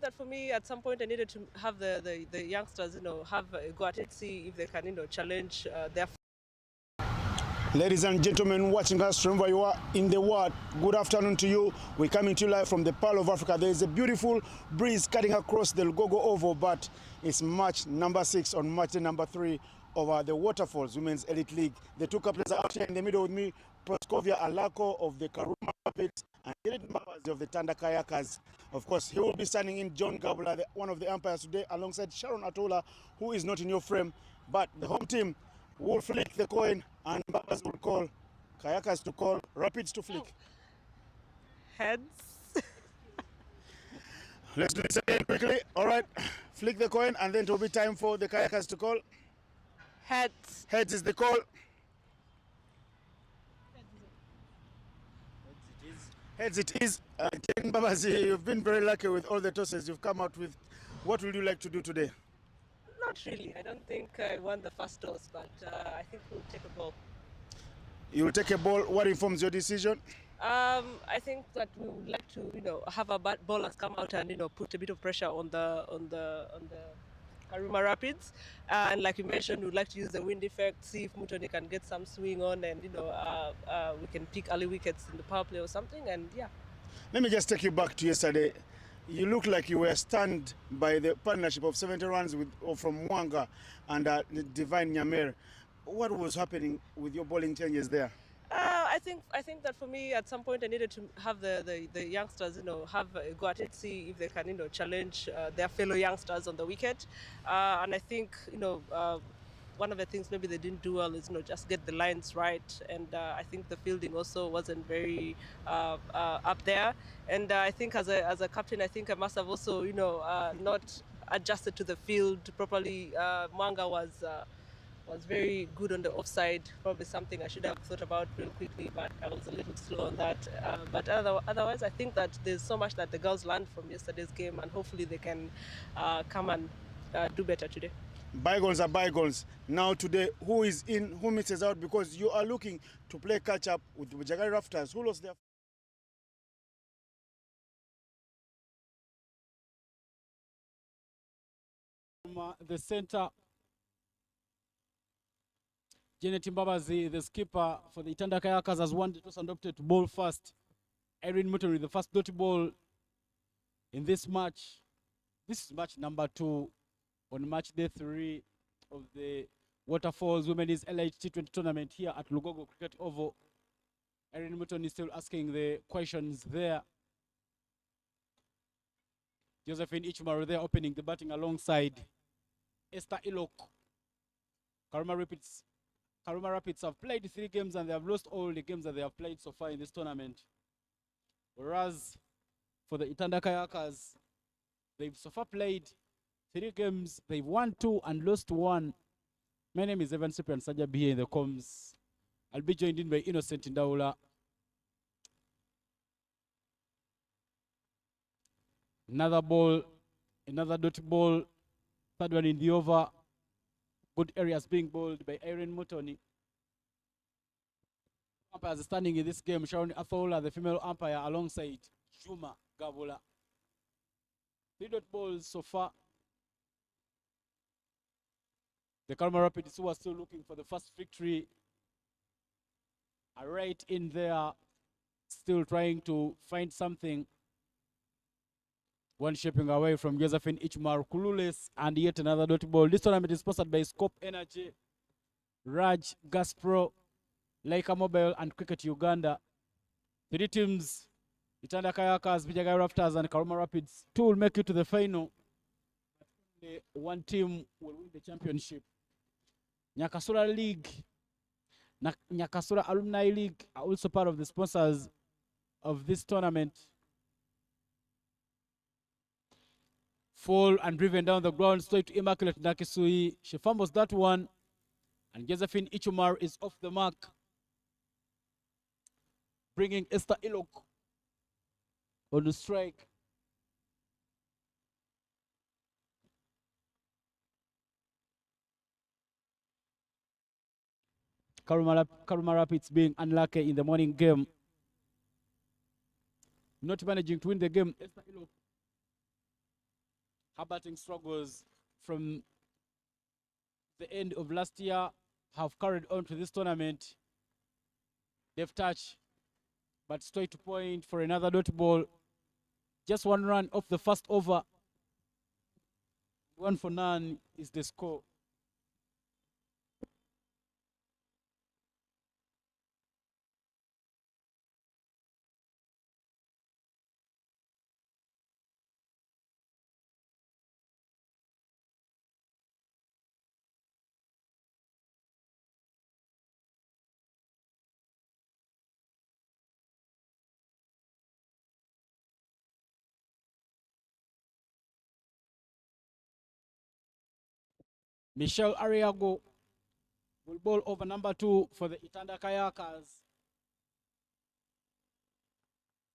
think that for me, at some point, I needed to have the youngsters, have a go at it, see if they can, challenge their. Ladies and gentlemen watching us from wherever you are in the world, good afternoon to you. We're coming to you live from the Pearl of Africa. There is a beautiful breeze cutting across the Lugogo Oval, but it's match number 6 on match number 3 of the Waterfalls Women's Elite League. The two captains are out here in the middle with me, Proskovia Alako of the Karuma and Mbabas of the Itanda Kayakers. Of course, he will be standing in John Gabula, one of the umpires today, alongside Sharon Atola, who is not in your frame, but the home team will flick the coin and Mbabas will call, Kayakers to call, Rapids to flick. Heads. Let's do this again quickly. All right, flick the coin and then it will be time for the Kayakers to call. Heads. Heads is the call. Heads it is. Babazi, you've been very lucky with all the tosses you've come out with. What would you like to do today? Not really. I don't think I won the first toss, but I think we'll take a ball. You'll take a ball. What informs your decision? I think that we would like to, have our bowlers come out and put a bit of pressure on the Karuma Rapids, and like you mentioned, we'd like to use the wind effect, see if Mutoni can get some swing on, and we can pick early wickets in the power play or something, and yeah. Let me just take you back to yesterday. You look like you were stunned by the partnership of 70 runs from Mwanga and Divine Nyamer. What was happening with your bowling changes there? I think that for me, at some point, I needed to have the youngsters, have a go at it, see if they can, challenge their fellow youngsters on the wicket. And I think, one of the things maybe they didn't do well is, just get the lines right. And I think the fielding also wasn't very up there. And I think as a captain, I think I must have also, not adjusted to the field properly. Mwanga was very good on the offside, probably something I should have thought about real quickly, but I was a little slow on that. But otherwise, I think that there's so much that the girls learned from yesterday's game, and hopefully they can come and do better today. Bygones are bygones. Now today, who is in, who misses out? Because you are looking to play catch-up with the Jagari Rafters, who lost their... The center, Janet Mbabazi, the skipper for the Itanda Kayakers, has won the toss and opted to bowl first. Irene Mutoni, the first dot ball in this match. This is match number 2 on match day 3 of the Waterfalls Women's Elite T20 tournament here at Lugogo Cricket Oval. Irene Mutoni is still asking the questions there. Josephine Ichumaru there opening the batting alongside Esther Ilok. Karuma Rapids have played 3 games and they have lost all the games that they have played so far in this tournament. Whereas for the Itanda Kayakers, they've so far played 3 games, they've won 2 and lost 1. My name is Evan Cyprian Sajab here in the comms. I'll be joined in by Innocent Ndaula. Another ball, another dot ball, third one in the over. Good areas being bowled by Irene Mutoni. Umpires standing in this game, Sharon Athola, the female umpire, alongside Juma Gabula. 3 dot balls so far. The Karuma Rapids, who are still looking for the first victory, are right in there, still trying to find something. One shipping away from Josephine Ichmar Kulules, and yet another dot ball. This tournament is sponsored by Scope Energy, Raj Gaspro, Leica Mobile, and Cricket Uganda. 3 teams, Itanda Kayakers, Vijagai Rafters, and Karuma Rapids, 2 will make it to the final. One team will win the championship. Nyakasura League, Nyakasura Alumni League are also part of the sponsors of this tournament. Fall and driven down the ground straight to Immaculate Nakisui. She fumbles that one, and Josephine Ichumar is off the mark, bringing Esther Ilok on the strike. Karuma Rapids being unlucky in the morning game, not managing to win the game. Esther Ilok Her batting struggles from the end of last year have carried on to this tournament. They've touched, but straight to point for another dot ball. Just one run off the first over. 1 for none is the score. Michelle Ariago will bowl over number 2 for the Itanda Kayakers.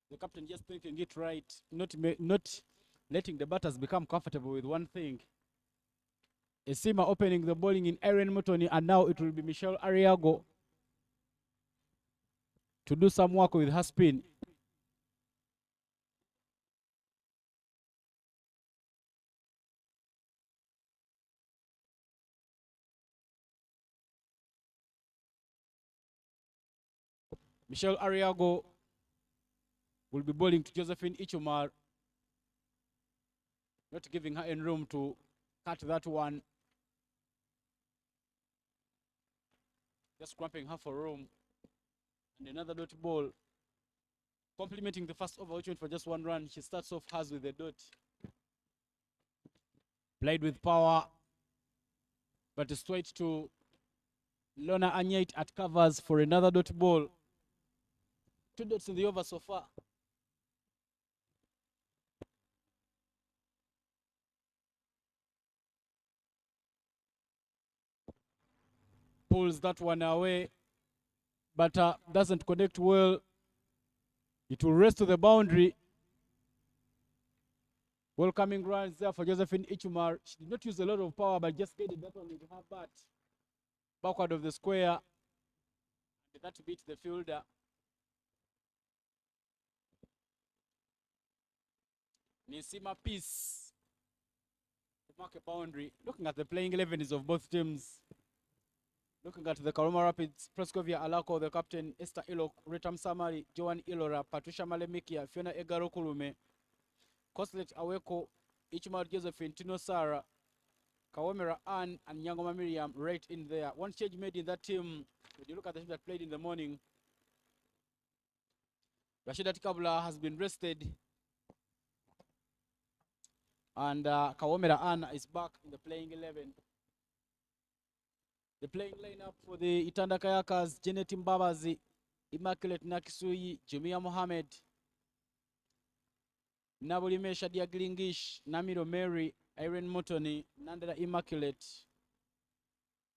The captain just thinking it right, not letting the batters become comfortable with one thing. Esima opening the bowling in Aaron Mutoni, and now it will be Michelle Ariago to do some work with her spin. Michelle Ariago will be bowling to Josephine Ichumar, not giving her any room to cut that one. Just cramping her for room. And another dot ball. Complementing the first over, which went for just one run. She starts off hers with a dot. Played with power, but straight to Lona Anyait at covers for another dot ball. 2 dots in the over so far. Pulls that one away, but doesn't connect well. It will rest to the boundary. Welcoming runs there for Josephine Ichumar. She did not use a lot of power, but just guided that one with her bat backward of the square. And that beat the fielder. Nisima Peace to mark a boundary. Looking at the playing 11s of both teams. Looking at the Karuma Rapids, Prescovia Alako, the captain, Esther Ilok, Ritam Samari, Joan Ilora, Patricia Malemikia, Fiona Egaro Kulume, Koslet Aweko, Ichumar Josephine, Tino Sara, Kawamera Ann, and Nyangoma Miriam right in there. One change made in that team. When you look at the team that played in the morning, Rashida Tikabula has been rested. And Kawamera Ann is back in the playing 11. The playing lineup for the Itanda Kayakers: Janet Mbabazi, Immaculate Nakisuyi, Jumia Mohammed, Nabulime Shadia Glingish, Namiro Mary, Irene Mutoni, Nandela Immaculate,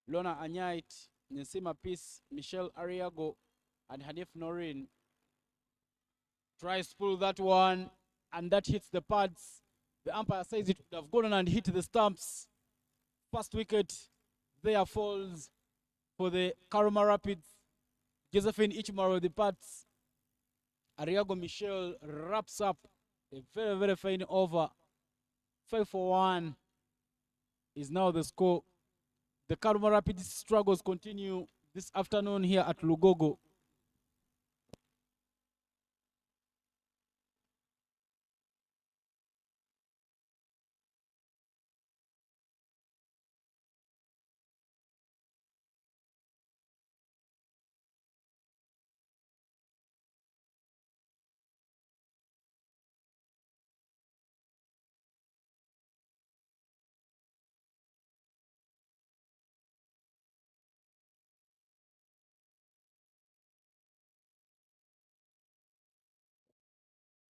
Lona Anyait, Nsima Peace, Michelle Ariago, and Hanif Noreen. Tries to pull that one, and that hits the pads. The umpire says it would have gone on and hit the stumps. First wicket there falls for the Karuma Rapids. Josephine Ichumar with the pads. Ariago Michelle wraps up a very, very fine over. 5 for 1 is now the score. The Karuma Rapids struggles continue this afternoon here at Lugogo.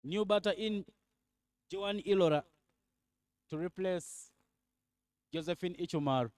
New batter in, Joan Ilora, to replace Josephine Ichumar.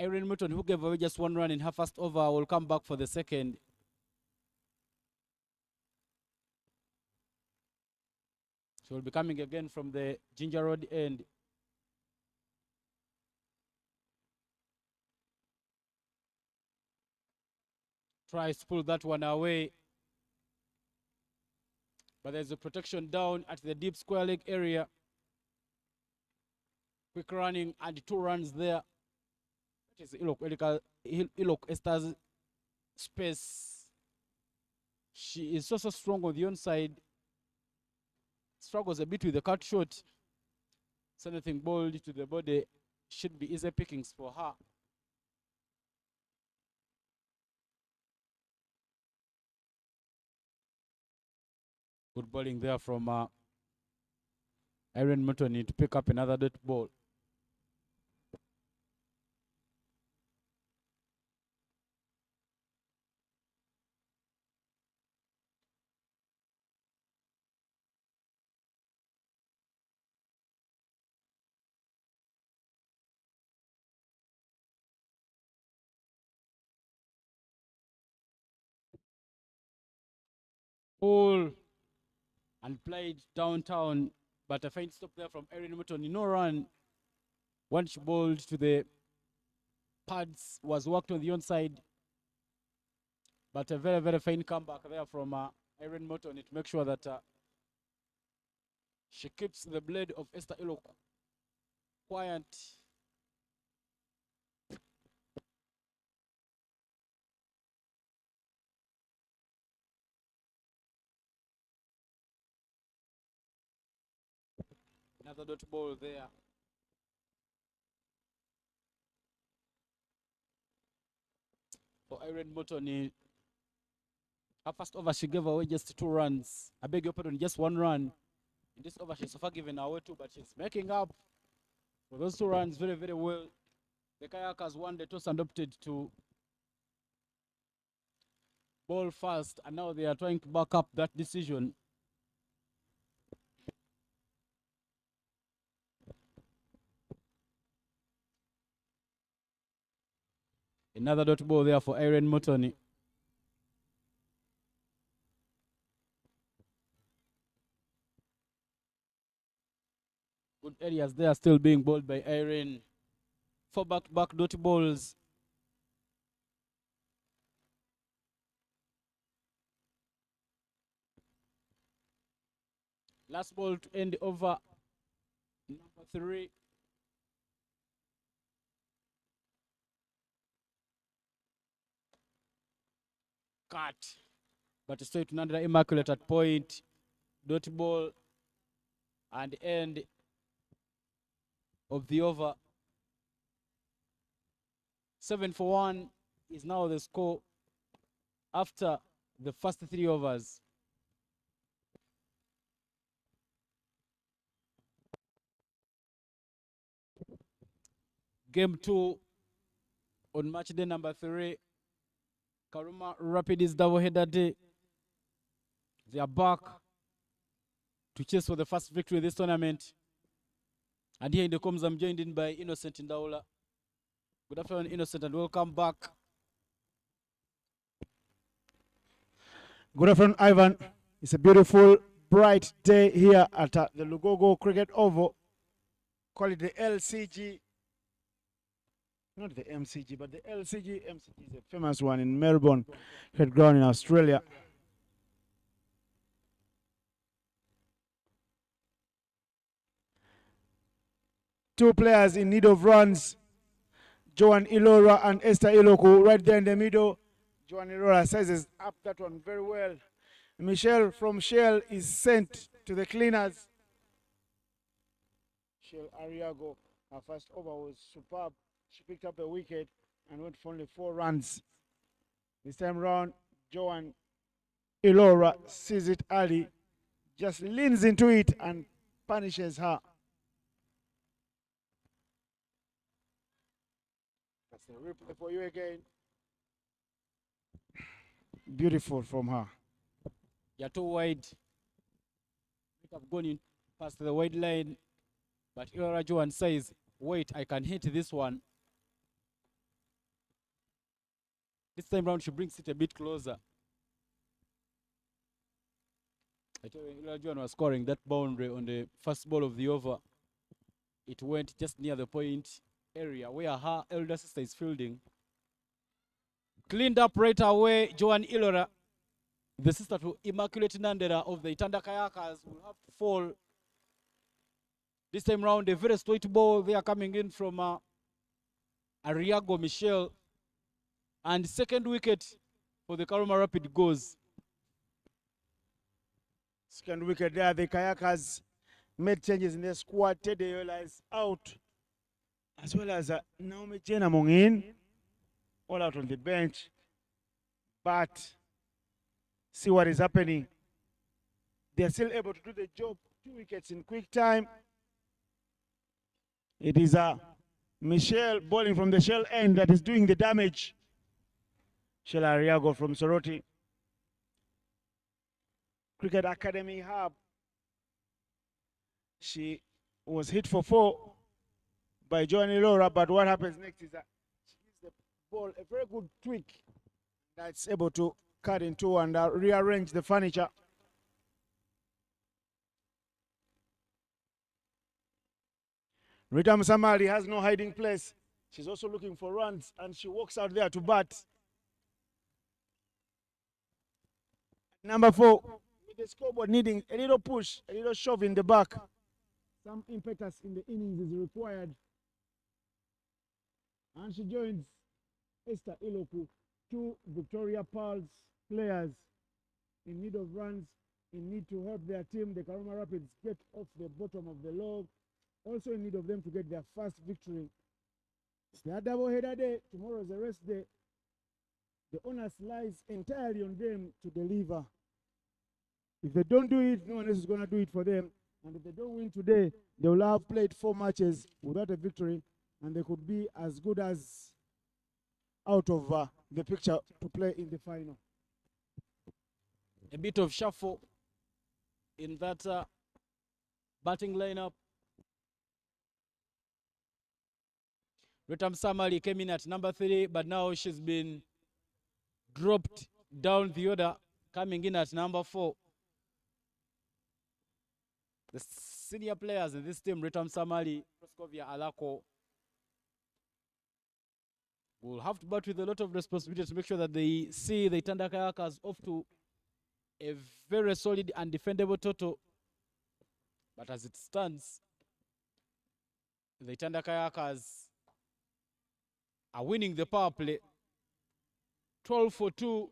Irene Mutton, who gave away just 1 run in her first over, will come back for the second. She will be coming again from the Ginger Road end. Tries to pull that one away. But there's a protection down at the deep square leg area. Quick running and 2 runs there. That is Ilok Esther's space. She is so strong on the onside. Struggles a bit with the cut shot. So anything bowled to the body should be easy pickings for her. Good bowling there from Irene Mutton to pick up another dot ball. Pull and played downtown, but a faint stop there from Erin Mutton. No run. Once she bowled to the pads, was worked on the onside, but a very fine comeback there from Erin Mutton to make sure that she keeps the blade of Esther Ilok quiet. Another dot ball there. For Irene Mutton, her first over she gave away just 2 runs. I beg your pardon, just 1 run. In this over she's so far given away 2, but she's making up for those 2 runs very well. The Kayakers won the toss and opted to bowl first, and now they are trying to back up that decision. Another dot ball there for Irene Mutton. Good areas there still being bowled by Irene. 4 back-to-back dot balls. Last ball to end over. Number 3. Cut. But straight to Nandra Immaculate at point. Dot ball. And end of the over. 7 for 1 is now the score after the first 3 overs. Game 2 on match day number 3. Karuma Rapids double-header day. They are back to chase for the first victory in this tournament. And here in the comms, I'm joined in by Innocent Ndaula. Good afternoon, Innocent, and welcome back. Good afternoon, Ivan. It's a beautiful, bright day here at the Lugogo Cricket Oval. Call it the LCG. Not the MCG, but the LCG. MCG is a famous one in Melbourne, head ground in Australia. Two players in need of runs. Joan Ilora and Esther Iloku right there in the middle. Joan Ilora sizes up that one very well. Michelle from Shell is sent to the cleaners. Shell Ariago, her first over was superb. She picked up a wicket and went for only 4 runs. This time round, Joan Ilora sees it early, just leans into it and punishes her. That's a replay for you again. Beautiful from her. You're too wide. Might have gone in past the wide line, but Ilora Joan says, wait, I can hit this one. This time round, she brings it a bit closer. I tell you, Ilajuan was scoring that boundary on the first ball of the over. It went just near the point area where her elder sister is fielding. Cleaned up right away, Joan Ilora, the sister to Immaculate Nandera of the Itanda Kayakers, will have to fall. This time round, a very straight ball. They are coming in from Ariago Michelle. And second wicket for the Karuma Rapid goes. Second wicket there, the Kayakers made changes in their squad. Teddy Yola is out, as well as Naomi Jane among in, all out on the bench. But see what is happening. They are still able to do the job. 2 wickets in quick time. It is Michelle bowling from the shell end that is doing the damage. Shell Ariago from Soroti Cricket Academy Hub. She was hit for 4 by Johnny Laura, but what happens next is that she gives the ball a very good tweak that's able to cut into and rearrange the furniture. Rita Samali has no hiding place. She's also looking for runs, and she walks out there to bat. Number 4, with the scoreboard needing a little push, a little shove in the back. Some impetus in the innings is required. And she joins Esther Iloku, 2 Victoria Pearls players in need of runs, in need to help their team, the Karuma Rapids, get off the bottom of the log. Also in need of them to get their first victory. It's their double-header day. Tomorrow is a rest day. The onus lies entirely on them to deliver. If they don't do it, no one else is going to do it for them. And if they don't win today, they will have played 4 matches without a victory, and they could be as good as out of the picture to play in the final. A bit of shuffle in that batting lineup. Ritam Samali came in at number 3, but now she's been dropped down the order, coming in at number 4. The senior players in this team, Ritam Samali, Proskovia Alako, will have to bat with a lot of responsibility to make sure that they see the Itanda Kayakas off to a very solid and defendable total. But as it stands, the Itanda Kayakas are winning the power play 12 for 2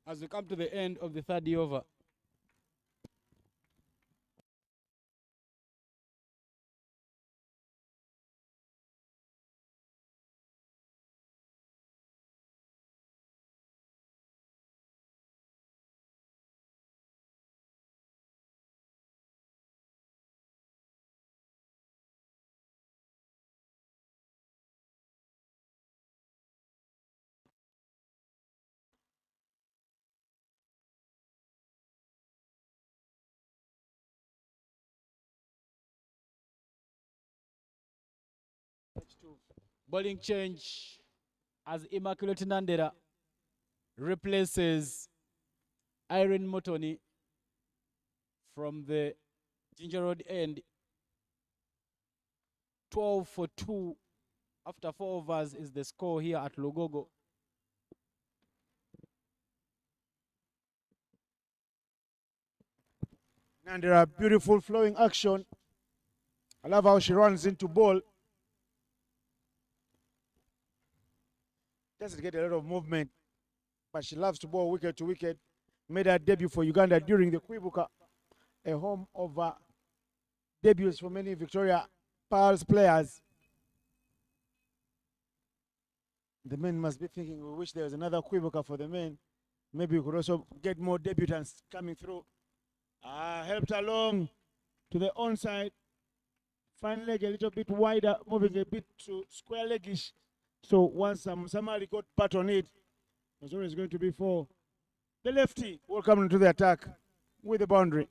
as we come to the end of the 3rd over. Bowling change as Immaculate Nandera replaces Irene Motoni from the Ginger Road end. 12 for 2 after 4 overs is the score here at Lugogo. Nandera, beautiful flowing action. I love how she runs into ball. Doesn't get a lot of movement, but she loves to bowl wicket to wicket. Made her debut for Uganda during the Kwibuka, a home of debuts for many Victoria Pearls players. The men must be thinking, we wish there was another Kwibuka for the men. Maybe we could also get more debutants coming through. Helped along to the onside. Fine leg a little bit wider, moving a bit to square leggish. So once somebody got bat on it, it was always going to be for the lefty. Welcome into the attack with the boundary.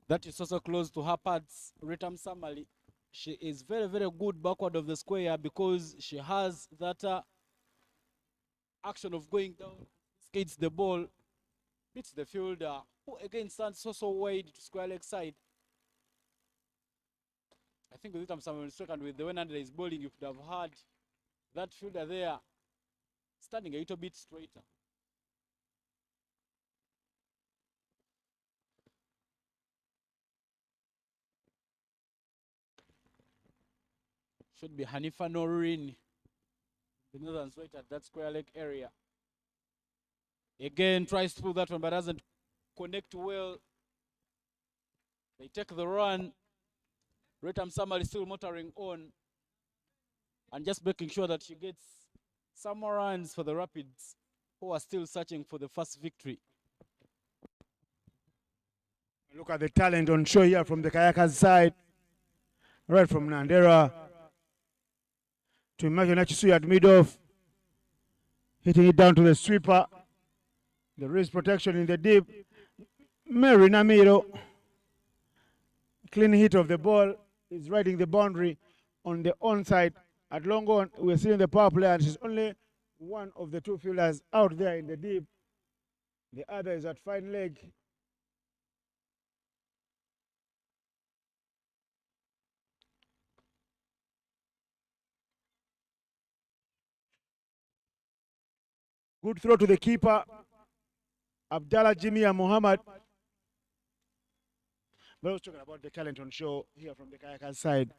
That is also close to her pads, Ritam Samali. she is very, very good backward of the square because she has that action of going down, skates the ball, hits the fielder, who again stands so wide to square leg side. I think with it, I'm somewhere struck, and with the way Nandera is bowling, you could have had that fielder there standing a little bit straighter. Should be Hanifa Norin, the northern straight at that square leg area. Again, tries to pull that one, but doesn't connect well. They take the run. Retam Samal is still motoring on and just making sure that she gets some more runs for the Rapids, who are still searching for the first victory. Look at the talent on show here from the Kayakers side. Right from Nandera to Imagine Achisuya at mid-off. Hitting it down to the sweeper. The wrist protection in the deep. Mary Namiro. Clean hit of the ball. Is riding the boundary on the onside. At long on, we're seeing the power play, and she's only one of the two fielders out there in the deep. The other is at fine leg. Good throw to the keeper, Abdallah Jimia Muhammad. But I was talking about the talent on show here from the Kayakers side.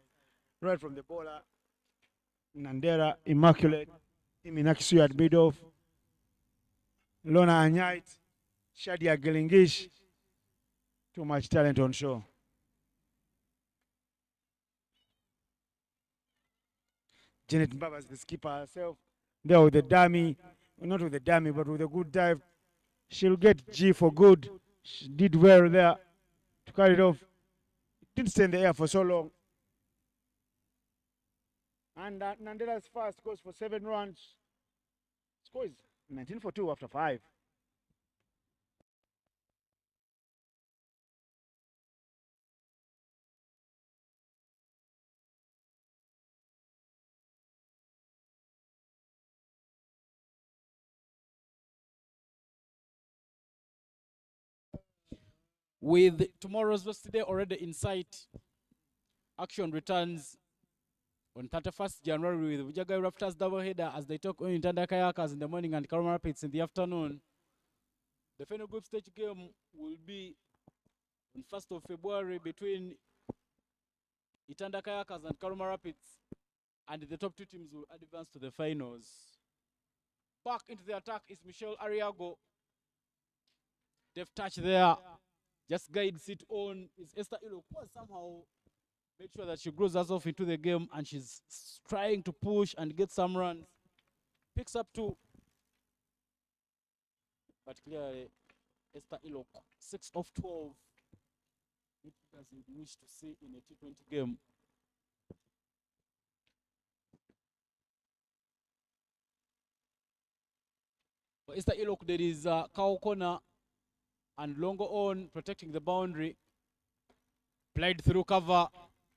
Right from the bowler, Nandera, Immaculate, Iminaksu at mid-off, Lona Anyait, Shadia Gelingish. Too much talent on show. Janet Mbaba, the skipper herself, there with the dummy, not with the dummy, but with a good dive. She'll get G for good. She did well there to carry it off. Didn't stay in the air for so long. And Nandera's first goes for 7 runs. Score is 19 for 2 after 5. With tomorrow's Wednesday already in sight, action returns on 31st January with Vijagai Raptors doubleheader as they talk on Itanda Kayakers in the morning and Karuma Rapids in the afternoon. The final group stage game will be on 1st of February between Itanda Kayakers and Karuma Rapids, and the top 2 teams will advance to the finals. Back into the attack is Michelle Ariago. Def touch there. Just guides it on is Esther Ilo, who has somehow made sure that she grows herself into the game, and she's trying to push and get some runs. Picks up 2. But clearly, Esther Ilo, 6 of 12. Which does we wish to see in a T20 game. For Esther Ilo, there is Kao Corner and Longo on protecting the boundary. Played through cover.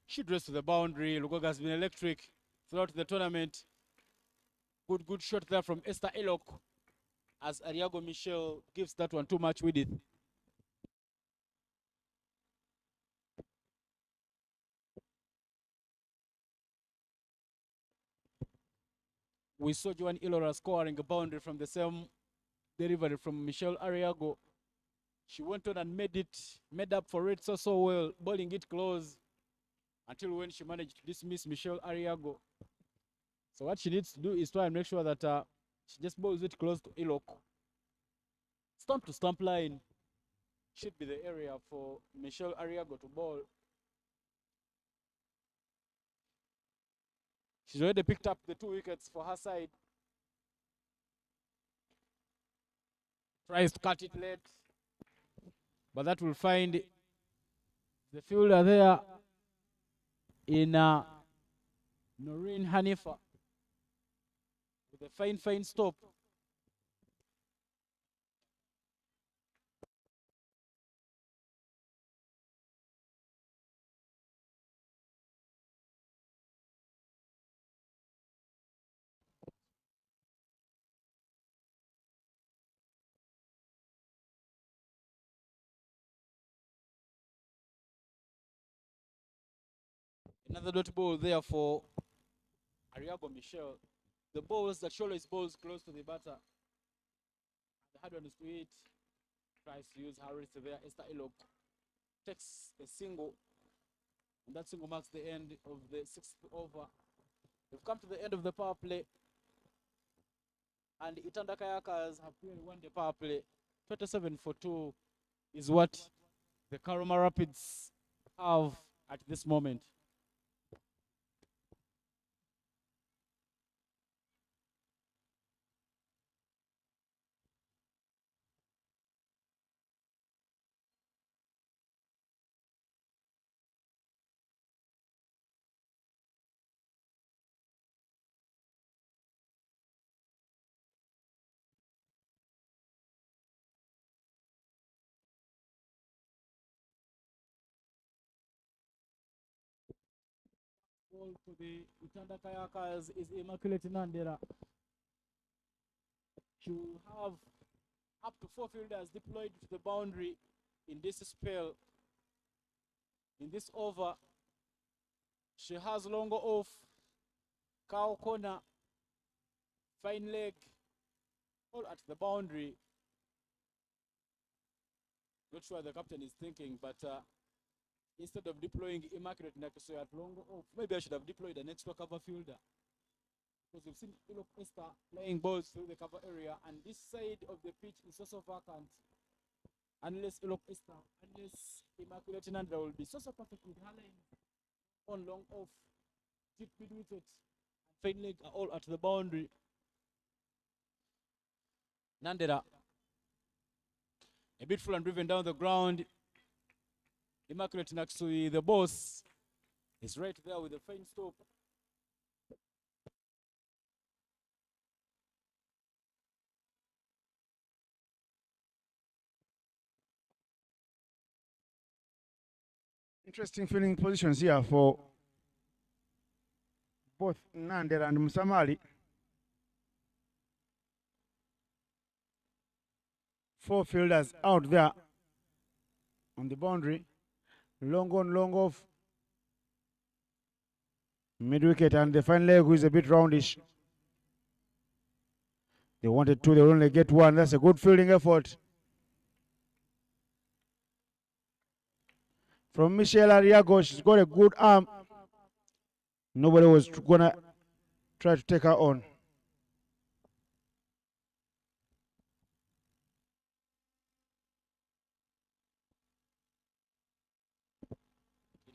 She dressed to the boundary. Lugoga has been electric throughout the tournament. Good shot there from Esther Elok as Ariago Michel gives that one too much with it. We saw Joan Ilora scoring a boundary from the same delivery from Michelle Ariago. She went on and made up for it so well, bowling it close until when she managed to dismiss Michelle Ariago. So what she needs to do is try and make sure that she just bowls it close to Ilok. Stump to stump line should be the area for Michelle Ariago to bowl. She's already picked up the 2 wickets for her side. Tries to cut it late, but that will find the fielder there in Noreen Hanifa with a fine stop. Another dot ball there for Ariago Michel. The balls that Sholo is balls close to the batter. The hard one is to hit. Tries to use Harris there. Esther Elok takes a single. And that single marks the end of the 6th over. We've come to the end of the power play. And Itanda Kayakers have clearly won the power play. 27-2 is what the Karuma Rapids have at this moment. Ball to the Itanda Kayakers is Immaculate Nandera. She will have up to 4 fielders deployed to the boundary in this spell. In this over, she has longer off, cow corner, fine leg, all at the boundary. Not sure the captain is thinking, but instead of deploying Immaculate Nakisoy at longer off, maybe I should have deployed an extra cover fielder. Because we've seen Ilok Esther playing balls through the cover area, and this side of the pitch is also vacant. Unless Ilok Esther, unless Immaculate Nandra will be so perfect with her line on long off, deep mid wicket, and fine leg are all at the boundary. Nandera, a bit full and driven down the ground. Immaculate Naksui, the boss, is right there with a fine stop. Interesting fielding positions here for both Nandera and Musamali. 4 fielders out there on the boundary. Long on, long off. Mid wicket, and the fine leg who is a bit roundish. They wanted 2, they will only get 1. That's a good fielding effort from Michelle Ariago. She's got a good arm. Nobody was gonna try to take her on.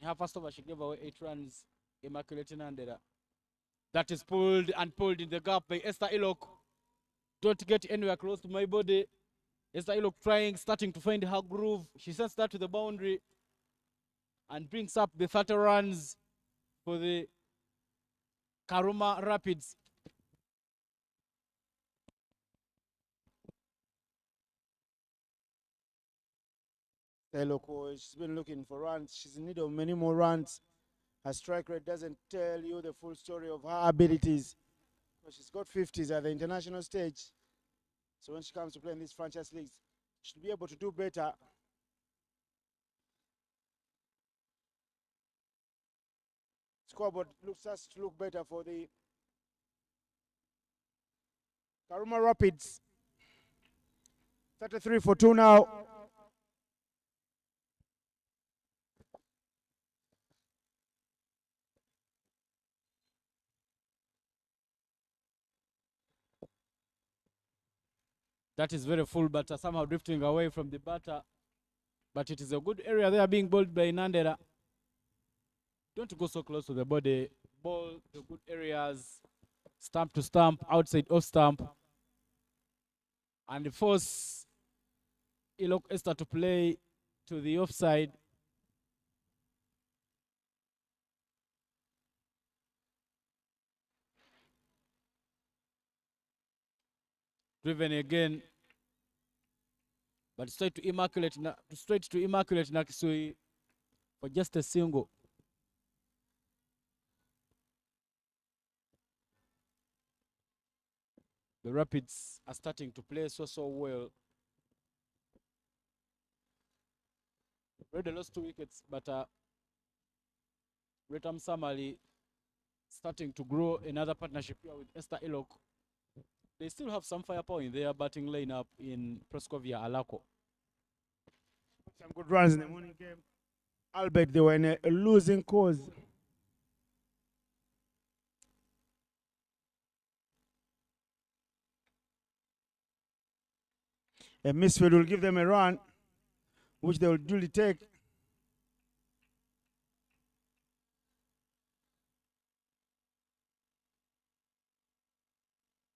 In her first over, she gave away 8 runs. Immaculate Nandera. That is pulled and pulled in the gap by Esther Ilok. Don't get anywhere close to my body. Esther Ilok starting to find her groove. She sends that to the boundary and brings up the 30 runs for the Karuma Rapids. She's been looking for runs. She's in need of many more runs. Her strike rate doesn't tell you the full story of her abilities. She's got 50s at the international stage. So when she comes to play in these franchise leagues, she'll be able to do better. Scoreboard starts to look better for the Karuma Rapids. 33-2 now. That is very full, but somehow drifting away from the batter. But it is a good area there being bowled by Nandera. Don't go so close to the body. Ball the good areas. Stump to stump, outside off stump. And force Ilok Esther to play to the offside. Driven again, but straight to Immaculate Nakisui for just a single. The Rapids are starting to play so well. Already lost 2 wickets, but Retam Samali starting to grow another partnership here with Esther Elok. They still have some firepower in their batting lineup in Proskovia Alako. Some good runs in the morning game. Albeit they were in a losing cause. A misfield will give them a run, which they will duly take.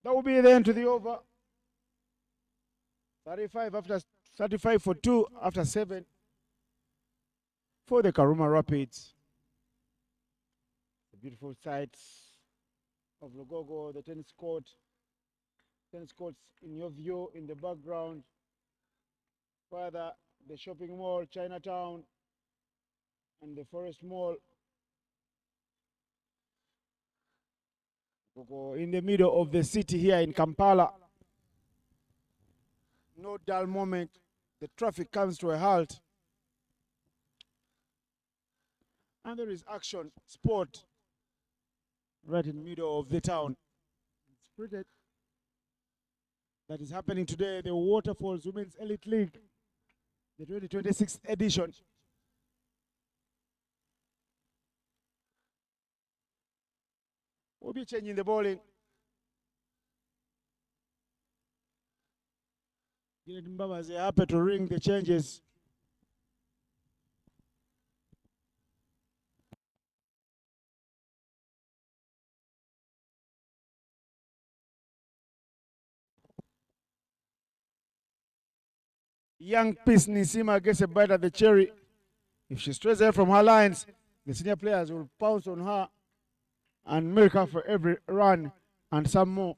That will be the end to the over. 35 for 2 after 7 for the Karuma Rapids. The beautiful sights of Lugogo, the tennis courts in your view in the background. Further, the shopping mall, Chinatown, and the Forest Mall. In the middle of the city here in Kampala. No dull moment. The traffic comes to a halt. And there is action, sport, right in the middle of the town. It's cricket that is happening today. The Waterfalls Women's Elite League, the 2026 edition. We'll be changing the bowling. Mbaba is happy to ring the changes. Young Peace Nisima gets a bite at the cherry. If she strays away from her lines, the senior players will pounce on her and milk her for every run and some more.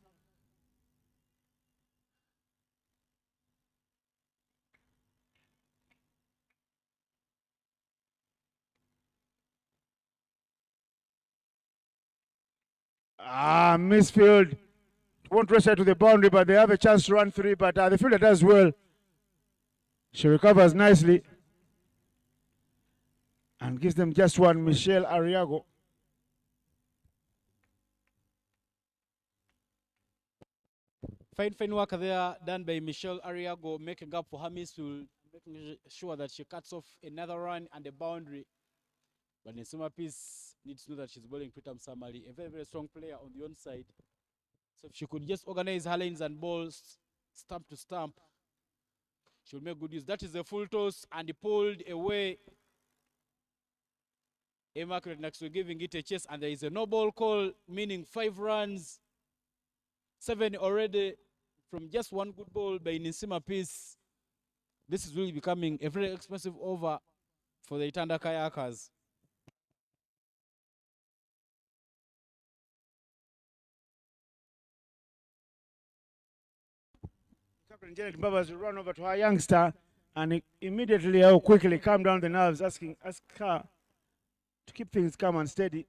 Misfield. Won't race her to the boundary, but they have a chance to run 3. But the fielder does well. She recovers nicely and gives them just one. Michelle Ariago. Fine work there done by Michelle Ariago, making up for her misfield, making sure that she cuts off another run and a boundary. But Nisima Peace needs to know that she's bowling Pritam Samali, a very, very strong player on the onside. So if she could just organize her lanes and balls stump to stump, she'll make good use. That is a full toss, and he pulled away. Immaculate next to giving it a chase, and there is a no ball call, meaning 5 runs, 7 already from just one good ball by Nisima Peace. This is really becoming a very expensive over for the Itanda Kayakers. Captain Janet Babas will run over to her youngster and immediately will quickly calm down the nerves, ask her to keep things calm and steady.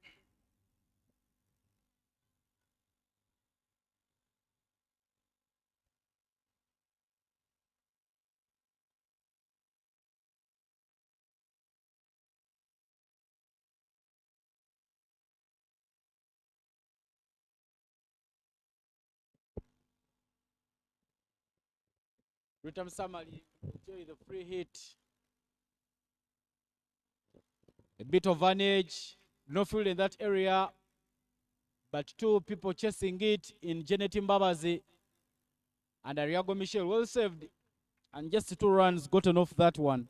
Pritam Samali enjoy the free hit. A bit of an edge, no field in that area, but 2 people chasing it in Janet Mbabazi and Ariago Michelle. Well saved, and just 2 runs gotten off that one.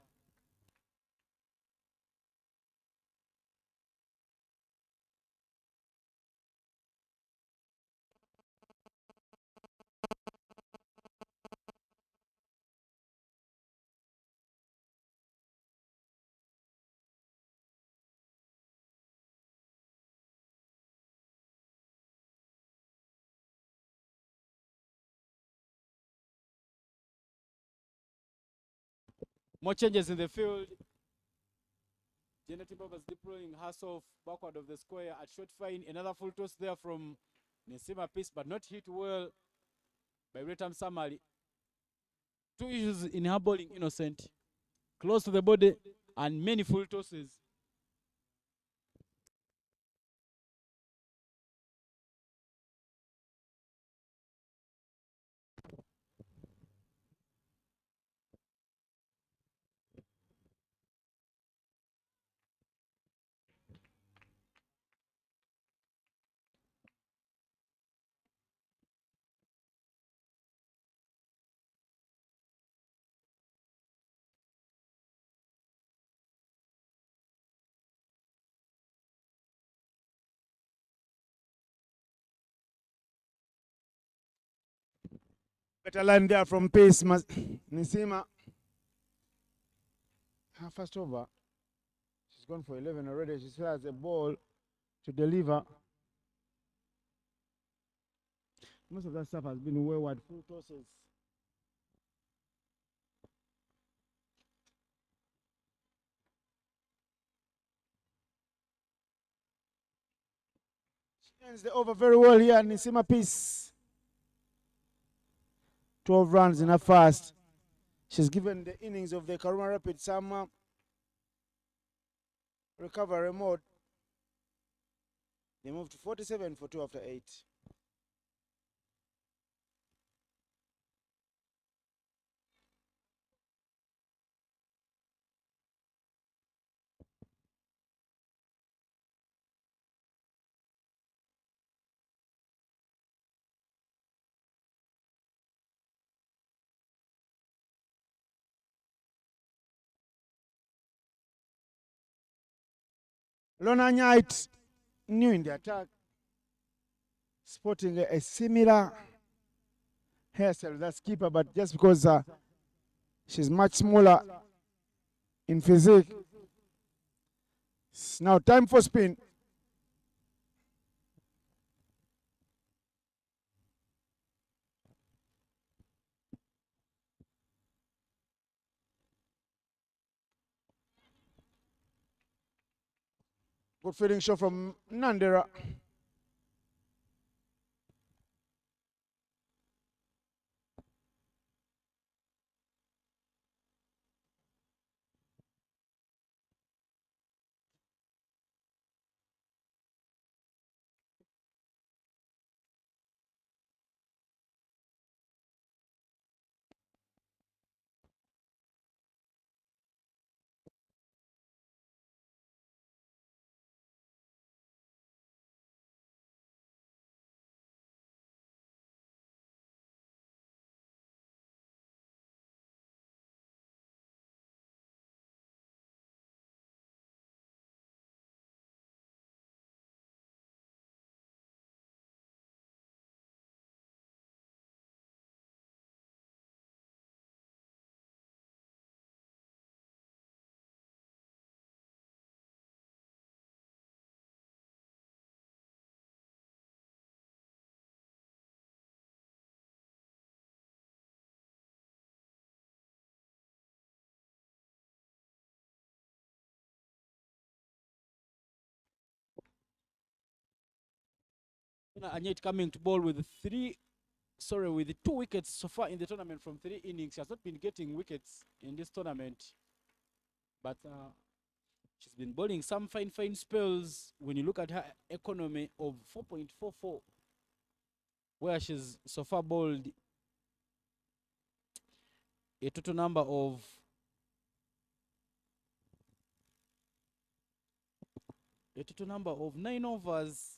More changes in the field. Janet Mbabazi deploying herself backward of the square at short fine. Another full toss there from Nisima Peace, but not hit well by Pritam Samali. 2 issues in her bowling, Innocent. Close to the body and many full tosses. Better line there from Peace Nisima. Her first over. She's gone for 11 already. She still has a ball to deliver. Most of that stuff has been wayward, full tosses. She ends the over very well here, Nisima Peace. 12 runs in her first. She's given the innings of the Karuma Rapid some recovery mode. They moved to 47 for 2 after 8. Lona Knight new in the attack, sporting a similar hairstyle that's keeper, but just because she's much smaller in physique. It's now time for spin. Good fielding shot from Nandera. Anyet coming to ball with with 2 wickets so far in the tournament from 3 innings. She has not been getting wickets in this tournament, but she's been bowling some fine spells. When you look at her economy of 4.44, where she's so far bowled a total number of 9 overs.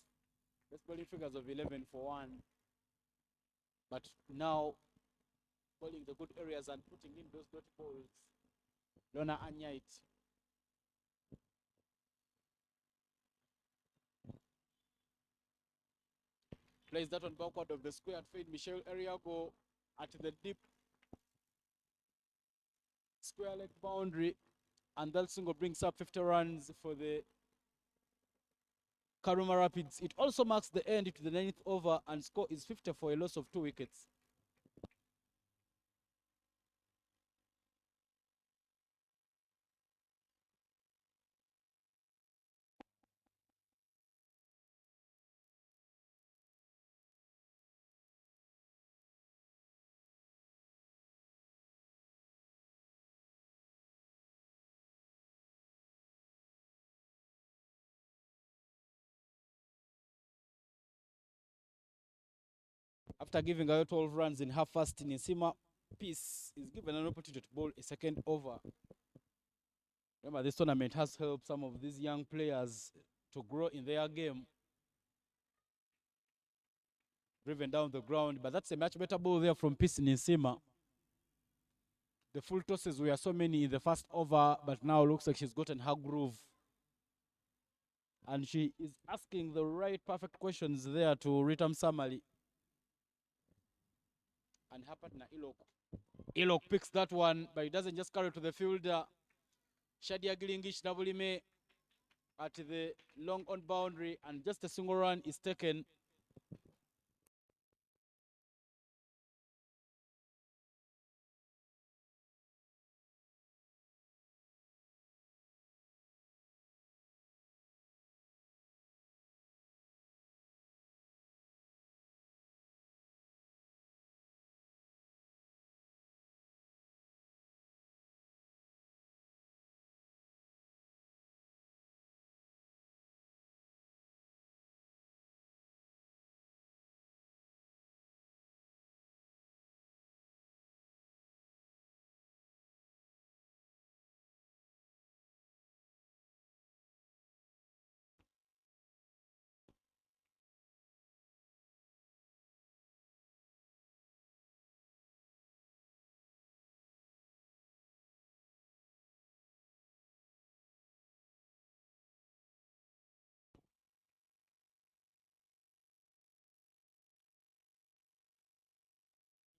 Best bowling figures of 11 for 1. But now bowling the good areas and putting in those dot balls. Lona Anyait. Plays that one backward of the square at fade. Michelle Ariago at the deep square leg boundary. And that single brings up 50 runs for the Karuma Rapids. It also marks the end to the 9th over, and score is 50 for a loss of 2 wickets. After giving away 12 runs in her first inning, Nisima Peace is given an opportunity to bowl a second over. Remember, this tournament has helped some of these young players to grow in their game. Driven down the ground, but that's a much better ball there from Peace Nisima. The full tosses were so many in the first over, but now looks like she's gotten her groove. And she is asking the right perfect questions there to Ritam Samali. and her partner Ilok. Ilok picks that one, but he doesn't just carry to the fielder. Shadia Gilingish double at the long on boundary, and just a single run is taken.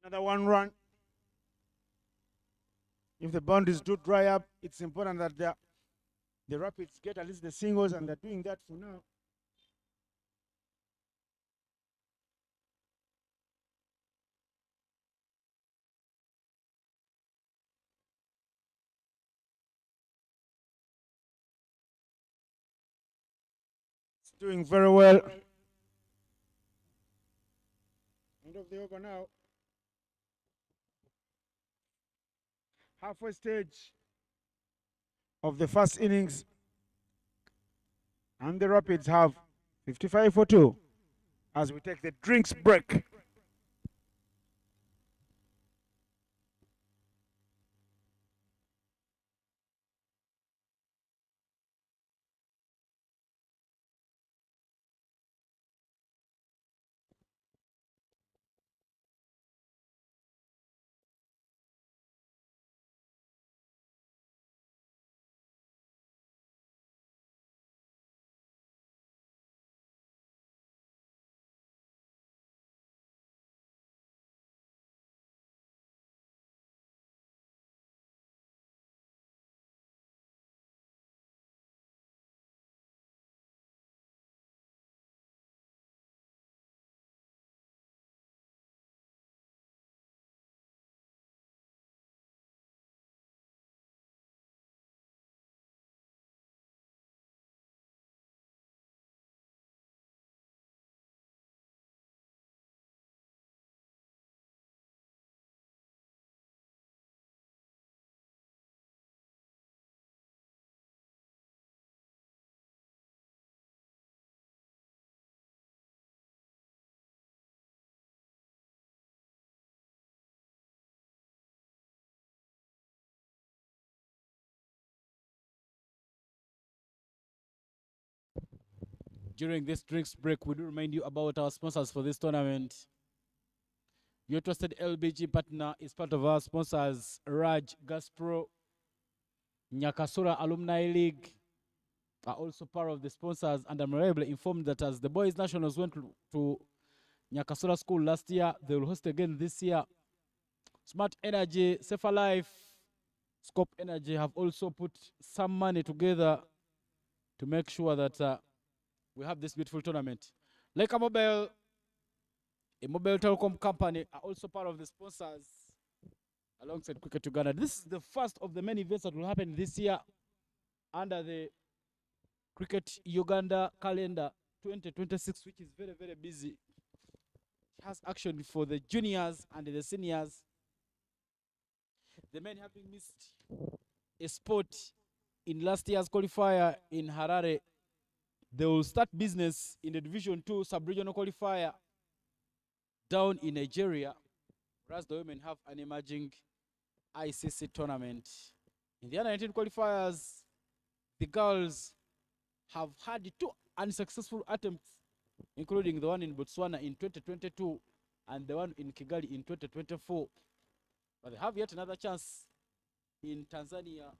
Another 1 run. If the boundaries do dry up, it's important that the Rapids get at least the singles, and they're doing that for now. It's doing very well. End of the over now. Halfway stage of the first innings, and the Rapids have 55 for 2 as we take the drinks break. During this drinks break, we do remind you about our sponsors for this tournament. Your trusted LBG partner is part of our sponsors, Raj Gaspro, Nyakasura Alumni League are also part of the sponsors, and I'm reliably informed that as the boys nationals went to Nyakasura School last year, they will host again this year. Smart Energy, Safer Life, Scope Energy have also put some money together to make sure that we have this beautiful tournament. Leica Mobile, a mobile telecom company, are also part of the sponsors alongside Cricket Uganda. This is the first of the many events that will happen this year under the Cricket Uganda calendar 2026, which is very, very busy. It has action for the juniors and the seniors. The men having missed a spot in last year's qualifier in Harare, they will start business in the Division 2 sub-regional qualifier down in Nigeria, whereas the women have an emerging ICC tournament. In the under-19 qualifiers, the girls have had 2 unsuccessful attempts, including the one in Botswana in 2022 and the one in Kigali in 2024. But they have yet another chance in Tanzania.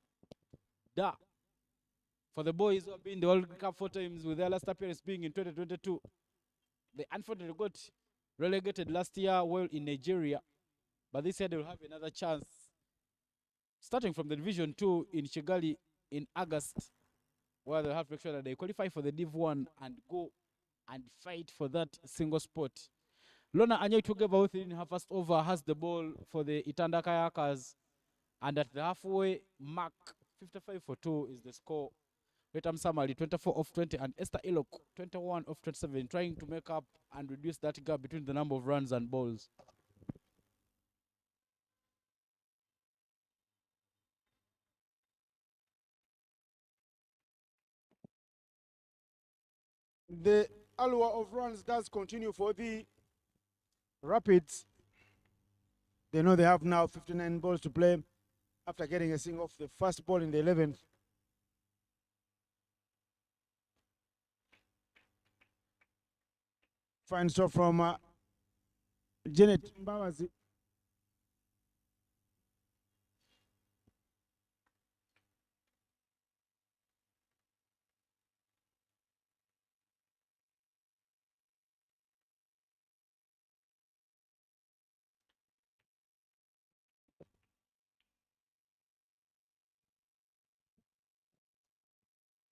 For the boys who have been in the World Cup 4 times, with their last appearance being in 2022. They unfortunately got relegated last year while in Nigeria. But this year they will have another chance. Starting from the Division 2 in Kigali in August, where they'll have to make sure that they qualify for the Div 1 and go and fight for that single spot. Lona Anyai took over within her first over, has the ball for the Itanda Kayakers, and at the halfway mark, 55-2 is the score. Wetam Samali, 24 of 20, and Esther Ilok, 21 of 27, trying to make up and reduce that gap between the number of runs and balls. The allure of runs does continue for the Rapids. They know they have now 59 balls to play after getting a single off the first ball in the 11th. Fine stuff from Janet Mbawazi.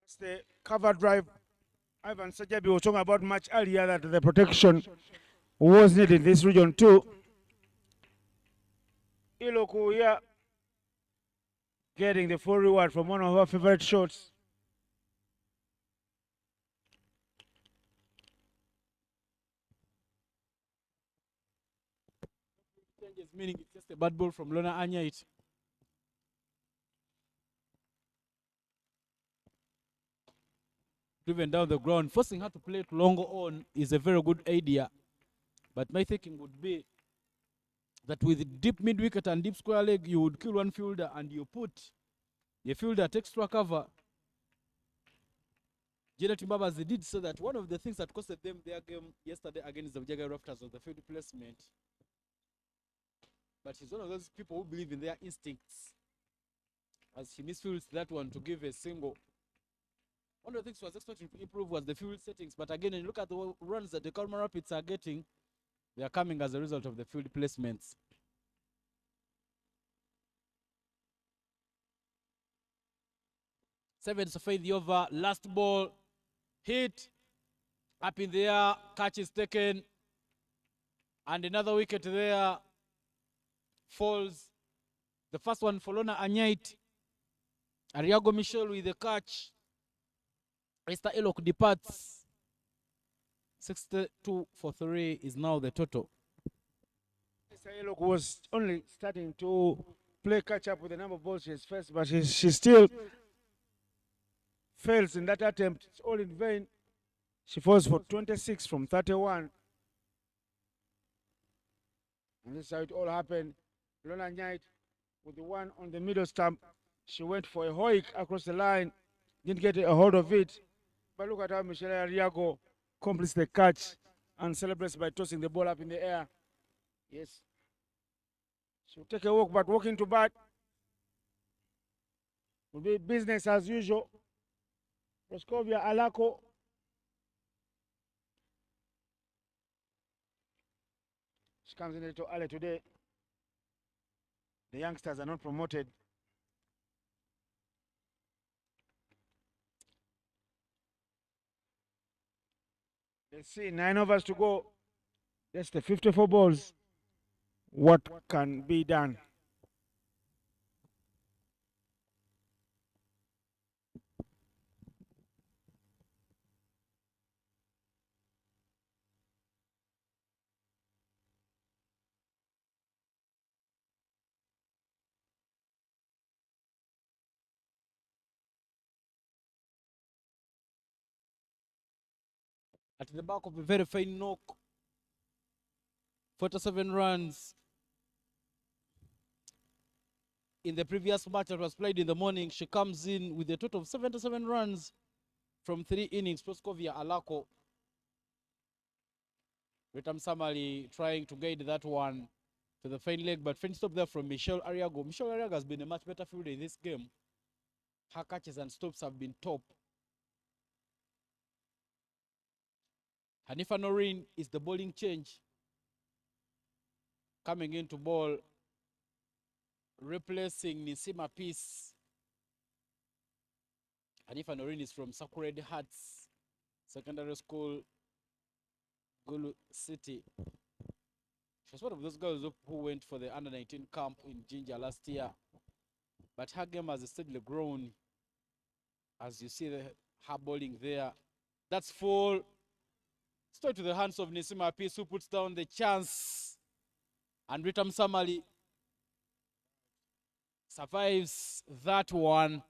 It's the cover drive. Ivan Sajabi was talking about much earlier that the protection was needed in this region too. Iloku here getting the full reward from one of her favorite shots. Meaning it's just a bad ball from Lona Anyait. Driven down the ground, forcing her to play it longer on is a very good idea. But my thinking would be that with deep mid wicket and deep square leg, you would kill one fielder and you put a fielder at extra cover. Janet Mbabazi did say that one of the things that costed them their game yesterday against the Jagai Raptors was the field placement. But she's one of those people who believe in their instincts. As she misfields that one to give a single. One of the things she was expecting to improve was the field settings. But again, when you look at the runs that the Karuma Rapids are getting, they are coming as a result of the field placements. Seventh of the over, last ball, hit, up in the air, catch is taken, and another wicket there falls. The first one for Lona Anyait. Ariago Michel with the catch. Esther Elok departs. 62-3 is now the total. Esther Elok was only starting to play catch up with the number of balls she has faced, but she still fails in that attempt. It's all in vain. She falls for 26 from 31. And this is how it all happened. Lona Anyait with the one on the middle stump. She went for a hoik across the line. Didn't get a hold of it. But look at how Michelle Ariago completes the catch and celebrates by tossing the ball up in the air. Yes. She'll take a walk, but walking to bat will be business as usual. Proskovia Alako. She comes in a little early today. The youngsters are not promoted. Let's see, 9 overs to go. That's the 54 balls. What can be done? At the back of a very fine knock. 47 runs. In the previous match that was played in the morning, she comes in with a total of 77 runs from 3 innings. Proskovia Alako. Ritam Samali trying to guide that one to the fine leg, but fine stop there from Michelle Ariago. Michelle Ariago has been a much better fielder in this game. Her catches and stops have been top. Hanifa Noreen is the bowling change. Coming in to bowl replacing Nisima Peace. And if Anorin is from Sacred Hearts Secondary School, Gulu City. She was one of those girls who went for the under-19 camp in Jinja last year. But her game has steadily grown. As you see her bowling there. That's full. Straight to the hands of Nisima Peace, who puts down the chance. And Ritam Samali survives that one.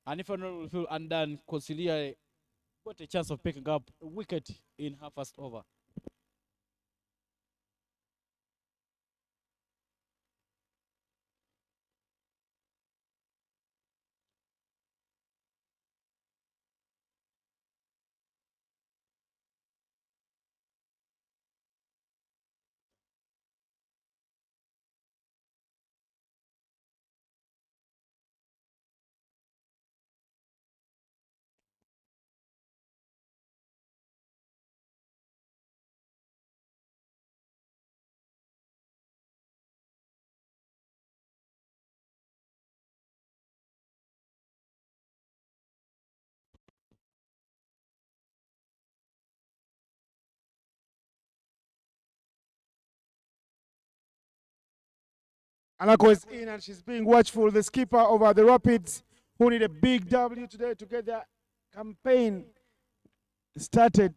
And if Anorin will feel undone, Consigliere got a chance of picking up a wicket in her first over. Alako is in and she's being watchful. The skipper over the Rapids, who need a big W today to get their campaign started.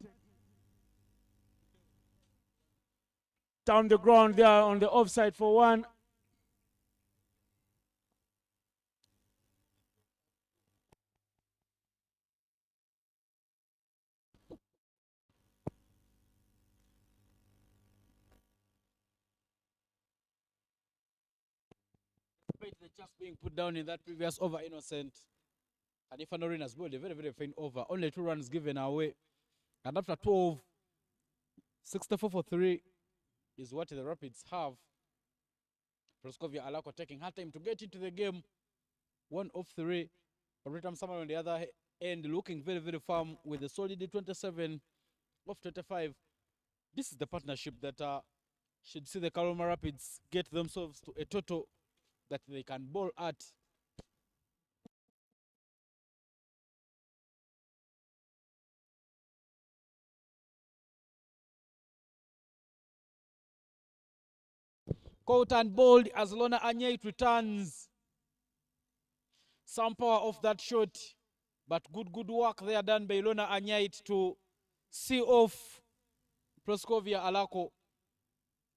Down the ground there on the offside for one. The chance being put down in that previous over, Innocent. And if Anorin has bowled a very, very fine over, only 2 runs given away. And after 12, 64 for 3 is what the Rapids have. Proskovia Alako taking her time to get into the game. 1 of 3. Ritam Samuel on the other end looking very, very firm with a solid 27 of 25. This is the partnership that should see the Karuma Rapids get themselves to a total that they can bowl at. Caught and bowled as Lona Anyait returns. Some power off that shot, but good work there done by Lona Anyait to see off Proskovia Alako.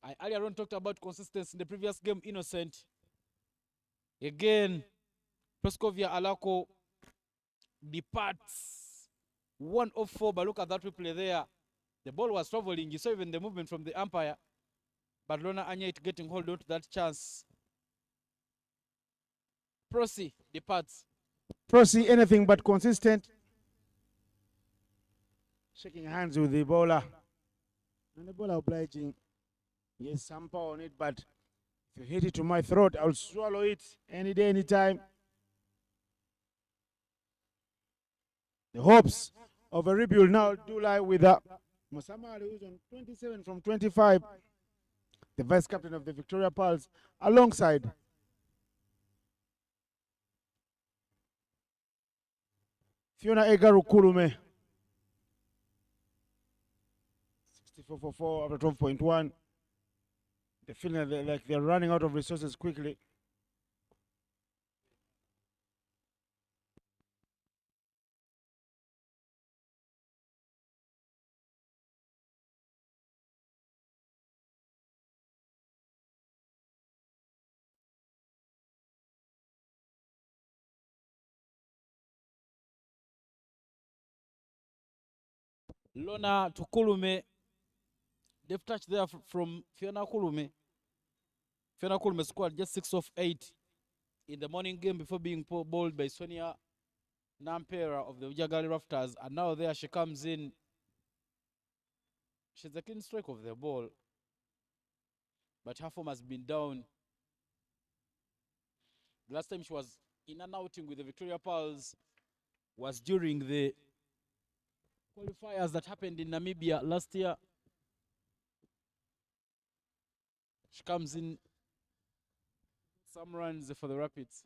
I earlier on talked about consistency in the previous game, Innocent. Again, Proskovia Alako departs 1 of 4, but look at that replay there. The ball was traveling. You saw even the movement from the umpire. But Lona Anyait getting hold on to that chance. Prosy departs. Prosy anything but consistent. Shaking hands with the bowler. And the bowler obliging. Yes, some power on it, but if you hit it to my throat, I'll swallow it any day, anytime. The hopes of a rebuild now do lie with Musamali, who's on 27 from 25, the vice captain of the Victoria Pearls, alongside Fiona Egaru Kulume. 64 for 4 after 12.1. They're feeling like they're running out of resources quickly. Lona to Kulume. They've touched there from Fiona Kulume. Fiona Kulume scored just 6 of 8 in the morning game before being bowled by Sonia Nampera of the Ujagali Rafters. And now there she comes in. She's the clean strike of the ball. But her form has been down. The last time she was in an outing with the Victoria Pearls was during the qualifiers that happened in Namibia last year. She comes in Some runs for the Rapids.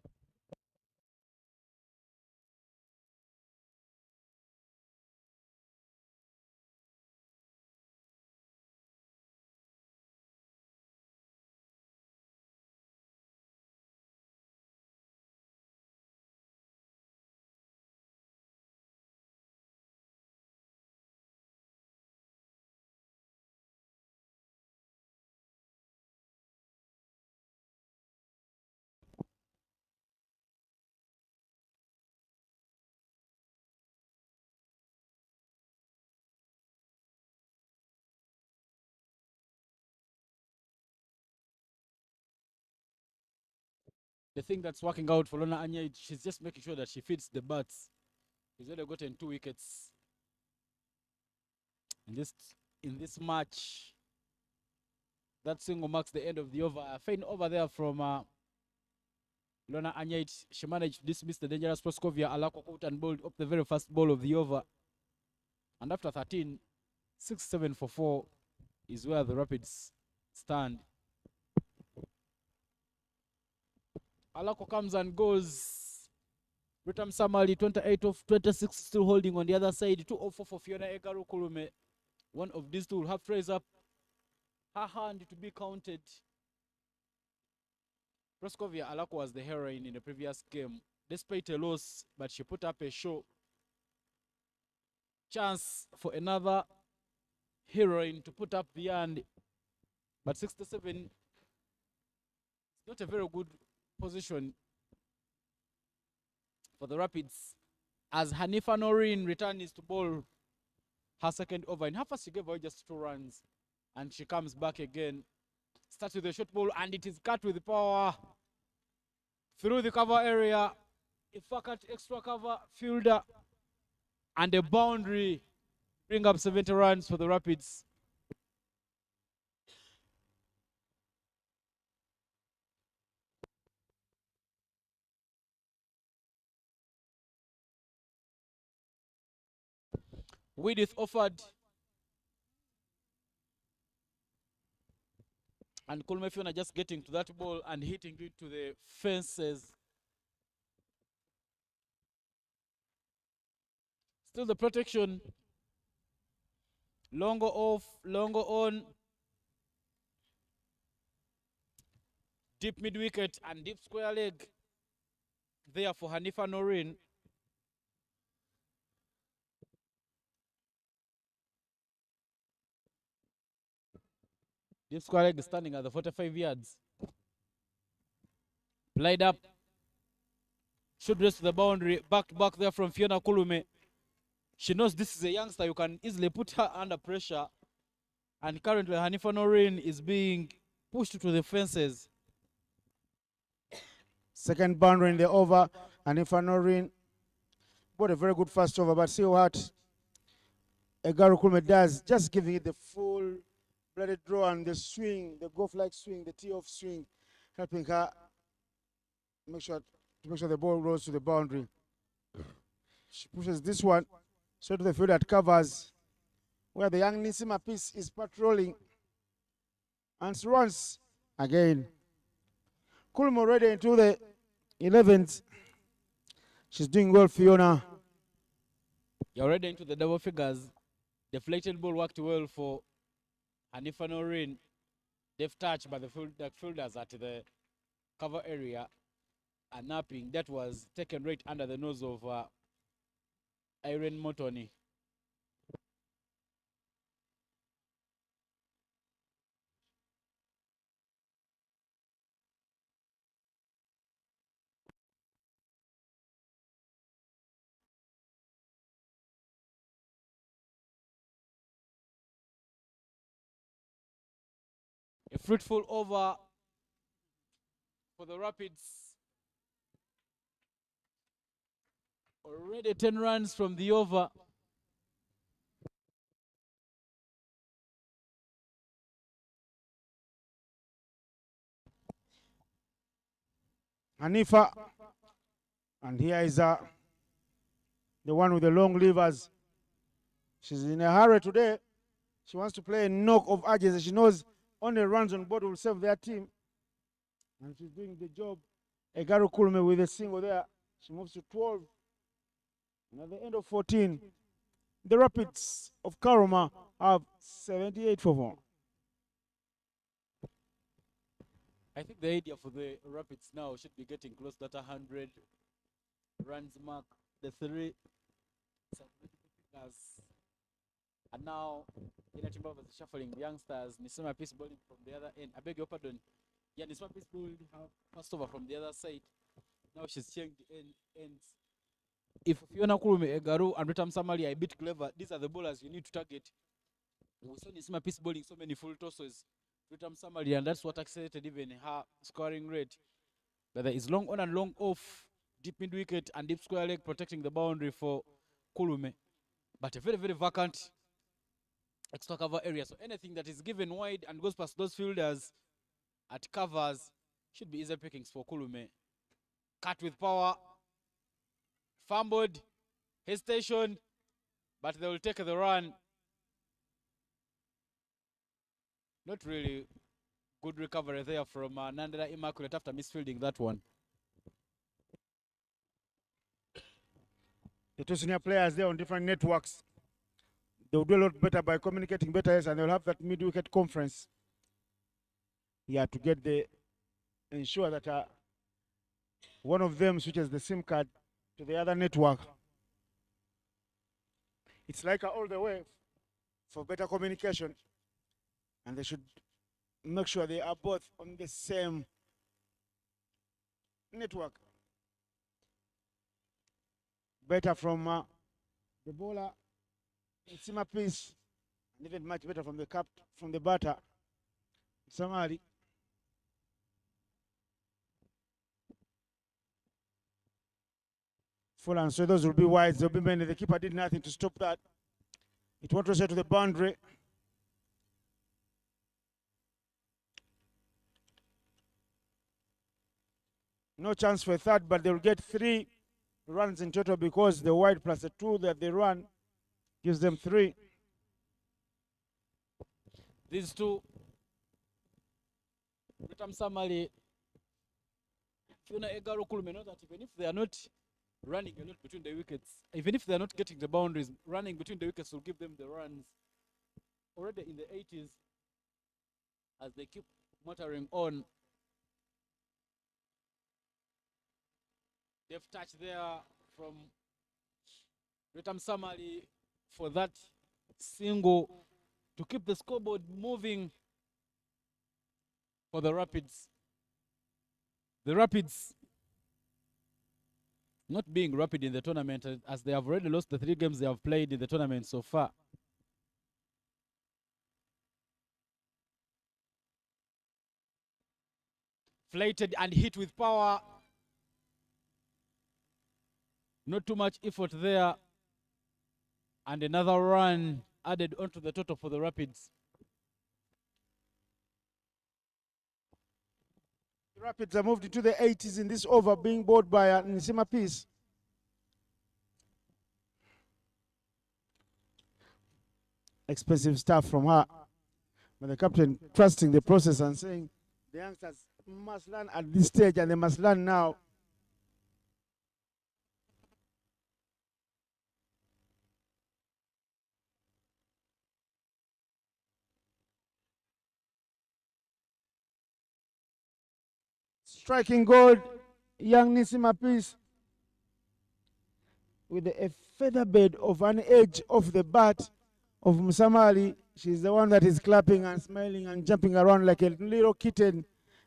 The thing that's working out for Lona Anya, she's just making sure that she feeds the bats. She's already gotten 2 wickets in this match. That single marks the end of the over. A fine over there from Lona Anyait. She managed to dismiss the dangerous Proskovia Alako out and bowled up the very first ball of the over. And after 13, 6-7 for 4 is where the Rapids stand. Alako comes and goes. Britam Samali, 28 of 26, still holding on the other side. 2-4 for Fiona Ekaru Kulume. One of these two will have to raise up her hand to be counted. Proskovia Alako was the heroine in the previous game. Despite a loss, but she put up a show. Chance for another heroine to put up the hand. But 67 is not a very good position for the Rapids, as Hanifa Noreen returns to bowl her second over. In her first, she gave away just 2 runs, and she comes back again. Starts with a short ball, and it is cut with power through the cover area. A cut extra cover fielder, and a boundary. Bring up 70 runs for the Rapids. Widith offered, and Kulmefiona just getting to that ball and hitting it to the fences. Still the protection. Longer off, longer on. Deep mid wicket and deep square leg there for Hanifa Noreen. Deep square leg is standing at the 45 yards. Played up. Should rest to the boundary. Back to back there from Fiona Kulume. She knows this is a youngster. You can easily put her under pressure. And currently Hanifa Noreen is being pushed to the fences. Second boundary in the over. Hanifa Noreen got a very good first over, but see what Egaru Kulume does. Just giving it the full blooded draw and the swing, the golf-like swing, the tee-off swing, helping her make sure the ball rolls to the boundary. She pushes this one straight to the field that covers, where the young Nisima piece is patrolling, and runs again. Kulmo already into the 11th. She's doing well, Fiona. You're already into the double figures. Deflected ball worked well for Hanifa Noreen. They've touched by the fielders at the cover area. A napping that was taken right under the nose of Irene Motoni. A fruitful over for the Rapids. Already 10 runs from the over. Hanifa, and here is the one with the long levers. She's in a hurry today. She wants to play a knock of urgency. She knows only runs on board will save their team. And she's doing the job. Egaru Kulume with a single there. She moves to 12. And at the end of 14, the Rapids of Karuma have 78 for 4. I think the idea for the Rapids now should be getting close to that 100 runs mark. The three significant. And now, in a team of shuffling youngsters, Nisima Peace bowling from the other end. I beg your pardon. Yeah, Nisima Peace bowling have passed over from the other side. Now she's changed the ends. If Fiona Kurume, Egaru, and Ritam Samali are a bit clever, these are the bowlers you need to target. We saw Nisima Peace bowling so many full tosses. Ritam Samali, and that's what accelerated even her scoring rate. Whether it's long on and long off, deep mid wicket and deep square leg protecting the boundary for Kurume. But a very, very vacant extra cover area. So anything that is given wide and goes past those fielders at covers should be easy pickings for Kulume. Cut with power. Fumbled. Hesitation. But they will take the run. Not really good recovery there from Nandala Immaculate after misfielding that one. The two senior players there on different networks. They'll do a lot better by communicating better, yes, and they'll have that mid-wicket conference. Yeah, to get ensure that one of them switches the SIM card to the other network. It's like all the way for better communication, and they should make sure they are both on the same network. Better from the bowler, Sima Peace, and even much better from the batter, Samari. Full and so those will be wide. They'll be many. The keeper did nothing to stop that. It went straight to the boundary. No chance for a third, but they'll get 3 runs in total because the wide plus the 2 that they run gives them 3. These two, Ritam Samali, Fiona Egaro Kulume, know that even if they are not running a lot between the wickets, even if they are not getting the boundaries, running between the wickets will give them the runs already in the 80s as they keep motoring on. They've touched there from Ritam Samali for that single to keep the scoreboard moving for the Rapids. The Rapids not being rapid in the tournament as they have already lost the 3 games they have played in the tournament so far. Flated and hit with power. Not too much effort there. And another run added onto the total for the Rapids. The Rapids are moved into the 80s in this over, being bowled by Nisima Peace. Expensive stuff from her. But the captain trusting the process and saying the youngsters must learn at this stage and they must learn now. Striking gold, young Nisima Peace with a feather bed of an edge of the bat of Musamali. She's the one that is clapping and smiling and jumping around like a little kitten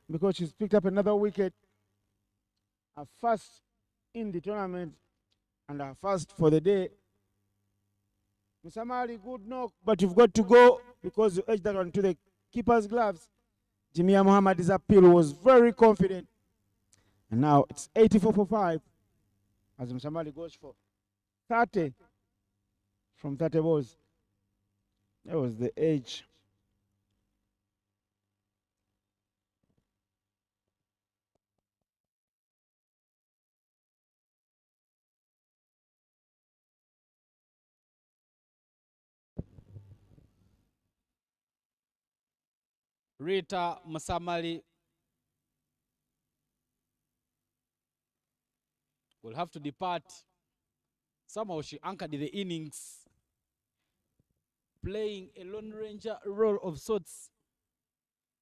because she's picked up another wicket. Her first in the tournament and her first for the day. Musamali, good knock, but you've got to go because you edged that one to the keeper's gloves. Jimia Muhammad's appeal was very confident. And now it's 84 for 5 as Musamali goes for 30 from 30 balls. That was the edge. Rita Musamali will have to depart. Somehow she anchored the innings, playing a Lone Ranger role of sorts,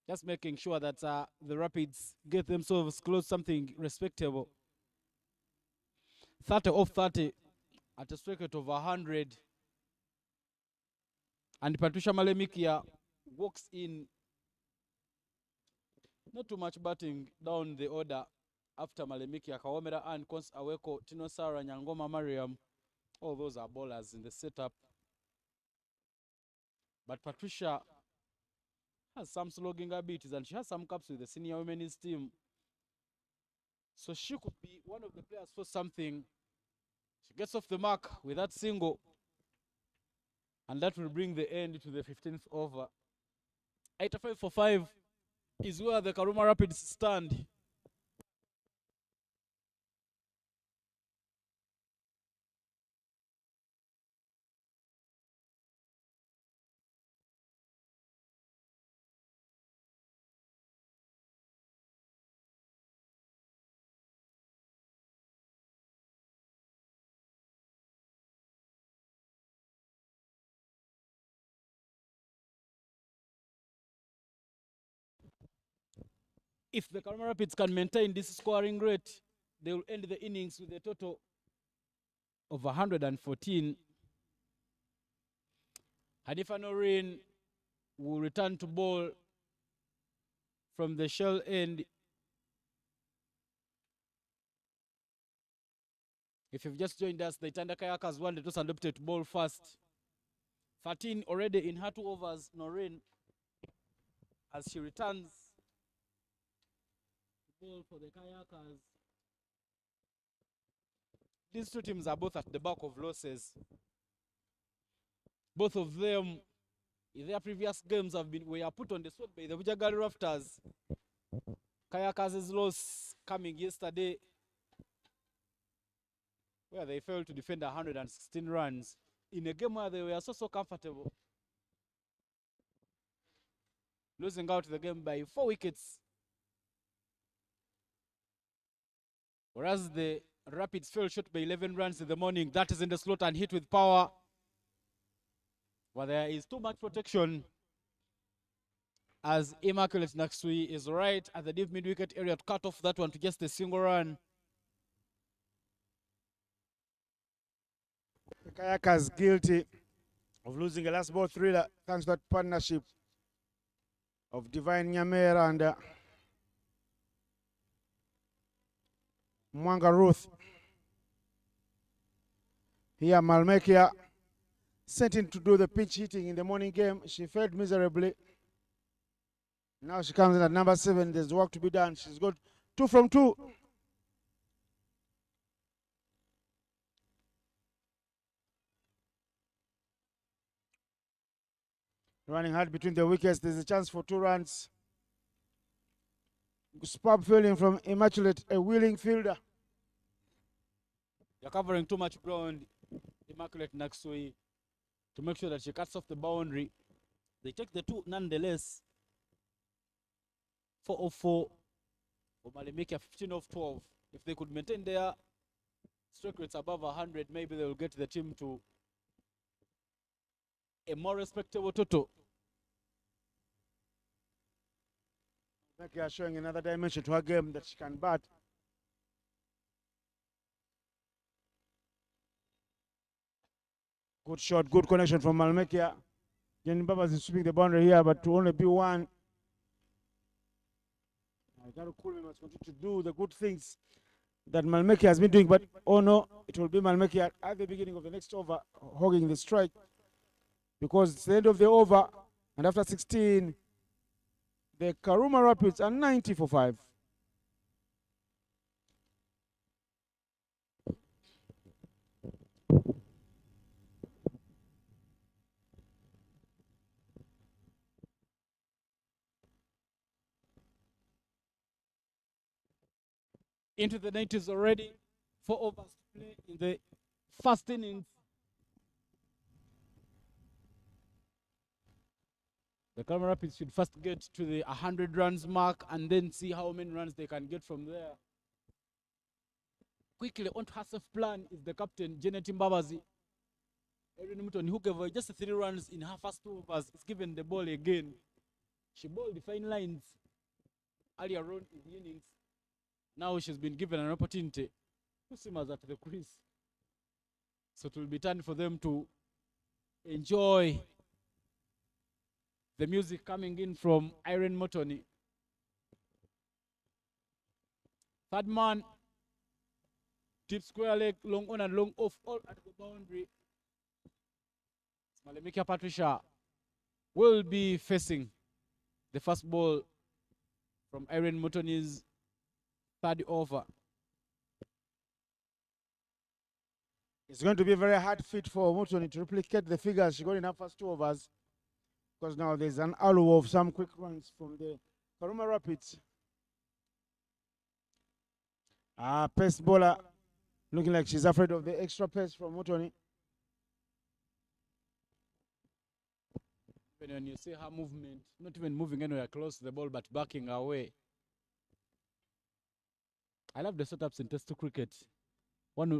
just making sure that the Rapids get themselves close something respectable. 30 off 30 at a strike rate of 100. And Patricia Malemikia walks in. Not too much batting down the order after Malemikia. Kawomera and Kons Aweko, Tino Sara, Nyangoma Mariam. All those are bowlers in the setup. But Patricia has some slogging abilities and she has some caps with the senior women's team. So she could be one of the players for something. She gets off the mark with that single. And that will bring the end to the 15th over. 85 for 5 is where the Karuma Rapids stand. If the Karuma Rapids can maintain this scoring rate, they will end the innings with a total of 114. Hanifa Noreen will return to bowl from the shell end. If you've just joined us, the Itanda Kayakers wanted to adopted to bowl first. 13 already in her 2 overs, Noreen, as she returns to bowl for the Kayakers. These two teams are both at the back of losses. Both of them, in their previous games, were put on the spot by the Bujagali Rafters. Kayakers' loss coming yesterday, where they failed to defend 116 runs in a game where they were so comfortable, losing out the game by 4 wickets. Whereas the Rapids fell short by 11 runs in the morning. That is in the slot and hit with power. But there is too much protection, as Immaculate Naksui is right at the deep mid-wicket area to cut off that one to just a single run. The Kayakers guilty of losing a last ball thriller thanks to that partnership of Divine Nyamera and Mwanga Ruth. Here Malmekia sent in to do the pitch hitting in the morning game. She failed miserably. Now she comes in at number 7. There's work to be done. She's got 2 from 2. Running hard between the wickets. There's a chance for 2 runs. Superb fielding from Immaculate, a willing fielder. They're covering too much ground, Immaculate Naksui, to make sure that she cuts off the boundary. They take the 2 nonetheless. 4 of 4. Omale make a 15 of 12. If they could maintain their strike rates above 100, maybe they will get the team to a more respectable total. They are showing another dimension to her game that she can bat. Good shot, good connection from Malmekia. Jenny Babas is sweeping the boundary here, but to only be 1. Daru Kulmi must continue to do the good things that Malmekia has been doing, but oh no, it will be Malmekia at the beginning of the next over, hogging the strike, because it's the end of the over, and after 16, the Karuma Rapids are 90 for 5. Into the 90s already. 4 overs to play in the first innings. The Karuma Rapids should first get to the 100 runs mark and then see how many runs they can get from there. Quickly onto her safe plan is the captain, Janet Mbabazi. Erin Muton, who gave her just 3 runs in her first 2 overs, is given the ball again. She bowled the fine lines earlier on in the innings. Now she's been given an opportunity to simmers at the crease. So it will be time for them to enjoy the music coming in from Irene Motoni. Third man, deep square leg, long on and long off, all at the boundary. Malemikia Patricia will be facing the first ball from Irene Motoni's third over. It's going to be a very hard feat for Motoni to replicate the figures she got in her first 2 overs, because now there's an allure of some quick runs from the Karuma Rapids. Pace bowler looking like she's afraid of the extra pace from Motoni. When you see her movement, not even moving anywhere close to the ball, but backing away. I love the setups in Test cricket.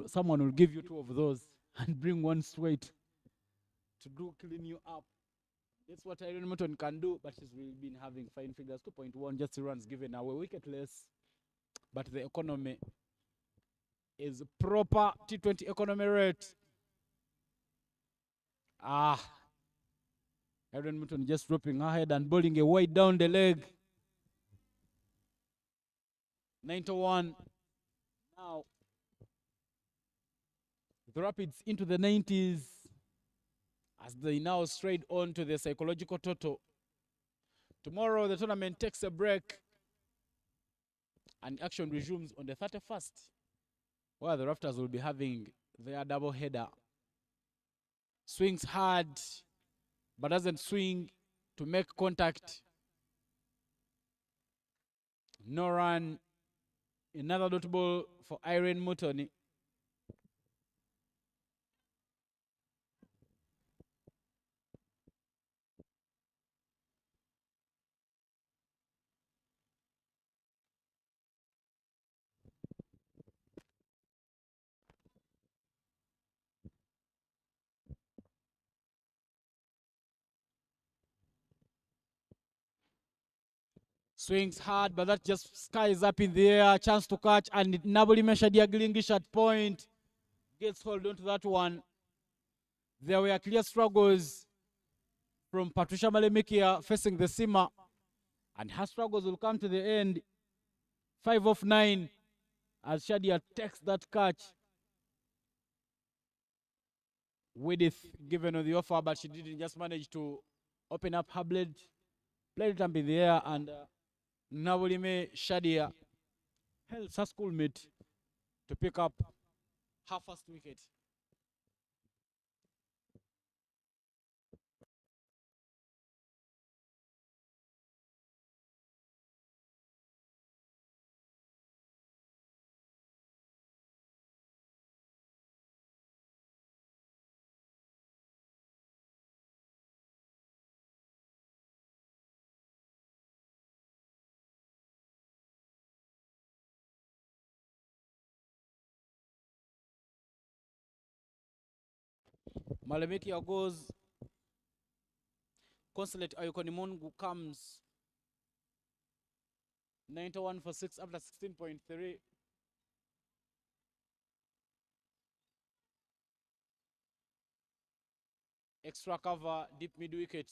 Someone will give you 2 of those and bring one straight to clean you up. That's what Irene Motoni can do, but she's really been having fine figures. 2.1, just 2 runs given away, wicketless. But the economy is proper T20 economy rate. Irene Motoni just dropping her head and bowling a wide down the leg. 91. Now, the Rapids into the 90s as they now strayed on to the psychological total. Tomorrow, the tournament takes a break and action resumes on the 31st, where the Raptors will be having their double header. Swings hard, but doesn't swing to make contact. No run. Another dot ball for Irene Motoni. Swings hard, but that just skies up in the air. Chance to catch, and Naboli Meshadia Glingish at point. Gets hold on to that one. There were clear struggles from Patricia Malemikia facing the seamer, and her struggles will come to the end. 5 of 9 as Shadia takes that catch. Widith given on the offer, but she didn't just manage to open up her blade. Played it up in the air, and Nabolime Shadia helps her schoolmate to pick up her first wicket. Malemikia goes. Consulate Ayokonimongu comes. 91 for 6 after 16.3. Extra cover, deep mid wicket.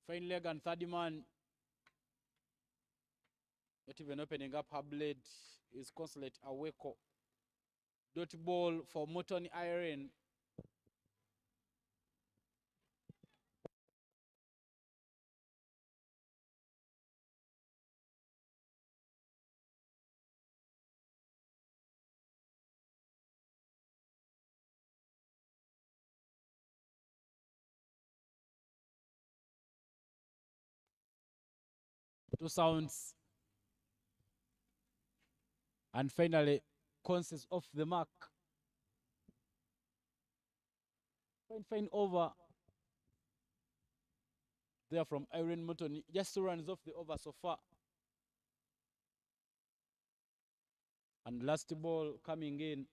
Fine leg and third man. Not even opening up her blade is Consulate Aweko. Dot ball for Motoni Irene. Two sounds. And finally, Conses off the mark. Fine over there from Irene Motoni. Just 2 runs off the over so far. And last ball coming in.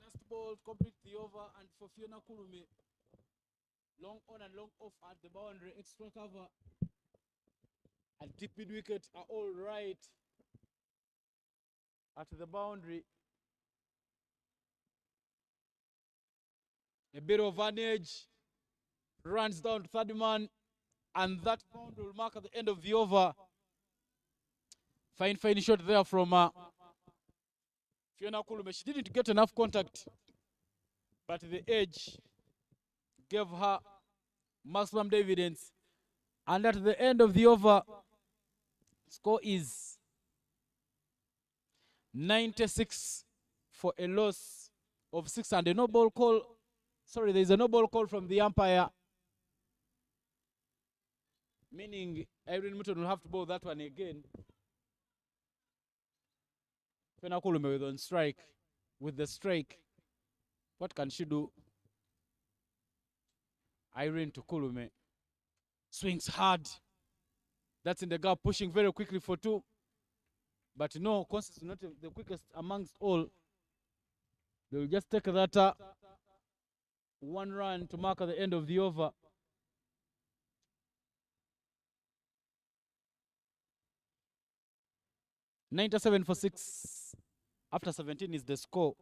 Last ball complete the over, and for Fiona Kurumi, long on and long off at the boundary, extra cover and deep mid wicket are all right at the boundary. A bit of an edge, runs down to third man, and that boundary will mark at the end of the over. Fine shot there from Fiona Kulume. She didn't get enough contact, but the edge gave her maximum dividends. And at the end of the over, score is 96 for a loss of 6 and a no ball call. Sorry, there is a no ball call from the umpire, meaning Irene Muton will have to bowl that one again. Fiona Kulume with on strike, with the strike. What can she do? Irene to Kulume. Swings hard. That's in the gap, pushing very quickly for 2. But no, Constance is not the quickest amongst all. They will just take that 1 run to mark at the end of the over. $97 for 6. After 17 is the score.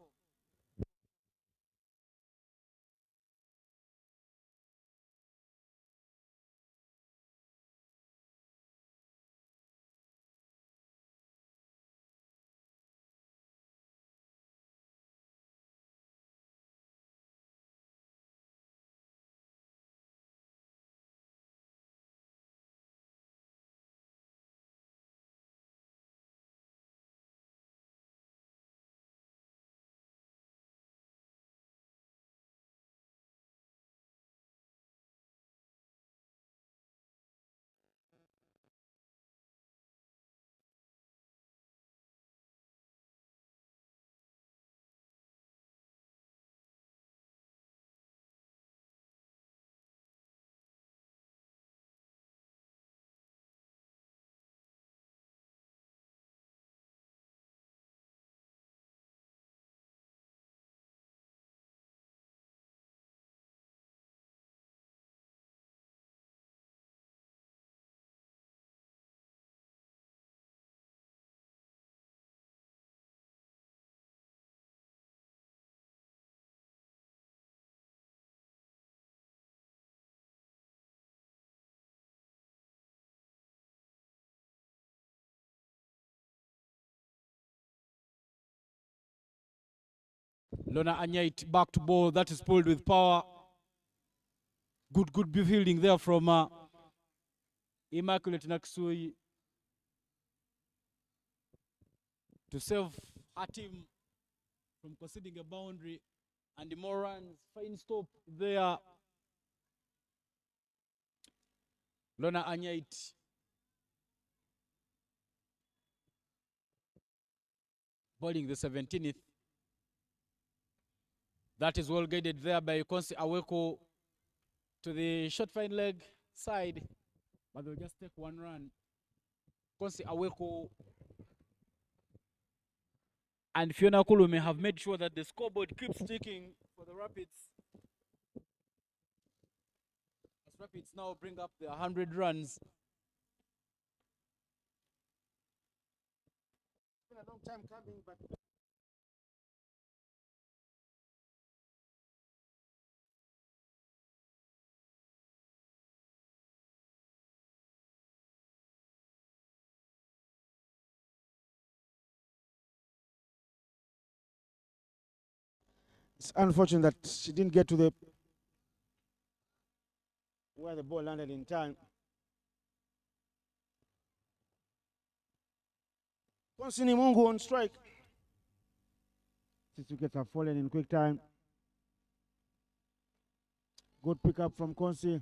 Lona Anyait back to ball. That is pulled with power. Good fielding there from Immaculate Naksui to save her team from conceding a boundary. And more runs. Fine stop there. Lona Anyait. Bowling the 17th. That is well guided there by Konsi Aweko to the short fine leg side. But they'll just take 1 run. Konsi Aweko and Fiona Kulume have made sure that the scoreboard keeps ticking for the Rapids. As Rapids now bring up their 100 runs. It's been a long time coming, but it's unfortunate that she didn't get to the where the ball landed in time. Konsini Mungu on strike. 6 wickets have fallen in quick time. Good pickup from Konsi.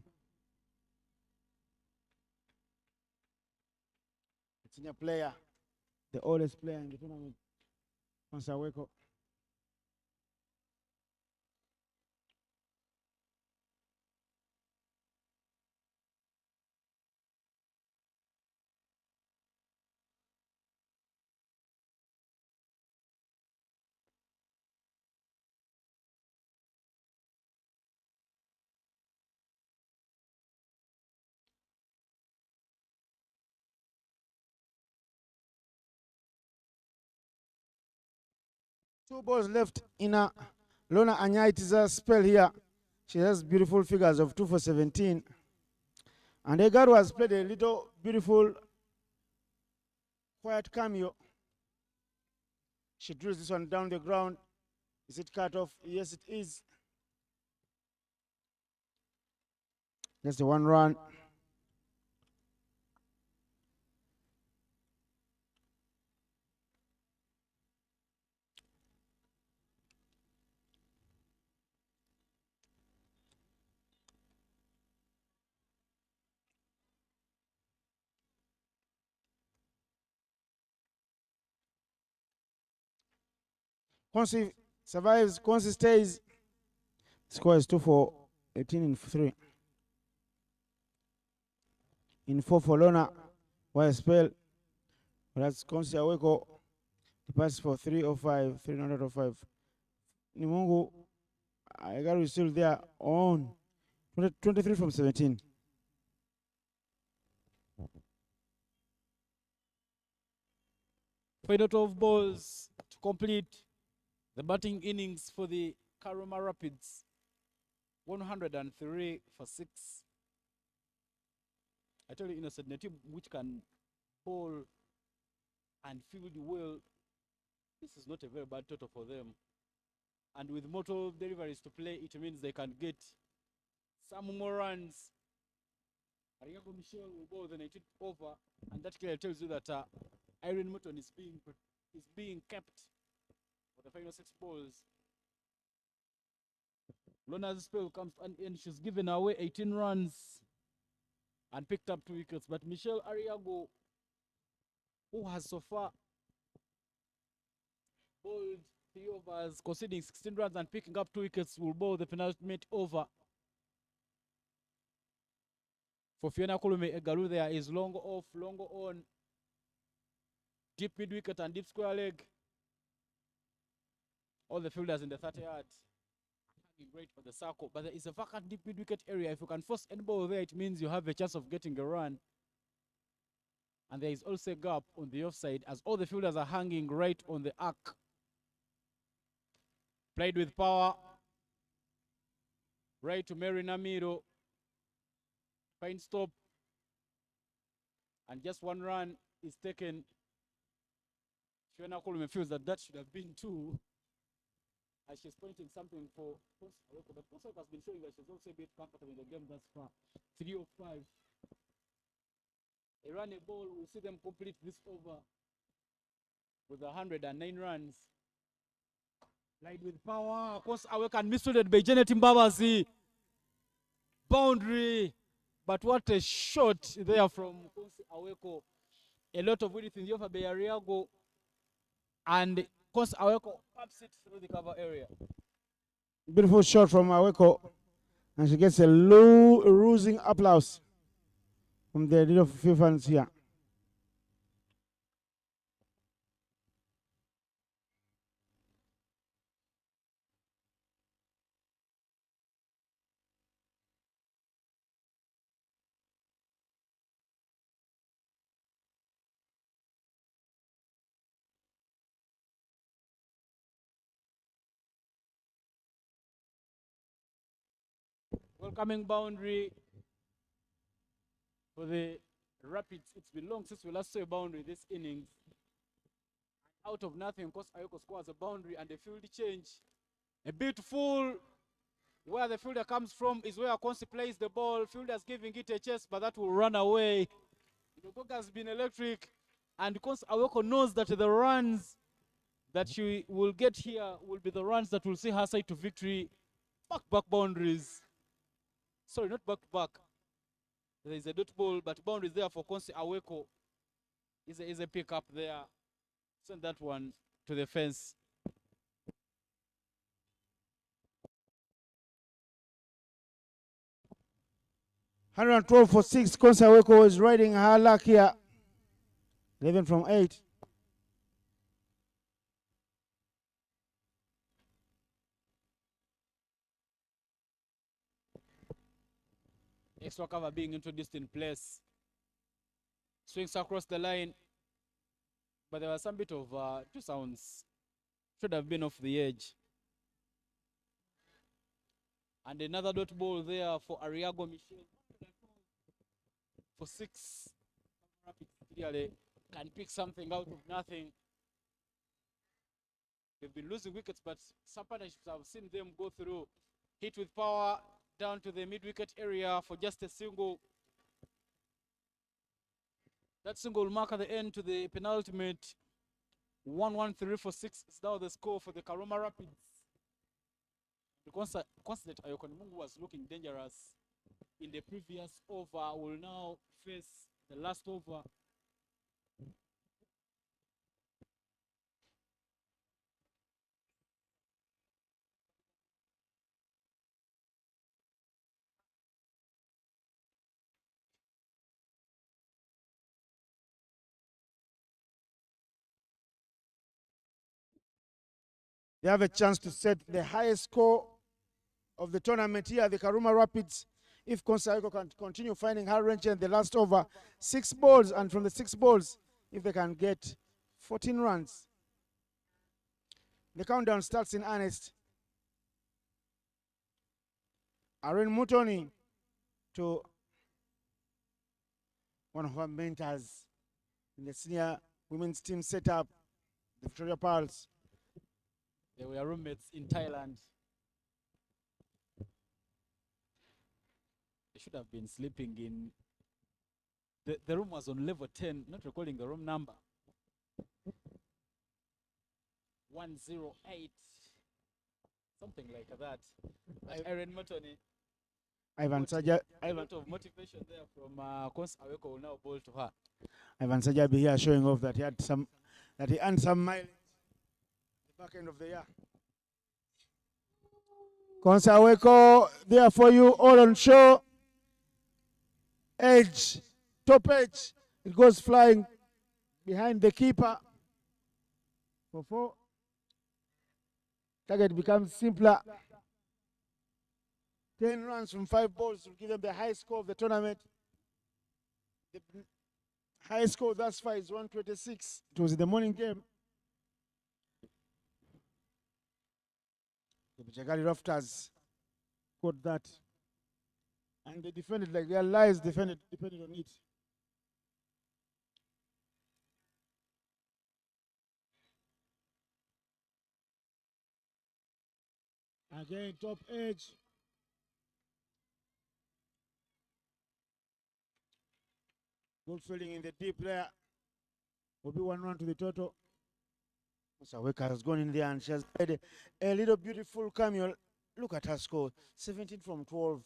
Senior player, the oldest player in the tournament. Konsaweko. Two balls left in a Lona Anyaiti's spell here. She has beautiful figures of 2 for 17. And Egaru has played a little beautiful quiet cameo. She drills this one down the ground. Is it cut off? Yes, it is. That's the 1 run. Konsi survives. Konsi stays. Score is 2 for 18 in 3. In 4 for Lona. Why spell? That's Konsi Aweko. The pass for 305, 305. Nimungu, Egaru is still there on 23 from 17. Final 12 balls to complete the batting innings for the Karuma Rapids. 103 for 6. I tell you, innocent, a team which can bowl and field well, this is not a very bad total for them. And with multiple deliveries to play, it means they can get some more runs. Ariago Michelle will bowl the 19th over, and that clearly tells you that Irene Mutton is being kept for the final 6 balls. Lona's spell comes and she's given away 18 runs and picked up 2 wickets. But Michelle Ariago, who has so far bowled 3 overs, conceding 16 runs and picking up 2 wickets, will bowl the penultimate over. For Fiona Kulume Egalu, there is long off, long on, deep mid wicket and deep square leg. All the fielders in the 30 yards hanging great for the circle, but there is a vacant deep mid wicket area. If you can force any ball there, it means you have a chance of getting a run. And there is also a gap on the offside as all the fielders are hanging right on the arc. Played with power. Right to Mary Namiro. Fine stop. And just 1 run is taken. Fiona Kulume feels that should have been 2. As she's pointing something for Konsaweko. But Konsaweko has been showing that she's also a bit comfortable in the game thus far. 3 of 5. A run a ball, we'll see them complete this over with 109 runs. Played with power. Konsaweko and misfielded by Janet Mbabazi. Boundary. But what a shot there from Konsaweko. A lot of width in the over by Ariago. And Konsaweko pops it through the cover area. Beautiful shot from Aweko. And she gets a low, rousing applause from the little few fans here. Welcoming boundary for the Rapids. It's been long since we last saw a boundary this innings. Out of nothing, Konsaweko scores a boundary and a field change. A beautiful where the fielder comes from is where Konsi plays the ball. Fielder's giving it a chase, but that will run away. Uganda has been electric, and Konsaweko knows that the runs that she will get here will be the runs that will see her side to victory. Back boundaries. Sorry, not back. There is a dot ball, but boundaries there for Konsaweko. Is a pick up there. Send that one to the fence. 112 for 6. Konsaweko is riding her luck here. 11 from 8. Extra cover being introduced in place. Swings across the line. But there was some bit of 2 sounds. Should have been off the edge. And another dot ball there for Ariago Michel. For 6. Clearly can pick something out of nothing. They've been losing wickets, but some partnerships have seen them go through. Hit with power down to the mid-wicket area for just a single. That single will mark at the end to the penultimate. 1-1-3 for 6 is now the score for the Karuma Rapids. The constant Ayokonimungu was looking dangerous in the previous over. Will now face the last over. They have a chance to set the highest score of the tournament here, the Karuma Rapids. If Konsaweko can continue finding her range in the last over, 6 balls, and from the 6 balls, if they can get 14 runs. The countdown starts in earnest. Aren Mutoni to one of our mentors in the senior women's team setup, the Victoria Pearls. They were roommates in Thailand. They should have been sleeping in... The room was on level 10, not recalling the room number. 108. Something like that. Aaron Motoni. Ivan Saja. A lot of motivation there from Konsaweko will now bowl to her. Ivan Sajabi here showing off that he had some, that he earned some mileage the back end of the year. Konsaweko there for you, all on show. Edge, top edge. It goes flying behind the keeper. For 4. Target becomes simpler. 10 runs from 5 balls will give them the high score of the tournament. The high score thus far is 126. It was in the morning game. The Jagari Rafters caught that. And they defended like their lives depended on it. Again, top edge. Good fielding in the deep there. Will be 1 run to the total. Konsaweko has gone in there and she has played a little beautiful cameo. Look at her score, 17 from 12.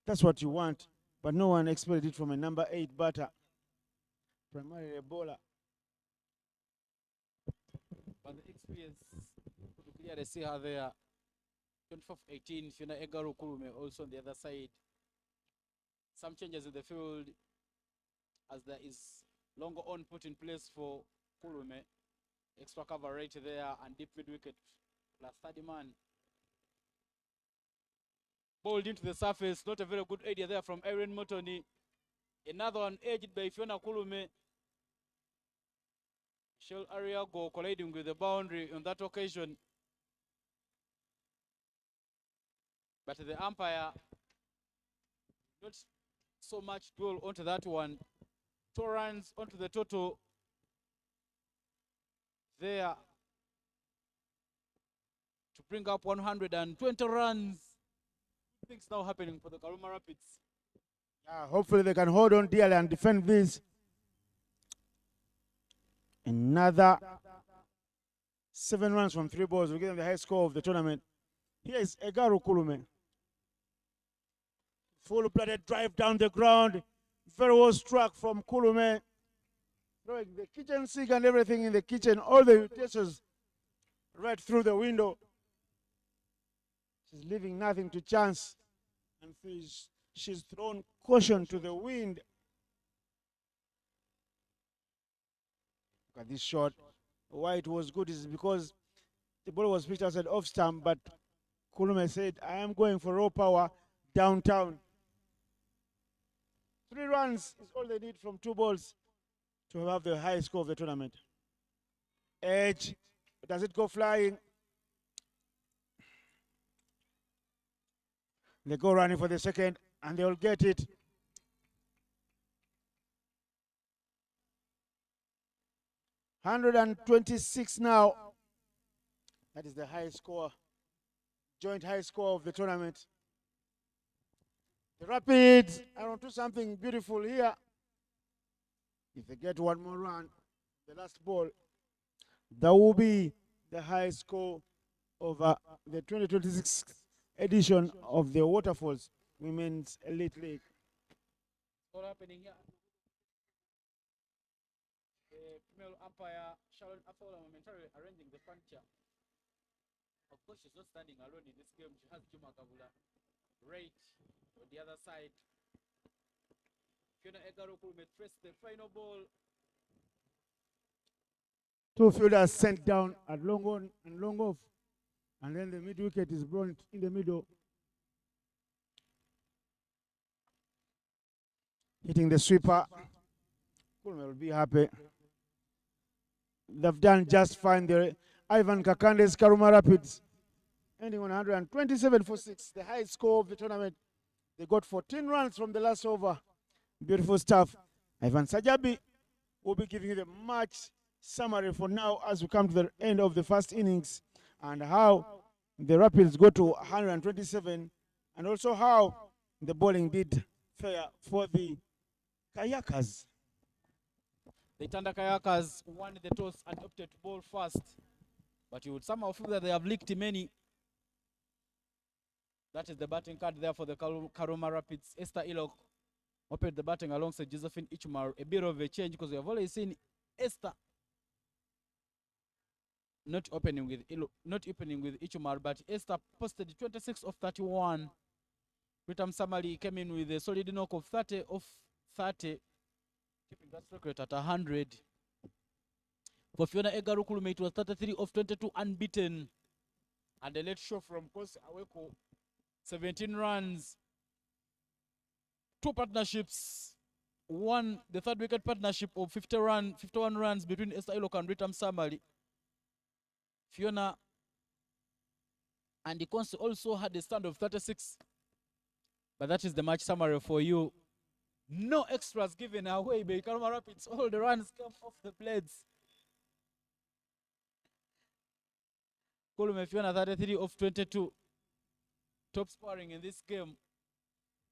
That's what you want, but no one expected it from a number 8 batter, primarily a bowler. But the experience, you clearly see her there. 24-18, Fiona Egaru Kurume also on the other side. Some changes in the field as there is longer on put in place for Kurume. Extra cover right there and deep mid wicket plus 30 man. Bowled into the surface, not a very good idea there from Aaron Motoni. Another one edged by Fiona Kurume. Shell Ariago colliding with the boundary on that occasion. But the umpire not so much dwell onto that one. 2 runs onto the total there to bring up 120 runs. Things now happening for the Karuma Rapids. Hopefully they can hold on dearly and defend this. Another 7 runs from 3 balls will give them the high score of the tournament. Here is Egaru Kurume. Full-blooded drive down the ground. Very well struck from Kurume. Throwing the kitchen sink and everything in the kitchen, all the utensils right through the window. She's leaving nothing to chance. And She's thrown caution to the wind. Look at this shot. Why it was good is because the ball was pitched outside off stump, but Karuma said, I am going for raw power downtown. 3 runs is all they need from 2 balls to have the highest score of the tournament. Edge. Does it go flying? They go running for the second, and they'll get it. $126 now. That is the highest score, joint high score of the tournament. The Rapids are onto something beautiful here. If they get 1 more run, the last ball, that will be the highest score of the 2026 edition of the Waterfalls Women's Elite League. What's happening here? The female umpire, Sharon Afola, momentarily arranging the furniture. Of course, she's not standing alone in this game. She has Juma Kabula right on the other side. Fiona Egaroku may trace the final ball. 2 fielders sent down at long on and long off. And then the mid wicket is brought in the middle. Hitting the sweeper. Karuma will be happy. They've done just fine there. Ivan Kakande's Karuma Rapids ending on 127 for 6, the highest score of the tournament. They got 14 runs from the last over. Beautiful stuff. Ivan Sajabi will be giving you the match summary for now as we come to the end of the first innings, and how the Rapids go to 127, and also how the bowling did fare for the Kayakers. The Itanda Kayakers won the toss and opted to bowl first, but you would somehow feel that they have licked many. That is the batting card there for the Karuma Rapids. Esther Ilok opened the batting alongside Josephine Ichumar. A bit of a change because we have already seen Esther not opening with Ichumar, but Esther posted 26 of 31. Britam Samali came in with a solid knock of 30 of 30, keeping that stroke rate at 100. For Fiona Egarukulume, it was 33 of 22 unbeaten. And a late show from Kosi Aweko, 17 runs, 2 partnerships, one, the 3rd wicket partnership of 51 runs between Esther Ilok and Britam Samali. Fiona and the Consul also had a stand of 36. But that is the match summary for you. No extras given away by Karuma Rapids. All the runs come off the blades. Kulume Fiona 33 of 22. Top scoring in this game.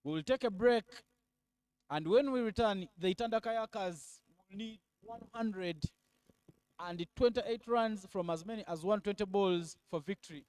We will take a break. And when we return, the Itanda Kayakers will need 128 runs from as many as 120 balls for victory.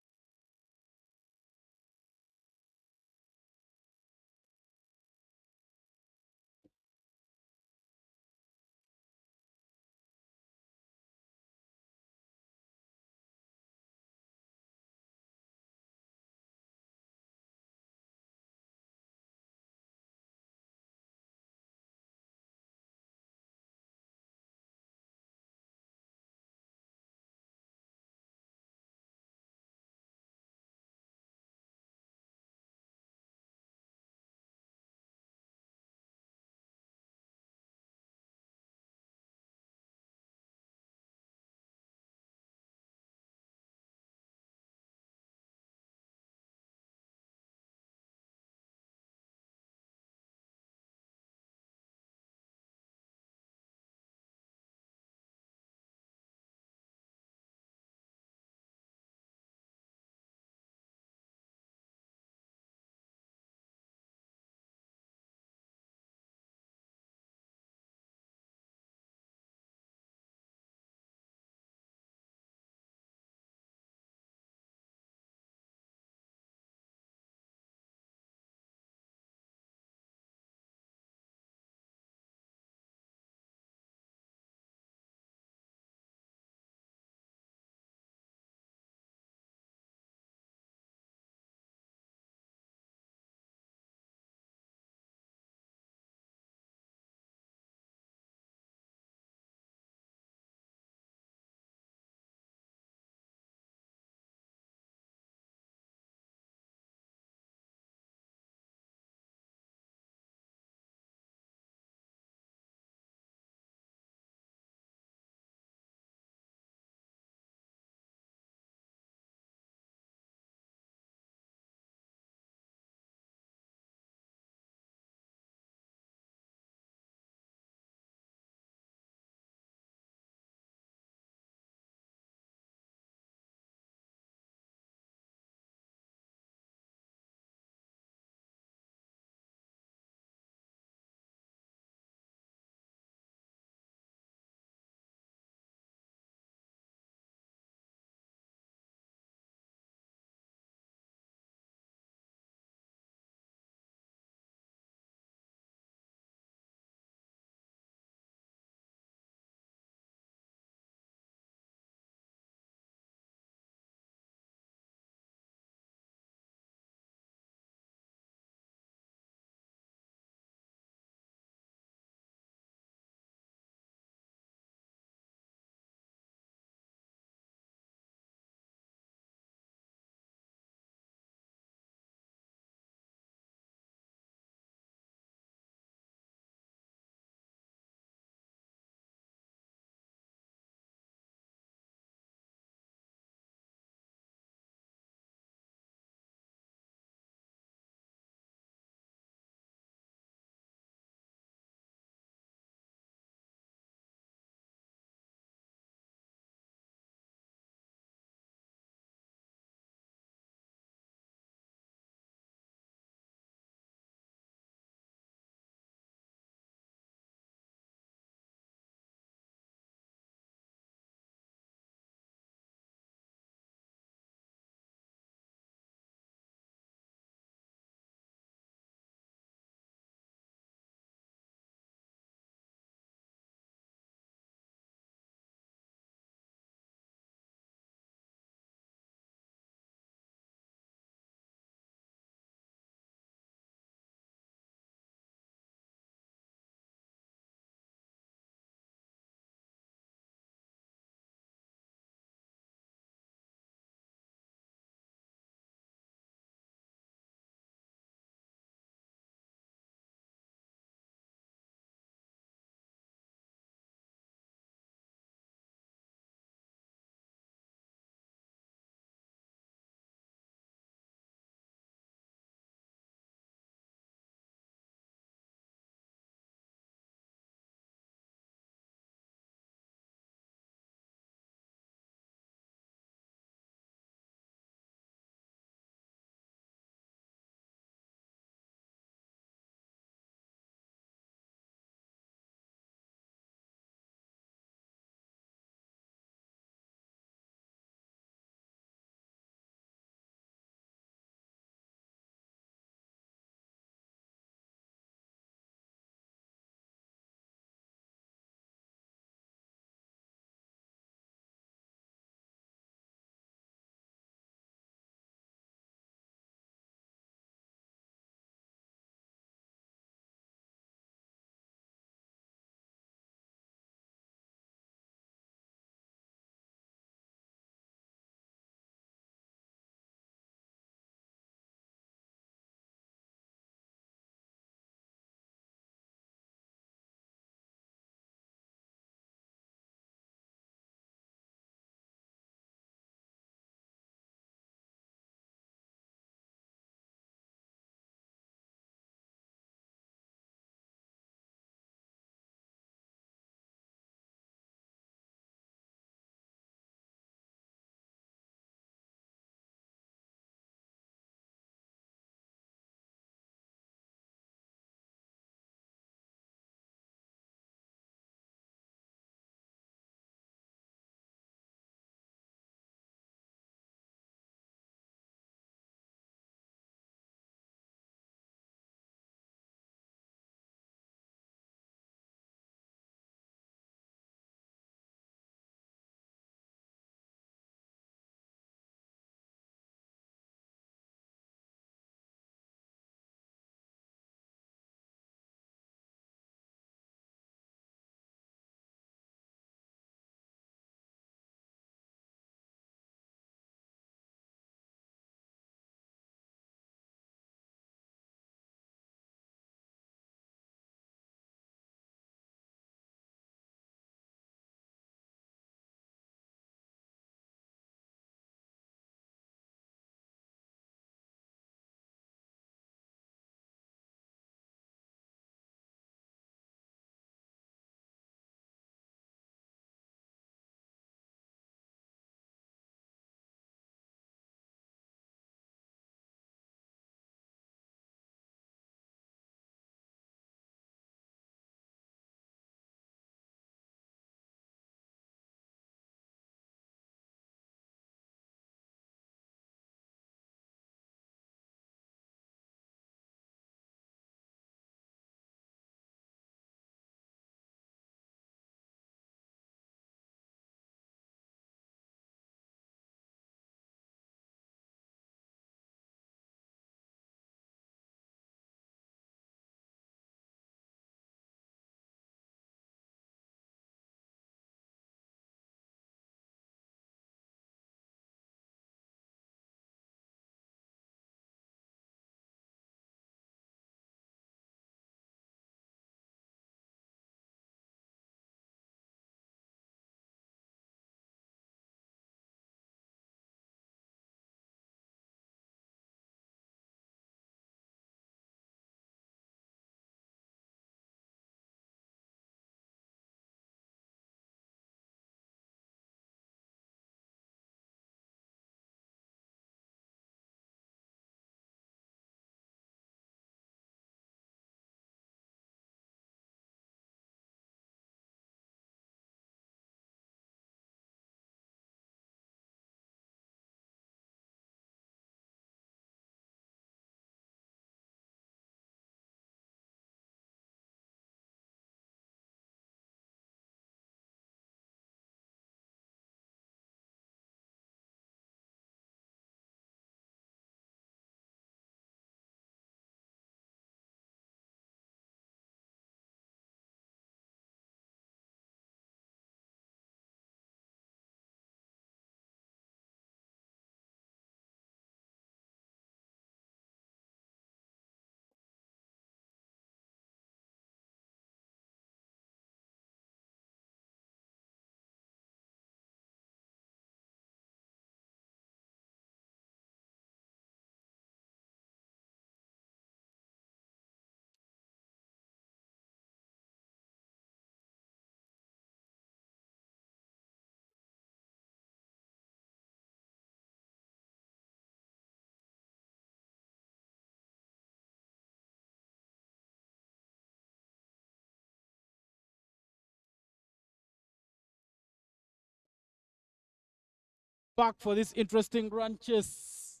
back for this interesting run chase.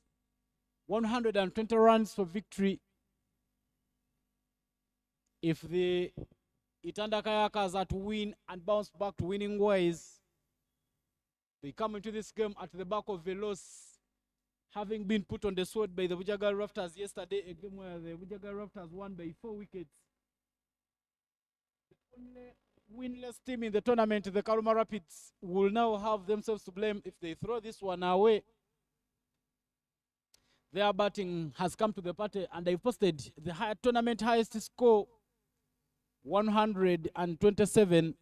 120 runs for victory. If the Itanda Kayakers are to win and bounce back to winning ways, they come into this game at the back of the loss, having been put on the sword by the Bujagal Rafters yesterday, a game where the Bujagal Rafters won by 4 wickets. The only winless team in the tournament, the Karuma Rapids, will now have themselves to blame if they throw this one away. Their batting has come to the party and they've posted the tournament highest score, 127.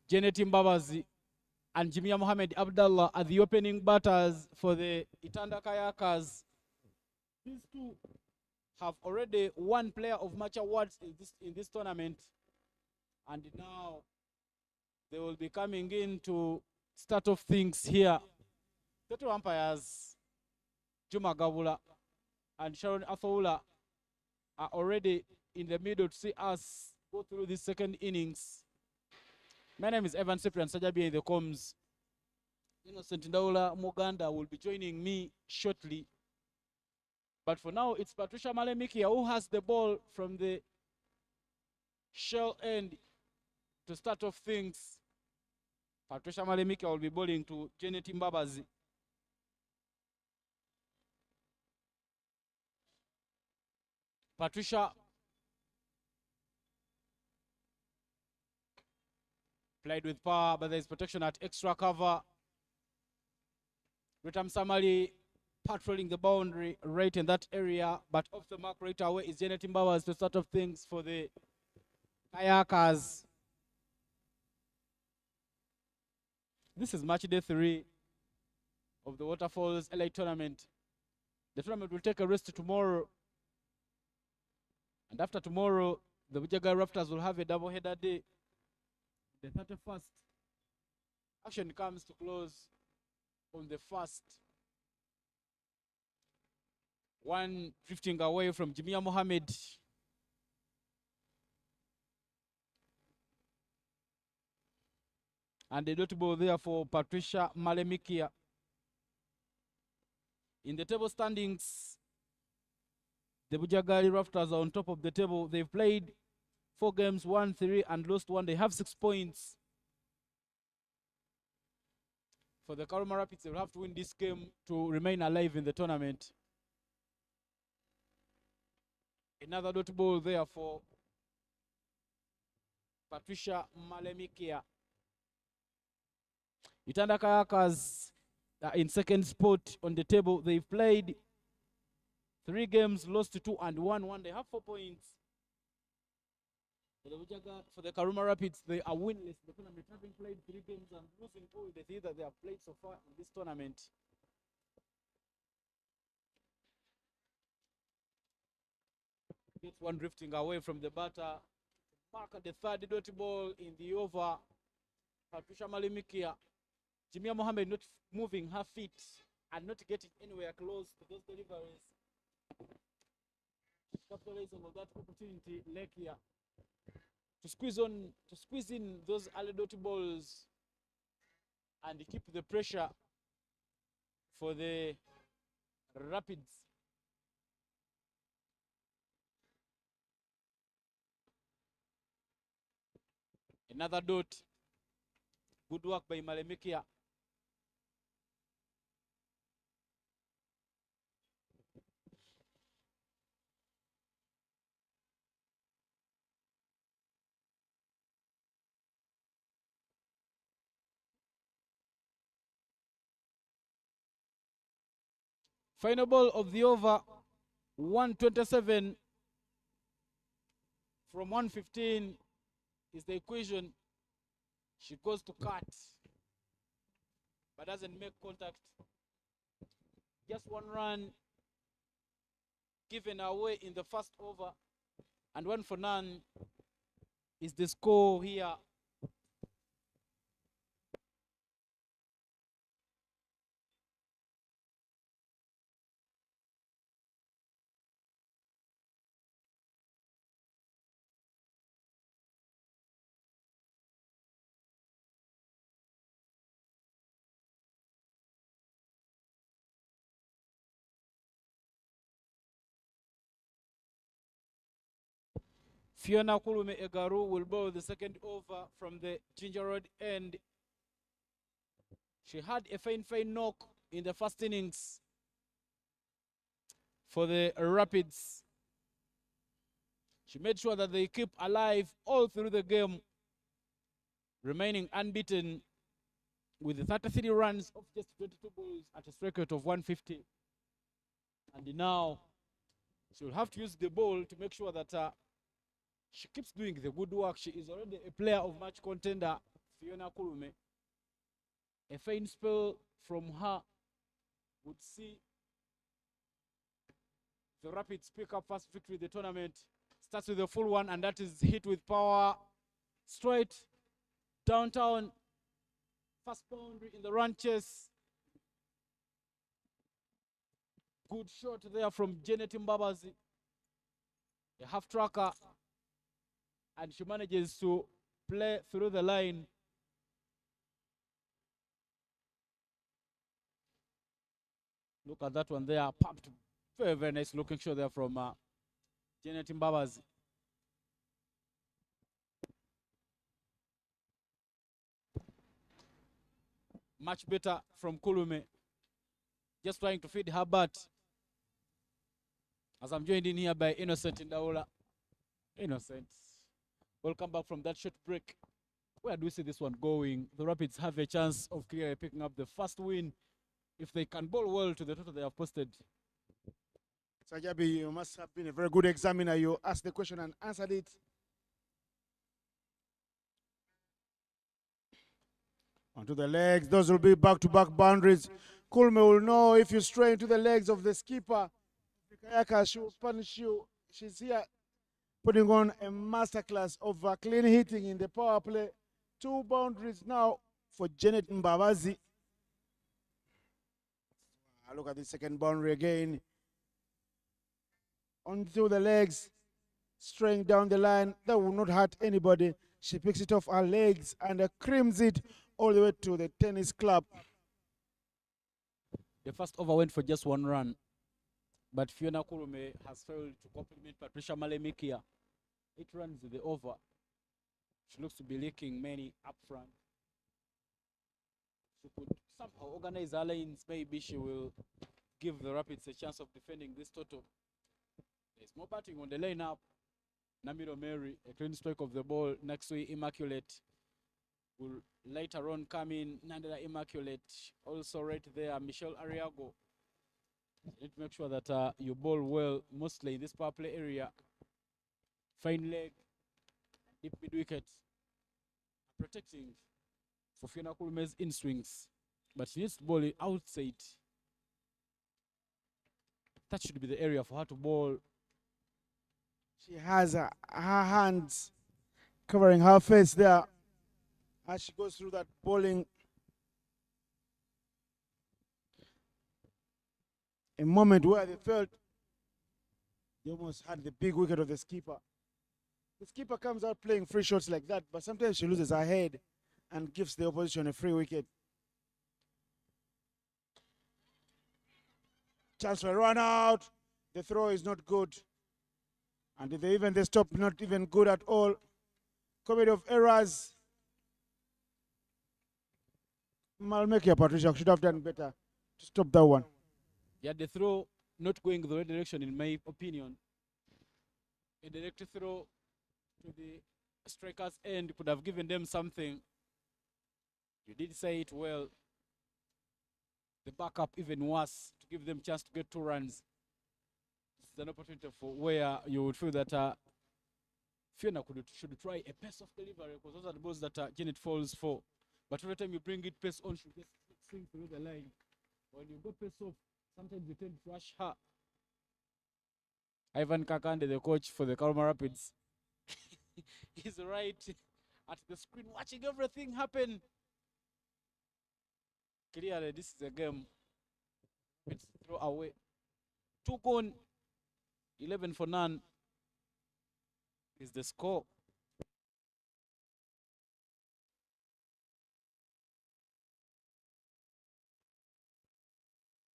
Janet Mbabazi and Jimia Mohamed Abdallah are the opening batters for the Itanda Kayakers. These two have already won Player of Match awards in this tournament, and now they will be coming in to start off things here. The two umpires, Juma Gabula and Sharon Afaula, are already in the middle to see us go through this second innings. My name is Evan Cyprian Sajabi in the comms. Innocent Ndaula Muganda will be joining me shortly. But for now, it's Patricia Malemikia who has the ball from the shell end to start off things. Patricia Malemikia will be bowling to Janet Mbabazi. Patricia played with power, but there is protection at extra cover. Ritam Samali patrolling the boundary right in that area, but off the mark right away is Janet Mbabazi to start off things for the Kayakers. This is match day 3 of the Waterfalls LA tournament. The tournament will take a rest tomorrow. And after tomorrow, the Bujaga Raptors will have a double-header day. The 31st. Action comes to close on the 1st. One drifting away from Jimia Mohammed. And a dot ball there for Patricia Malemikia. In the table standings, the Bujagali Raptors are on top of the table. They've played 4 games, won 3 and lost 1. They have 6 points. For the Karuma Rapids, they will have to win this game to remain alive in the tournament. Another dot ball there for Patricia Malemikia. Itanda Kayakers are in second spot on the table. They've played 3 games, lost 2 and won 1. They have 4 points. For the Karuma Rapids, they are winless. The tournament having played 3 games and losing 2 the 3 that they have played so far in this tournament. Gets one drifting away from the batter. Mark at the 3rd dot ball in the over. Patricia Malemikia. Jimia Mohammed not moving her feet and not getting anywhere close to those deliveries. Capitalizing on that opportunity, Lekia, to squeeze in those early dot balls and keep the pressure for the Rapids. Another dot. Good work by Malemikia. Final ball of the over, 127 from 115 is the equation. She goes to cut, but doesn't make contact. Just 1 run given away in the first over, and 1 for none is the score here. Fiona Kulume Egaru will bowl the second over from the Ginger Road end. She had a fine knock in the first innings for the Rapids. She made sure that they keep alive all through the game, remaining unbeaten with 33 runs of just 22 balls at a strike rate of 150. And now she'll have to use the ball to make sure that she keeps doing the good work. She is already a player of match contender, Fiona Kulume. A fine spell from her would see the Rapids pick up first victory in the tournament. Starts with a full one, and that is hit with power straight downtown. First boundary in the run chase. Good shot there from Janet Mbabazi, a half tracker, and she manages to play through the line. Look at that one there, pumped. Very, very nice looking shot there from Janet Mbabazi. Much better from Kulume. Just trying to feed her bat. As I'm joined in here by Innocent Indaola. Innocent. We'll come back from that short break. Where do we see this one going? The Rapids have a chance of clearly picking up the first win if they can bowl well to the total they have posted. Sajabi, you must have been a very good examiner. You asked the question and answered it. Onto the legs. Those will be back-to-back boundaries. Kulme will know if you stray into the legs of the skipper. Kayakers, she will punish you. She's here putting on a masterclass of clean hitting in the power play. 2 boundaries now for Janet Mbabazi. Look at the second boundary again. Onto the legs, straying down the line. That will not hurt anybody. She picks it off her legs and creams it all the way to the tennis club. The first over went for just 1 run, but Fiona Kulume has failed to compliment Patricia Malemikia. 8 runs in the over. She looks to be leaking many up front. She could somehow organize her lanes. Maybe she will give the Rapids a chance of defending this total. There's more batting on the lineup. Namiro Mary, a clean strike of the ball next to Immaculate, will later on come in. Nandela Immaculate, also right there. Michelle Ariago. You need to make sure that you bowl well, mostly in this power play area. Fine leg, deep mid wicket. Protecting for Fiona Kulume's in swings, but she needs to bowl it outside. That should be the area for her to bowl. She has her hands covering her face there as she goes through that bowling. A moment where they felt they almost had the big wicket of the skipper. The skipper comes out playing free shots like that, but sometimes she loses her head and gives the opposition a free wicket. Chance for a run out. The throw is not good. And the stop not even good at all. Comedy of errors. Malmekia Patricia should have done better to stop that one. Yeah, the throw not going the right direction in my opinion. A direct throw to the striker's end could have given them something. You did say it well. The backup even worse to give them chance to get 2 runs. This is an opportunity for where you would feel that Fiona should try a pace of delivery, because those are the balls that Janet falls for. But every time you bring it pace on, she just swing through the line. When you go pace off, sometimes you tend to rush her. Ivan Kakande, the coach for the Karuma Rapids, is right at the screen watching everything happen. Clearly, this is a game. It's throw away. 2 gone, 11 for none is the score.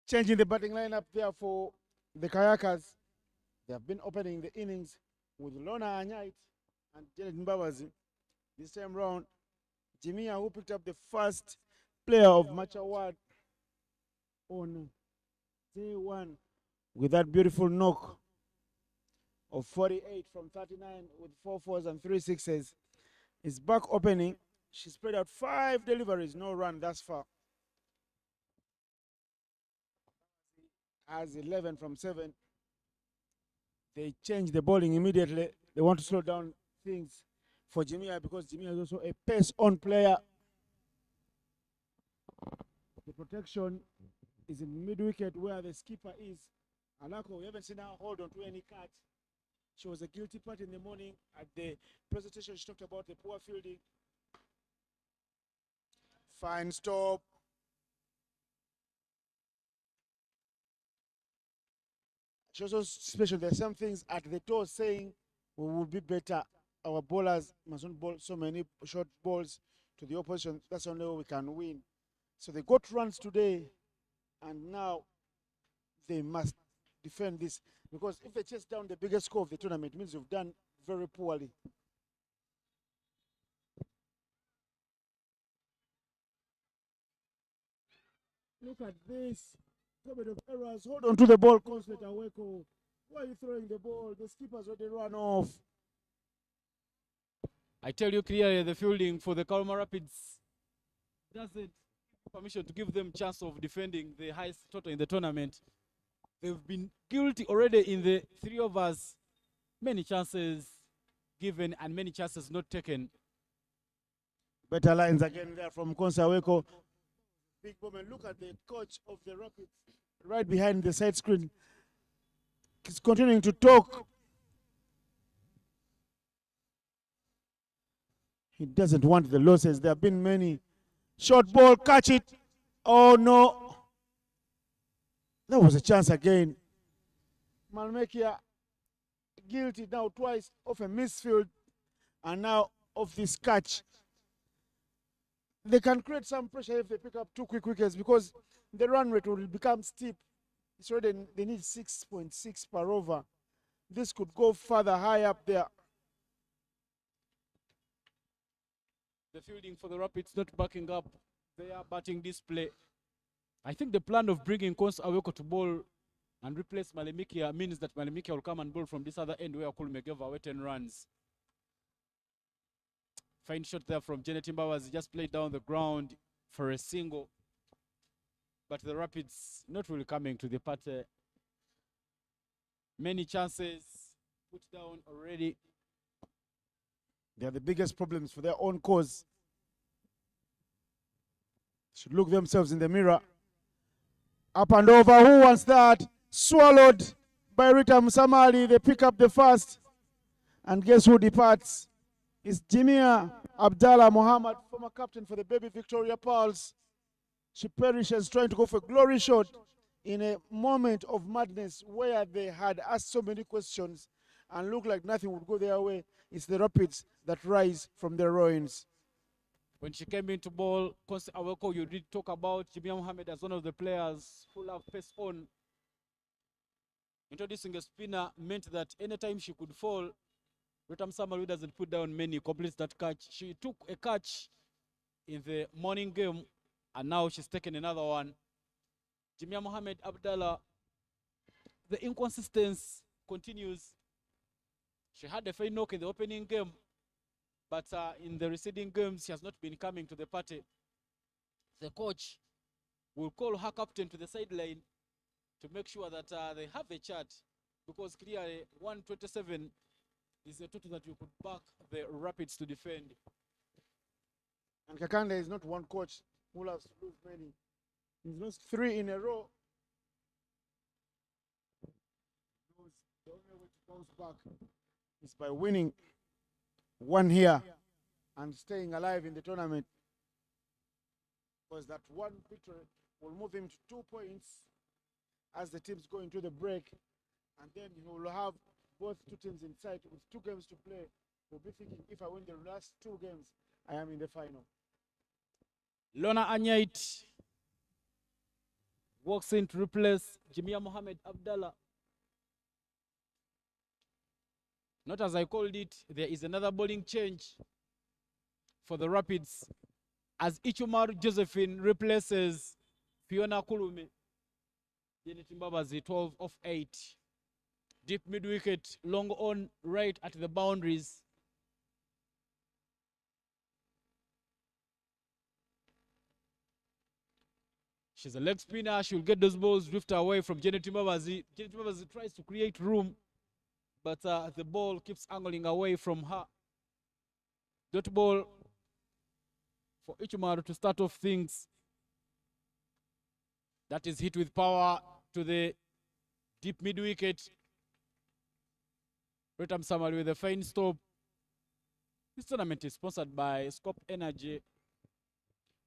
Changing the batting lineup there for the Kayakers. They have been opening the innings with Lona Anyait and Janet Mbabazi. This time round, Jimia, who picked up the first player of match award on day one with that beautiful knock of 48 from 39 with 4 fours and 3 sixes, is back opening. She spread out 5 deliveries, no run thus far. Has 11 from 7. They change the bowling immediately. They want to slow down things for Jimia because Jimia is also a pace-on player. The protection is in mid-wicket where the skipper is. Alako, we haven't seen her hold on to any catch. She was a guilty part in the morning. At the presentation, she talked about the poor fielding. Fine stop. She also mentioned there's some things at the toe saying we will be better. Our bowlers mustn't bowl so many short balls to the opposition. That's the only way we can win. So they got runs today, and now they must defend this. Because if they chase down the biggest score of the tournament, it means you've done very poorly. Look at this. Comment of errors. Hold on to the ball, Consulate Aweko. Why are you throwing the ball? The skipper's already run off. I tell you clearly, the fielding for the Karuma Rapids doesn't give permission to give them chance of defending the highest total in the tournament. They've been guilty already in the 3 overs. Many chances given and many chances not taken. Better lines again there from Konsaweko. Big moment. Look at the coach of the Rapids right behind the side screen. He's continuing to talk. He doesn't want the losses. There have been many. Short ball, catch it. Oh no. That was a chance again. Malmekia guilty now twice of a misfield and now of this catch. They can create some pressure if they pick up 2 quick wickets because the run rate will become steep. It's already, they need 6.6 per over. This could go further high up there. The fielding for the Rapids not backing up their batting display. I think the plan of bringing Kons Aweko to bowl and replace Malemikia means that Malemikia will come and bowl from this other end where Kulme gave away 10 runs. Fine shot there from Janet Mbabazi, just played down the ground for a single. But the Rapids not really coming to the party. Many chances put down already. They are the biggest problems for their own cause. Should look themselves in the mirror. Up and over. Who wants that? Swallowed by Rita Musamali. They pick up the first. And guess who departs? It's Jimia Abdallah Muhammad, former captain for the baby Victoria Pearls. She perishes trying to go for a glory shot in a moment of madness where they had asked so many questions and looked like nothing would go their way. It's the Rapids that rise from their ruins. When she came into ball, Konsi Aweko, you did talk about Jimia Mohammed as one of the players who love pace on. Introducing a spinner meant that anytime she could fall, Ritam Samaru doesn't put down many, completes that catch. She took a catch in the morning game, and now she's taken another one. Jimia Mohammed Abdallah, the inconsistency continues. She had a fine knock in the opening game, but in the receding games, she has not been coming to the party. The coach will call her captain to the sideline to make sure that they have a chat, because clearly 127 is a total that you could back the Rapids to defend. And Kakanda is not one coach who loves to lose many. He's lost 3 in a row. The only way to bounce back is by winning 1 here and staying alive in the tournament. Because that 1 victory will move him to 2 points as the teams go into the break. And then he will have both 2 teams in sight with 2 games to play. He'll be thinking, if I win the last 2 games, I am in the final. Lona Anyait walks in to replace Jimia Mohammed Abdallah. Not as I called it, there is another bowling change for the Rapids as Ichumar Josephine replaces Fiona Kulume. Janet Mbabazi 12 off 8. Deep mid wicket, long on right at the boundaries. She's a leg spinner. She'll get those balls drifted away from Janet Mbabazi. Janet Mbabazi tries to create room, but the ball keeps angling away from her. Dot ball for Ichumar to start off things. That is hit with power to the deep mid wicket. Retam Samuel with a fine stop. This tournament is sponsored by Scope Energy,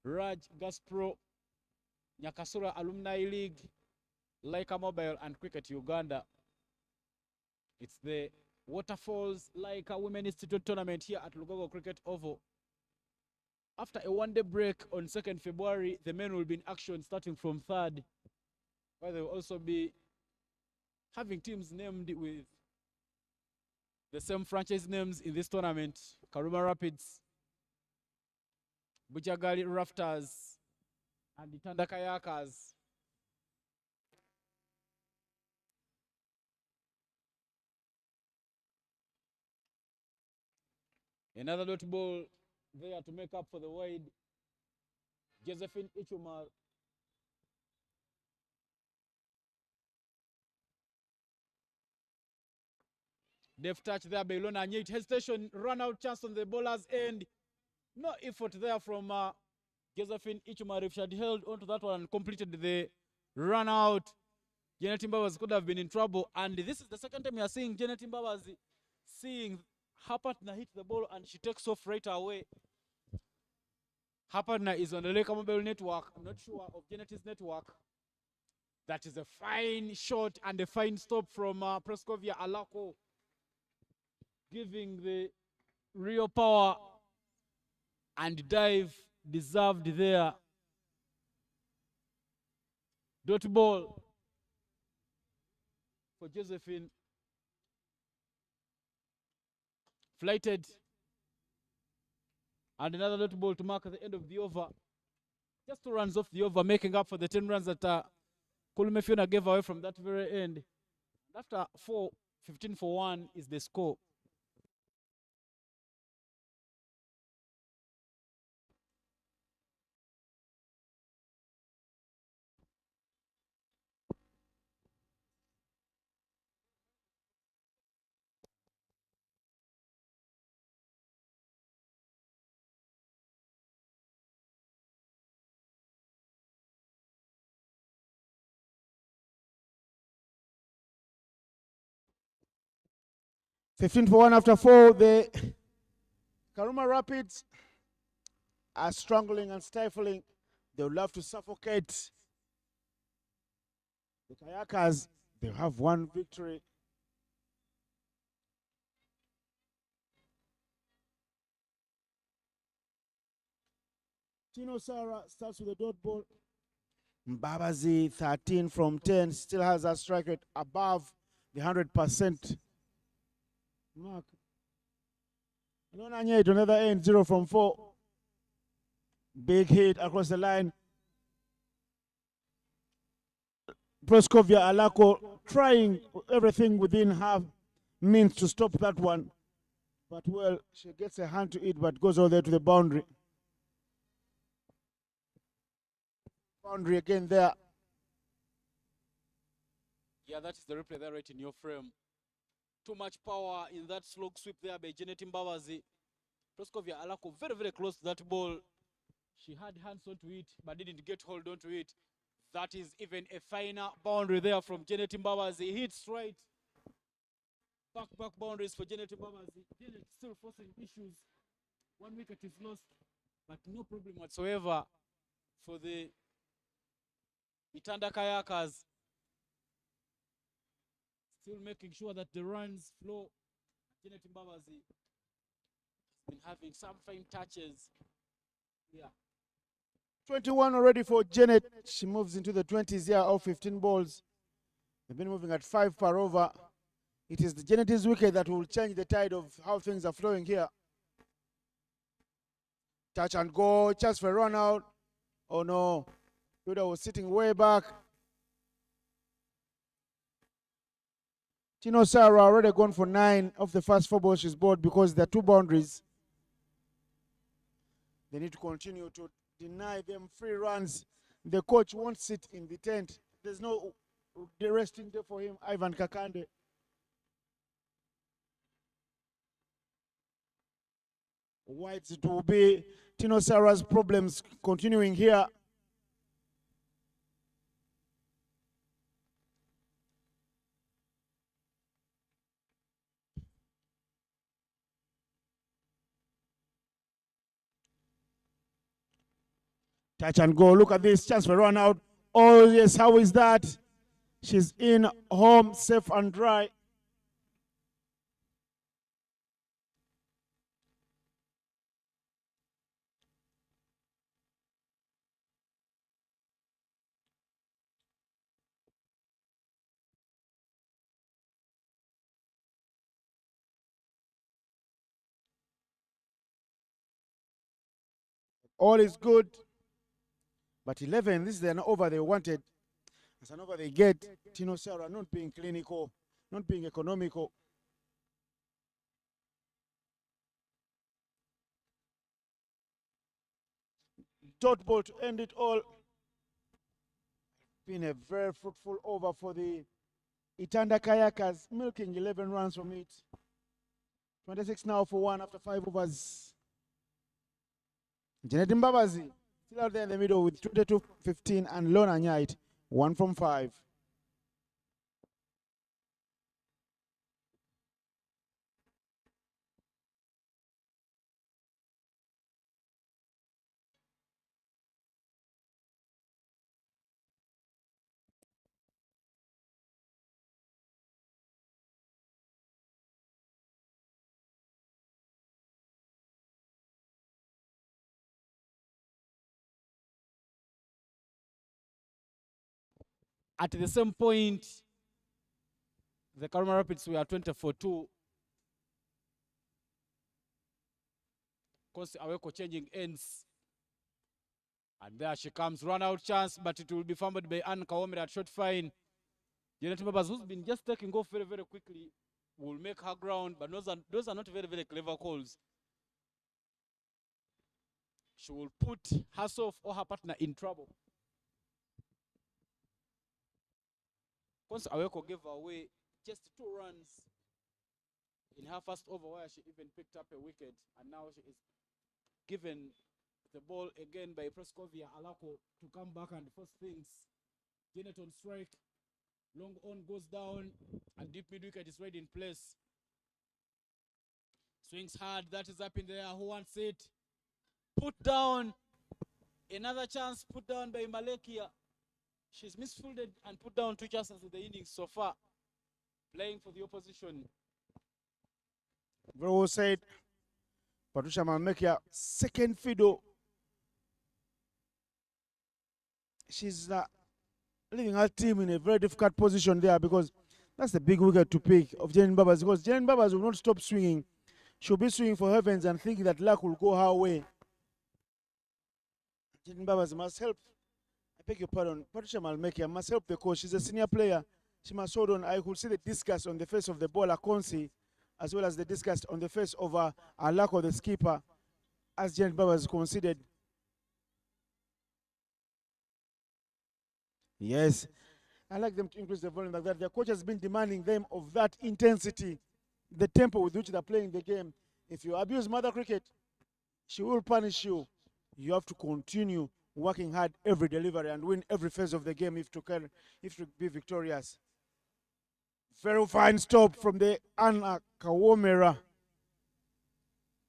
Raj Gaspro, Nyakasura Alumni League, Laika Mobile, and Cricket Uganda. It's the Waterfalls Laika Women Institute tournament here at Lugogo Cricket Oval. After a one-day break on 2nd February, the men will be in action starting from 3rd, where they will also be having teams named with the same franchise names in this tournament: Karuma Rapids, Bujagali Rafters, and Itanda Kayakers. Another dot ball there to make up for the wide. Josephine Ichumar. Deft touch there by Ilona Anyeit. Hesitation, run out chance on the bowler's end. No effort there from Josephine Ichumar. If she had held onto that one and completed the run out, Janet Mbabazi could have been in trouble. And this is the second time you are seeing Janet Mbabazi seeing her partner hit the ball and she takes off right away. Her partner is on the Laika Mobile network. I'm not sure of Janet's network. That is a fine shot and a fine stop from Praskovia Alako, giving the real power and dive deserved there. Dot ball for Josephine. Flighted. And another dot ball to mark at the end of the over. Just 2 runs off the over, making up for the 10 runs that Kulume Fiona gave away from that very end. After 15 for 1 is the score. $15 for 1 after 4. The Karuma Rapids are strangling and stifling. They would love to suffocate the Kayakers. They have 1 victory. Tino Sara starts with a dot ball. Mbabazi 13 from 10 still has a strike rate above the 100% mark. Ilona Anyeit on the other end, 0 from 4. Big hit across the line. Praskovia Alako trying everything within her means to stop that one. But well, she gets a hand to it, but goes all the way to the boundary. Boundary again there. Yeah, that is the replay there right in your frame. Too much power in that slog sweep there by Janet Mbabazi. Praskovia Alako very, very close to that ball. She had hands onto it, but didn't get hold onto it. That is even a finer boundary there from Janet Mbabazi. Hits right. Back boundaries for Janet Mbabazi. Janet still forcing issues. 1 wicket is lost, but no problem whatsoever for the Itanda Kayakers. Still making sure that the runs flow. Janet Mbabazi has been having some fine touches. Yeah. 21 already for Janet. She moves into the 20s here of 15 balls. They've been moving at 5 per over. It is the Genetics wicket that will change the tide of how things are flowing here. Touch and go, chance for a run out. Oh no, Buda was sitting way back. Tino Sarah already gone for 9 of the first 4 balls she's bowled because there are 2 boundaries. They need to continue to deny them free runs. The coach won't sit in the tent. There's no resting day for him, Ivan Kakande. Whites, it will be Tino Sarah's problems continuing here. Touch and go. Look at this chance for run out. Oh yes, how is that? She's in home, safe and dry. All is good. But 11, this is an over they wanted. It's an over they get. Tino Sarah not being clinical, not being economical. Dot ball to end it all. Been a very fruitful over for the Itanda Kayakers, milking 11 runs from it. 26 now for 1 after 5 overs. Janet Mbabazi still out there in the middle with 22-15 and Lona Nyait 1 from 5. At the same point, the Karuma Rapids were 20-2. Kosi Aweko changing ends. And there she comes, run out chance, but it will be fumbled by Anne Kawomere at short fine. Janet Babas, who's been just taking off very, very quickly, will make her ground, but those are not very, very clever calls. She will put herself or her partner in trouble. Once Aweko gave away just 2 runs in her first over where she even picked up a wicket, and now she is given the ball again by Prescovia Alako to come back and force things. Janet on strike, long on goes down, and deep mid wicket is right in place. Swings hard, that is up in there. Who wants it? Put down. Another chance put down by Malekia. She's misfielded and put down 2 chances in the innings so far, playing for the opposition. Very well said. Patricia Malekia, second fiddle. She's leaving her team in a very difficult position there because that's the big wicket to pick of Jane Babas, because Jane Babas will not stop swinging. She'll be swinging for heavens and thinking that luck will go her way. Jane Babas must help. I beg your pardon. Patricia Malmekia must help the coach. She's a senior player. She must hold on. I could see the disgust on the face of the bowler, Konsi, as well as the disgust on the face of Alako, the skipper, as Jane Babas considered. Yes. I like them to increase the volume like that. Their coach has been demanding them of that intensity, the tempo with which they're playing the game. If you abuse mother cricket, she will punish you. You have to continue working hard every delivery and win every phase of the game if to be victorious. Very fine stop from the Anna Kawomera.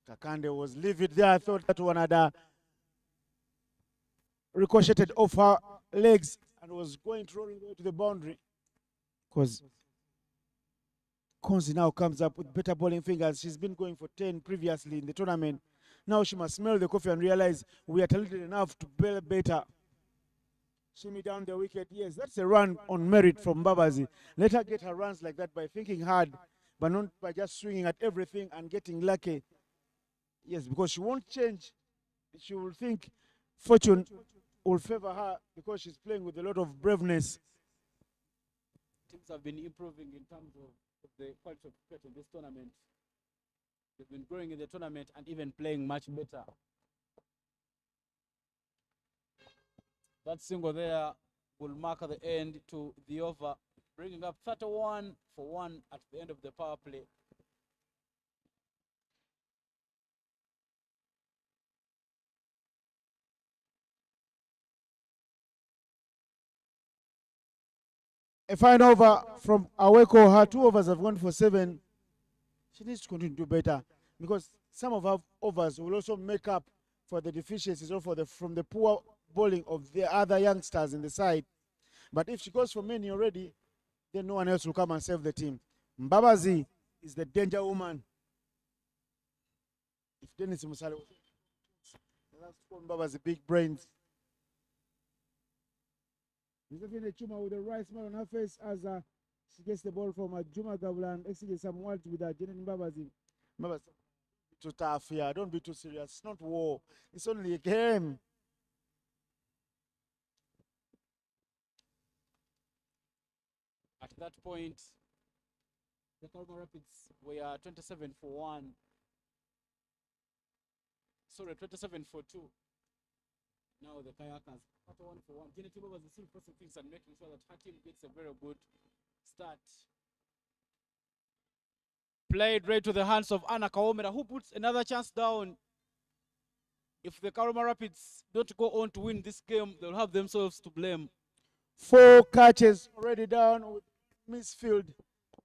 Kakande was livid there. I thought that one had ricocheted off her legs and was going to roll to the boundary. Because Konzi now comes up with better bowling fingers. She's been going for 10 previously in the tournament. Now she must smell the coffee and realize we are talented enough to bail better. Shimmy down the wicket. Yes, that's a run on merit from Babazi. Let her get her runs like that by thinking hard but not by just swinging at everything and getting lucky. Yes, because she won't change. She will think fortune will favor her because she's playing with a lot of braveness. Teams have been improving in terms of the quality of cricket in this tournament. They've been growing in the tournament and even playing much better. That single there will mark the end to the over, bringing up 31 for 1 at the end of the power play. A fine over from Aweko. Her 2 overs have gone for 7. She needs to continue to do better because some of her overs will also make up for the deficiencies or from the poor bowling of the other youngsters in the side. But if she goes for many already, then no one else will come and save the team. Mbabazi is the danger woman. If Dennis Musale was Mbabazi, big brains. Josephine Chuma with a right smile on her face as she gets the ball from Juma Gavula and exceeds some words with Janet Mbabazi. Mbabazi, too tough here. Don't be too serious. It's not war. It's only a game. At that point, the Karuma Rapids were 27 for 1. Sorry, 27 for 2. Now the Kayakers 41 for 1. Janet was still pressing things and making sure that her team gets a very good start. Played right to the hands of Anna Kawomera, who puts another chance down. If the Karuma Rapids don't go on to win this game, they'll have themselves to blame. 4 catches already down with misfield.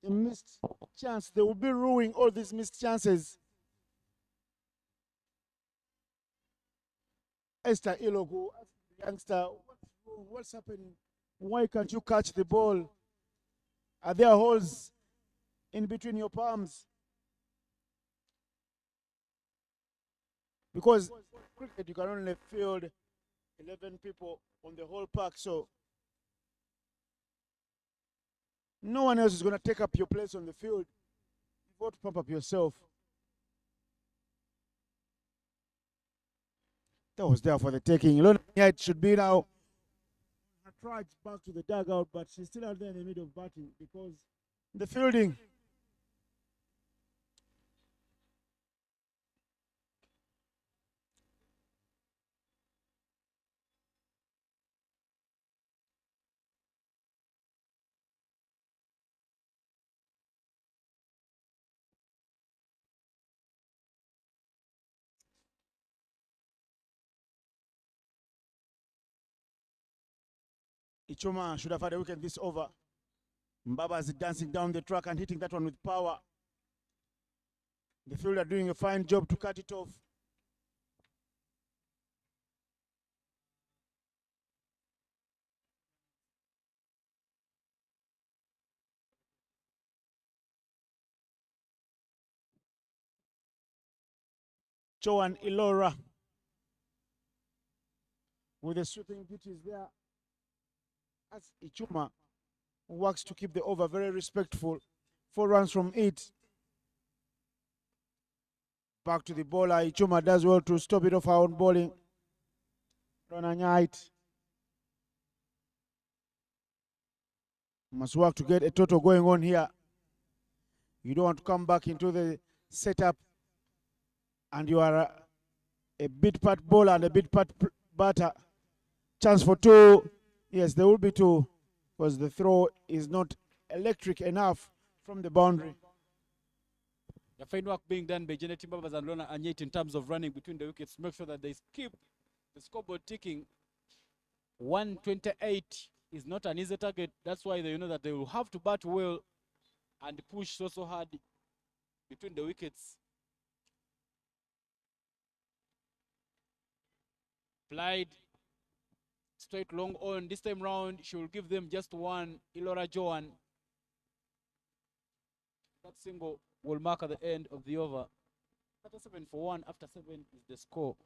A missed chance. They will be ruining all these missed chances. Esther Ilogu, youngster, what's happening? Why can't you catch the ball? Are there holes in between your palms? Because cricket, you can only field 11 people on the whole park, so no one else is going to take up your place on the field. You've got to pump up yourself. That was there for the taking. Ilona it should be now. I tried back to the dugout, but she's still out there in the middle of batting because the fielding. Ichoma should have had a wicket this over. Mbabazi dancing down the track and hitting that one with power. The fielder doing a fine job to cut it off. Joan Ilora with the sweeping duties there. As Ichuma works to keep the over very respectful. 4 runs from it. Back to the bowler. Ichuma does well to stop it off her own bowling. Ronanyait must work to get a total going on here. You don't want to come back into the setup and you are a bit part bowler and a bit part batter. Chance for 2. Yes, there will be 2 because the throw is not electric enough from the boundary. The fine work being done by Janet Mbabazi and Lona Anyet in terms of running between the wickets to make sure that they keep the scoreboard ticking. 128 is not an easy target. That's why they know that they will have to bat well and push so hard between the wickets. Plied straight long on. This time round, she will give them just 1. Ilora Joan. That single will mark at the end of the over. 37 for 1 after 7 is the score.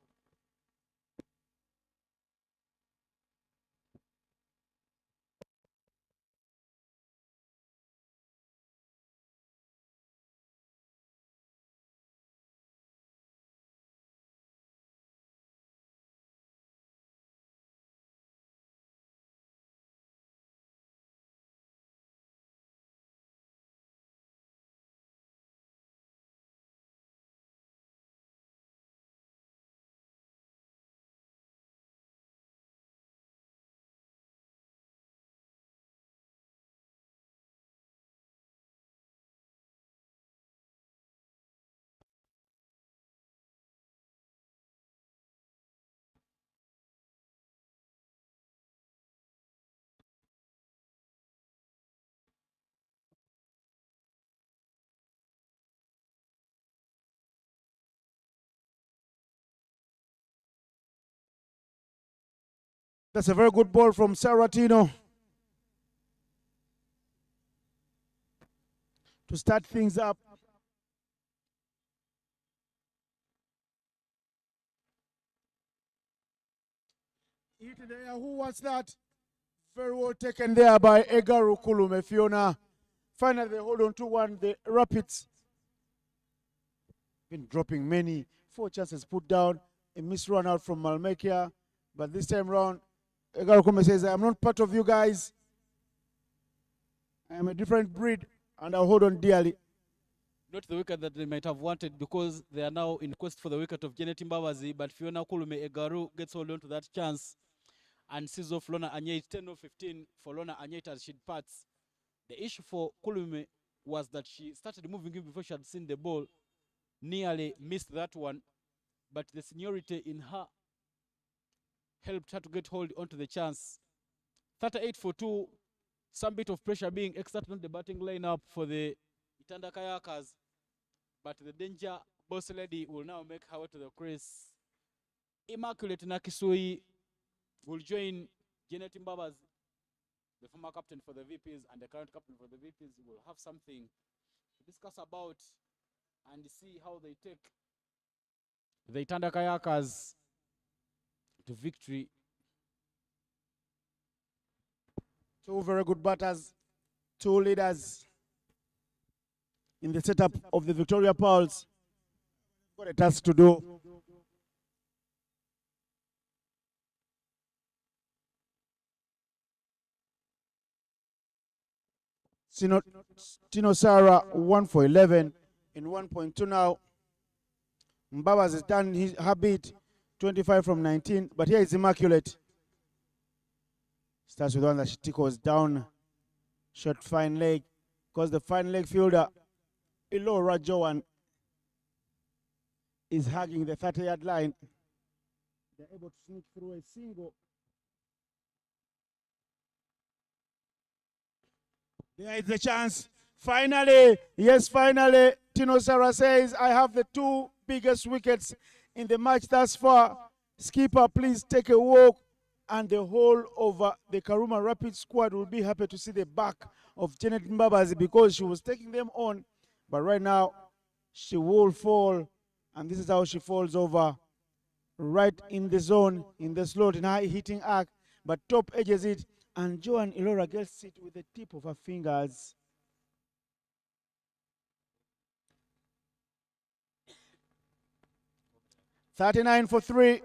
That's a very good ball from Saratino to start things up. Hit in the air. Who was that? Very well taken there by Egaru Kulume Fiona. Finally, they hold on to one. The Rapids been dropping many. 4 chances put down. A missed run out from Malmekia. But this time round, Egaru Kulume says, I'm not part of you guys. I am a different breed, and I'll hold on dearly. Not the wicket that they might have wanted, because they are now in quest for the wicket of Janet Mbabazi, but Fiona Kulume Egaru gets hold on to that chance and sees off Lona Anyait. 10-15 for Lona Anyait as she departs. The issue for Kulume was that she started moving in before she had seen the ball, nearly missed that one, but the seniority in her helped her to get hold onto the chance. 38 for 2, some bit of pressure being exerted on the batting lineup for the Itanda Kayakers, but the danger boss lady will now make her way to the crease. Immaculate Nakisui will join Janet Mbabazi, the former captain for the VPs and the current captain for the VPs. Will have something to discuss about and see how they take the Itanda Kayakers to victory. 2 very good batters, 2 leaders in the setup of the Victoria Pearls. Got a task to do. Tino Sara 1 for 11 in 1.2 now. Mbabas has done her beat 25 from 19, but here is Immaculate. Starts with one that she tickles down, short fine leg, because the fine leg fielder Ilora Joan is hugging the 30-yard line. They're able to sneak through a single. There is the chance. Finally, yes, finally, Tino Sara says, I have the 2 biggest wickets in the match thus far. Skipper, please take a walk. And the whole of the Karuma Rapid squad will be happy to see the back of Janet Mbabazi, because she was taking them on. But right now, she will fall. And this is how she falls over. Right in the zone, in the slot, in high hitting arc. But top edges it. And Joan Ilora gets it with the tip of her fingers. $39 for 3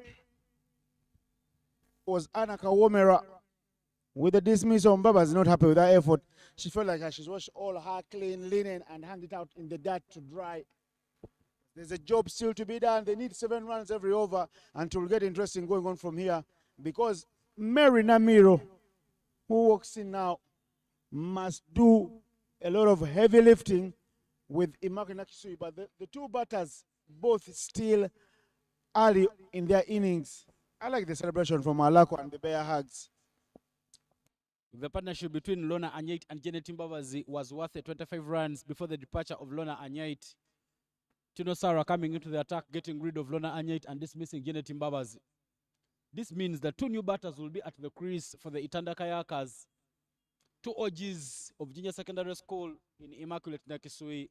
was Anna Kawomera with the dismissal. Mbaba is not happy with that effort. She felt like she's washed all her clean linen and hanged it out in the dirt to dry. There's a job still to be done. They need 7 runs every over, and it will get interesting going on from here, because Mary Namiro, who walks in now, must do a lot of heavy lifting with Immaculate Nakisui. But the 2 batters both still early in their innings. I like the celebration from Alako and the bear hugs. The partnership between Lona Anyait and Janet Mbabazi was worth 25 runs before the departure of Lona Anyait. Tino Sara coming into the attack, getting rid of Lona Anyait and dismissing Janet Mbabazi. This means that 2 new batters will be at the crease for the Itanda Kayakers. 2 OGs of junior secondary school in Immaculate Nakisui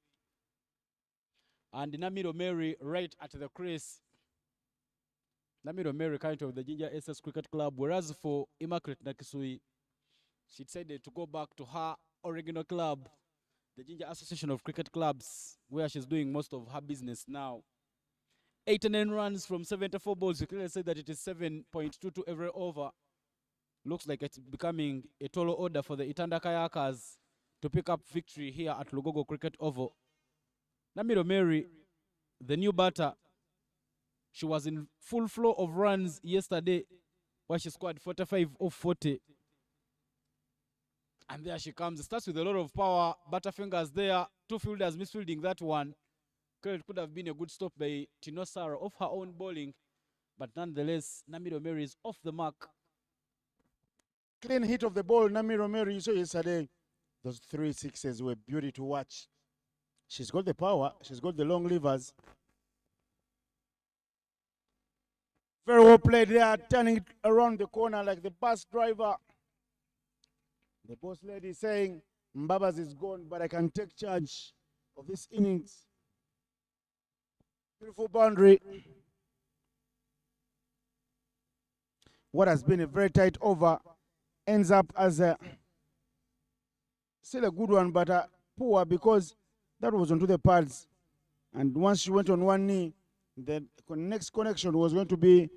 and Namiro Mary right at the crease. Namiro Mary kind of the Ginger SS Cricket Club, whereas for Immaculate Nakisui, she decided to go back to her original club, the Ginger Association of Cricket Clubs, where she's doing most of her business now. 89 runs from 74 balls. You can say that it is 7.22 every over. Looks like it's becoming a tall order for the Itanda Kayakers to pick up victory here at Lugogo Cricket Oval. Namiro Mary, the new batter, she was in full flow of runs yesterday, where she scored 45 of 40. And there she comes. Starts with a lot of power. Butterfingers there. 2 fielders misfielding that one. It could have been a good stop by Tino Sara off her own bowling. But nonetheless, Namiro Mary is off the mark. Clean hit of the ball, Namiro Mary, you saw yesterday. Those 3 sixes were beauty to watch. She's got the power. She's got the long levers. Very well played there, turning it around the corner like the bus driver. The boss lady saying, Mbabas is gone, but I can take charge of this innings. Beautiful boundary. What has been a very tight over ends up as a still a good one, but poor because that was onto the pads. And once she went on one knee, the next connection was going to be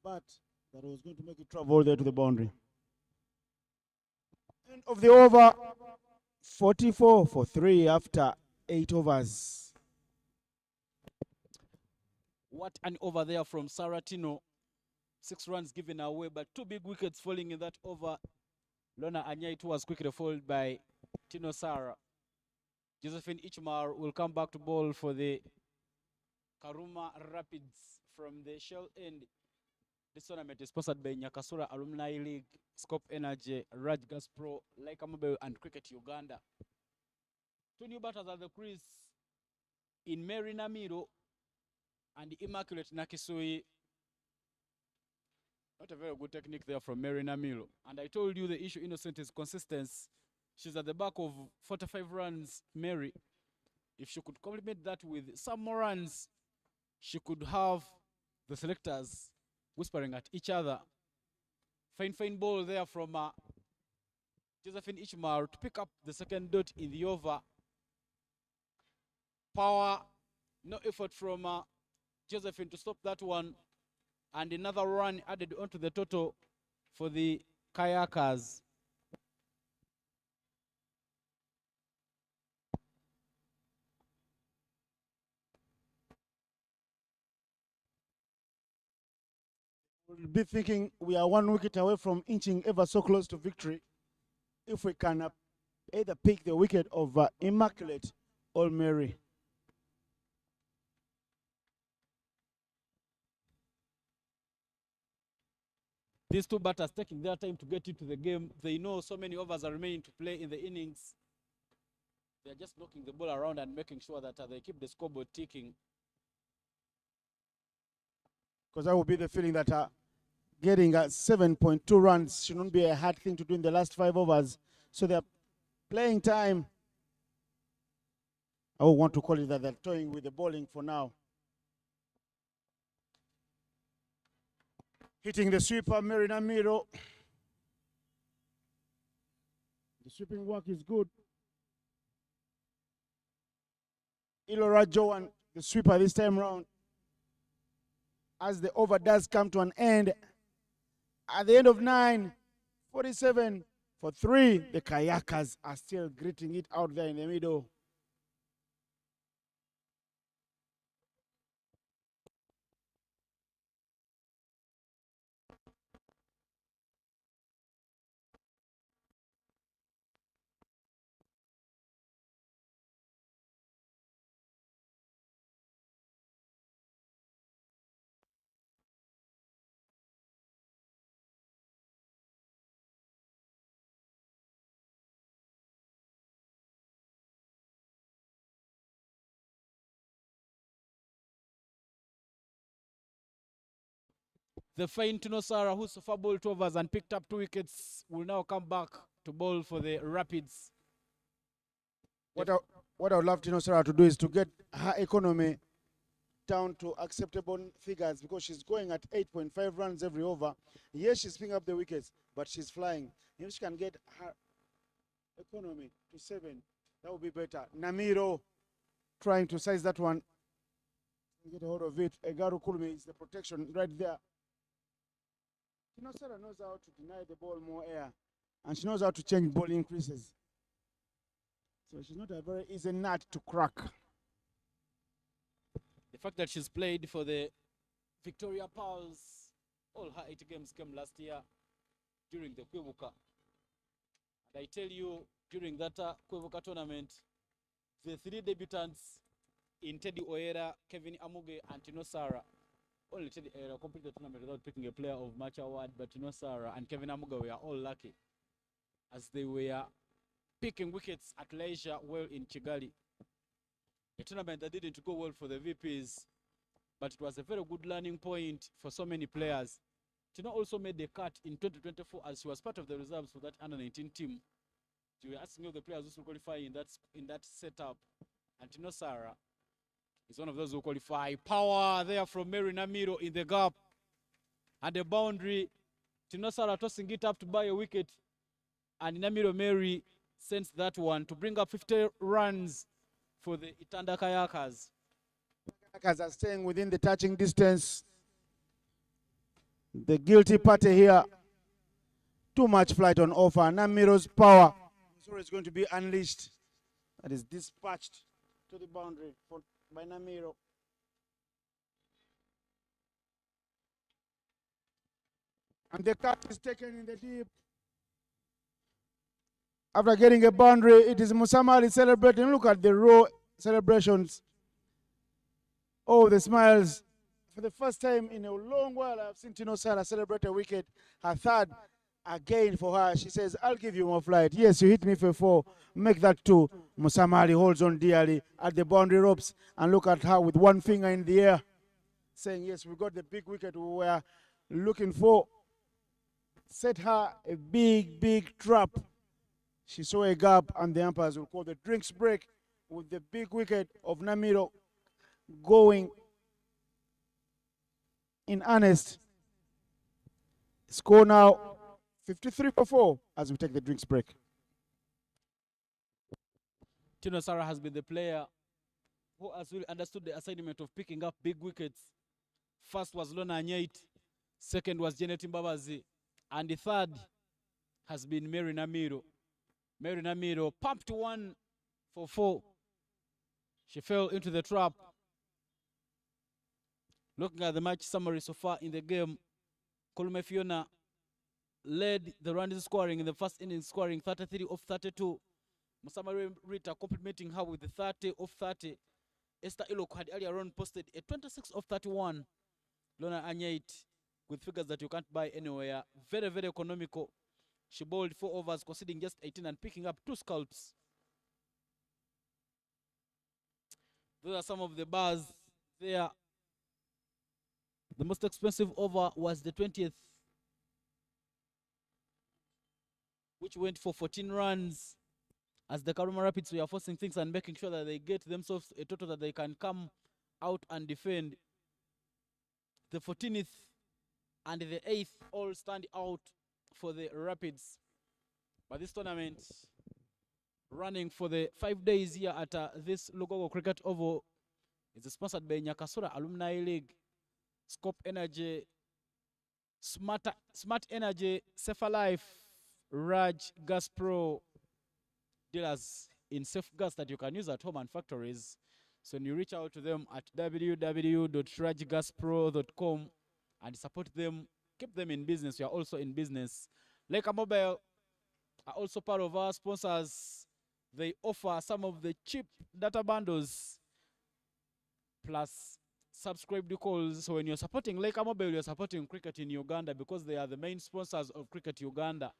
but that was going to make it travel there to the boundary. End of the over, 44 for 3 after 8 overs. What an over there from Saratino. 6 runs given away, but 2 big wickets falling in that over. Lona Anyait was quickly followed by Tino Sara. Josephine Ichmar will come back to bowl for the Karuma Rapids from the Shell End. This tournament is sponsored by Nyakasura Alumni League, Scope Energy, Raj Gas Pro, Laika Mobile, and Cricket Uganda. 2 new batters at the crease in Mary Namiro and Immaculate Nakisui. Not a very good technique there from Mary Namiro. And I told you the issue Innocent is consistency. She's at the back of 45 runs, Mary. If she could complement that with some more runs, she could have the selectors whispering at each other. Fine ball there from Josephine Ichmar to pick up the second dot in the over. Power, no effort from Josephine to stop that one. And another run added onto the total for the Kayakers. We'll be thinking we are 1 wicket away from inching ever so close to victory if we can either pick the wicket of Immaculate or Mary. These 2 batters taking their time to get into the game. They know so many overs are remaining to play in the innings. They're just knocking the ball around and making sure that they keep the scoreboard ticking. Because that would be the feeling that getting 7.2 runs shouldn't be a hard thing to do in the last 5 overs. So they're playing time. I would want to call it that they're toying with the bowling for now. Hitting the sweeper, Mary Namiro. The sweeping work is good. Ilora Joan, the sweeper this time round. As the over does come to an end, at the end of 9, 47 for 3, the Kayakers are still gritting it out there in the middle. The fine Tino Sara, who so far bowled 2 overs and picked up 2 wickets, will now come back to bowl for the Rapids. What I would love Tino Sara to do is to get her economy down to acceptable figures, because she's going at 8.5 runs every over. Yes, she's picking up the wickets, but she's flying. If she can get her economy to 7, that would be better. Namiro trying to size that one. Get a hold of it. Egaru Kulmi is the protection right there. Tino Sara knows how to deny the ball more air, and she knows how to change ball increases. So she's not a very easy nut to crack. The fact that she's played for the Victoria Pearls, all her 8 games came last year during the Kwibuka. And I tell you, during that Kwibuka tournament, the 3 debutants in Teddy Oera, Kevin Amuge, and Tino Sara, only Teddy Oera completed the tournament without picking a player of match award, but Tino Sara and Kevin Amuge were all lucky as they were picking wickets at leisure well in Kigali. A tournament that didn't go well for the VPs. but it was a very good learning point for so many players. Tino also made the cut in 2024 as she was part of the reserves for that under-19 team. We were asking of the players who qualify in that setup, and Tino Sarah is one of those who qualify. Power there from Mary Namiro in the gap, and the boundary. Tino Sarah tossing it up to buy a wicket, and Namiro Mary sends that one to bring up 50 runs for the Itanda Kayakers. Kayakers are staying within the touching distance. The guilty party here. Too much flight on offer. Namiro's power is going to be unleashed. That is dispatched to the boundary by Namiro. And the cut is taken in the deep. After getting a boundary, it is Musamali celebrating. Look at the raw celebrations. Oh, the smiles. For the first time in a long while, I've seen Tino Sarah celebrate a wicket. Her third again for her. She says, I'll give you more flight. Yes, you hit me for 4. Make that 2. Musamali holds on dearly at the boundary ropes. And look at her with one finger in the air, saying, yes, we got the big wicket we were looking for. Set her a big, big trap. She saw a gap, and the umpires will call the drinks break with the big wicket of Namiro going in earnest. Score now 53-4 as we take the drinks break. Tino Sarah has been the player who has really understood the assignment of picking up big wickets. First was Lona Anyait, second was Janet Mbabazi, and the third has been Mary Namiro. Mary Namiro pumped 1 for 4. She fell into the trap. Looking at the match summary so far in the game, Karuma Fiona led the runs scoring in the first innings, scoring 33 of 32. Musamari Rita complimenting her with the 30 of 30. Esther Ilok had earlier on posted a 26 of 31. Lona Anyait with figures that you can't buy anywhere. Very, very economical. She bowled 4 overs, conceding just 18 and picking up 2 scalps. Those are some of the bars there. The most expensive over was the 20th, which went for 14 runs, as the Karuma Rapids were forcing things and making sure that they get themselves a total that they can come out and defend. The 14th and the 8th all stand out for the Rapids. But this tournament, running for the 5 days here at this Lugogo Cricket Oval, is sponsored by Nyakasura Alumni League, Scope Energy, Smart Energy, Safer Life, Raj Gas Pro, dealers in safe gas that you can use at home and factories. So you reach out to them at www.rajgaspro.com and support them, keep them in business. We are also in business. Leica Mobile are also part of our sponsors. They offer some of the cheap data bundles plus subscribe calls. So when you're supporting Leica Mobile, you're supporting cricket in Uganda because they are the main sponsors of Cricket Uganda.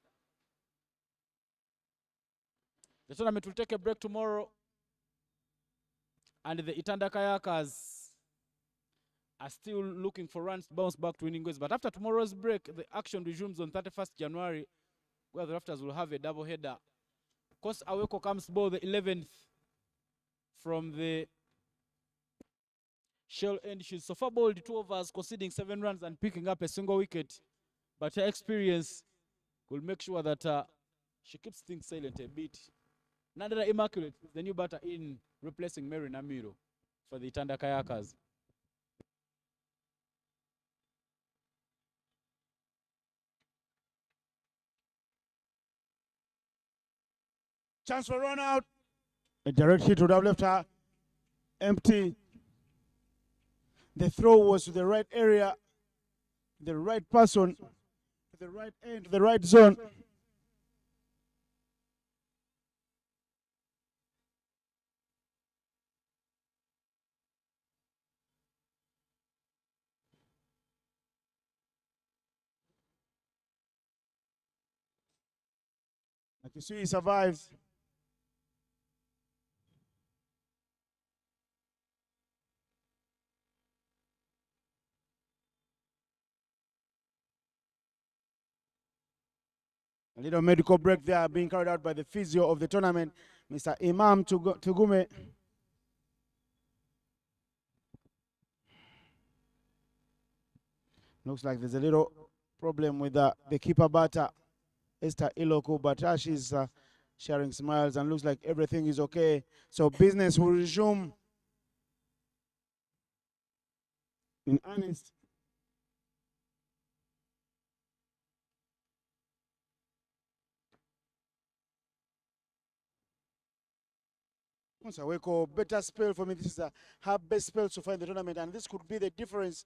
The tournament will take a break tomorrow, and the Itanda Kayakers are still looking for runs to bounce back to winning ways. But after tomorrow's break, the action resumes on 31st January, where the Rafters will have a double header. Coast Aweko comes ball the 11th from the Shell End. She's so far bowled 2 overs, conceding 7 runs and picking up a single wicket. But her experience will make sure that she keeps things silent a bit. Nandera Immaculate is the new batter in, replacing Mary Namiro for the Itanda Kayakers. Chance for run out. A direct hit would have left her empty. The throw was to the right area, the right person, to the right end, the right zone. Like you see, he survives. A little medical break there being carried out by the physio of the tournament, Mr. Imam Tugume. Looks like there's a little problem with the keeper batter, Esther Iloko, but she's sharing smiles and looks like everything is okay. So business will resume in earnest. Saweko, better spell for me. This is her best spell so far in the tournament, and this could be the difference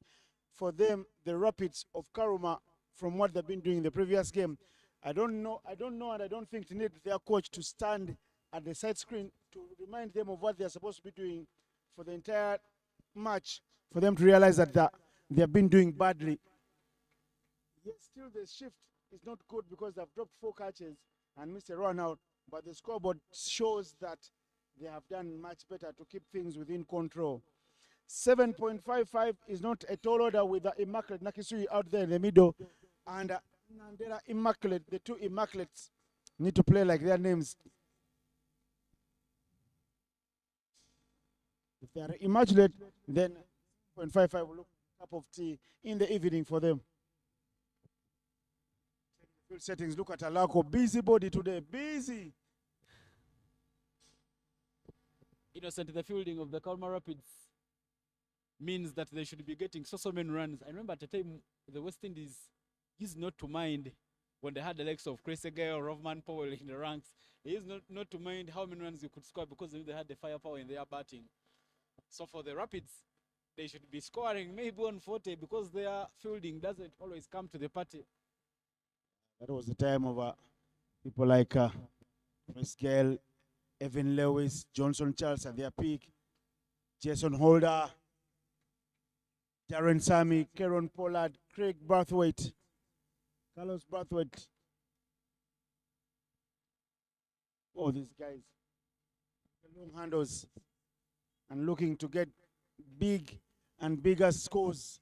for them, the Rapids of Karuma, from what they've been doing in the previous game. I don't know, and I don't think they need their coach to stand at the side screen to remind them of what they're supposed to be doing for the entire match, for them to realize that they have been doing badly. Yet still the shift is not good because they've dropped 4 catches and missed a run out, but the scoreboard shows that they have done much better to keep things within control. 7.55 is not a tall order with the Immaculate Nakisui out there in the middle. And Nandera Immaculate, the two Immaculates need to play like their names. If they are immaculate, then 0.55 will look a cup of tea in the evening for them. Field settings, look at Alako, busy body today, busy. Innocent, the fielding of the Karuma Rapids means that they should be getting so many runs. I remember at the time the West Indies used not to mind when they had the likes of Chris Egay or Rovman Powell in the ranks. They used not to mind how many runs you could score because they had the firepower in their batting. So for the Rapids, they should be scoring maybe 140 because their fielding doesn't always come to the party. That was the time of people like Chris Gale, Evan Lewis, Johnson Charles at their peak, Jason Holder, Darren Sammy, Kieron Pollard, Craig Brathwaite, Carlos Brathwaite. All these guys, long handles and looking to get big and bigger scores.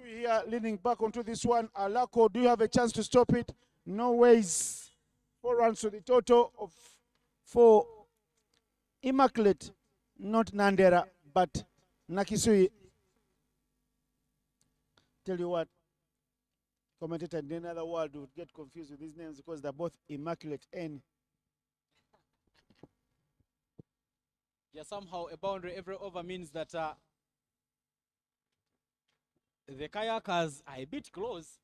Here leaning back onto this one. Alako, do you have a chance to stop it? No ways. 4 runs to the total of 4. Immaculate, not Nandera, but Nakisui. Tell you what, commentator in another world would get confused with these names because they're both Immaculate and Yeah, somehow a boundary every over means that the Kayakers are a bit close.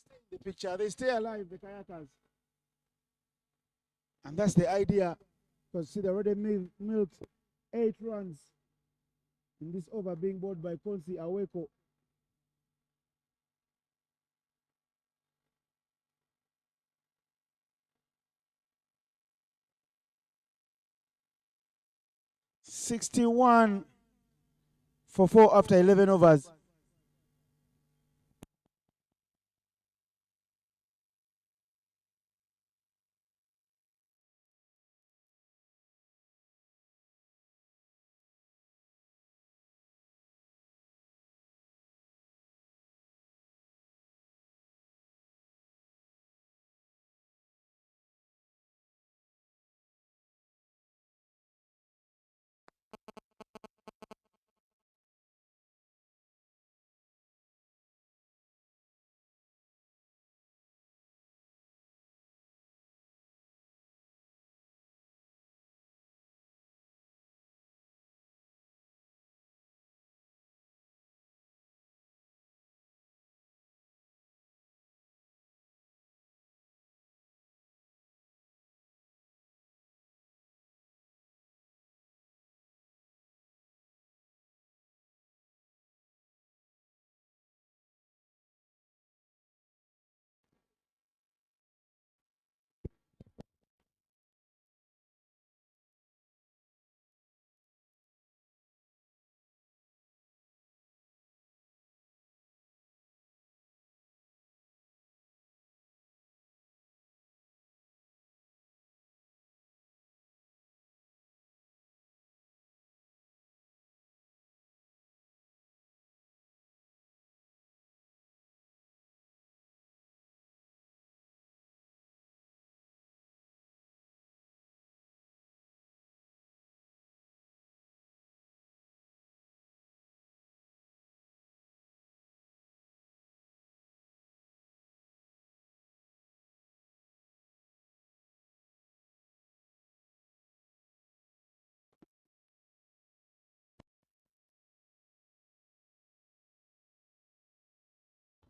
Stay in the picture. They stay alive, the Kayakers. And that's the idea. Because see, they already milked 8 runs in this over being bowled by Konsi Aweko. $61 for 4 after 11 overs.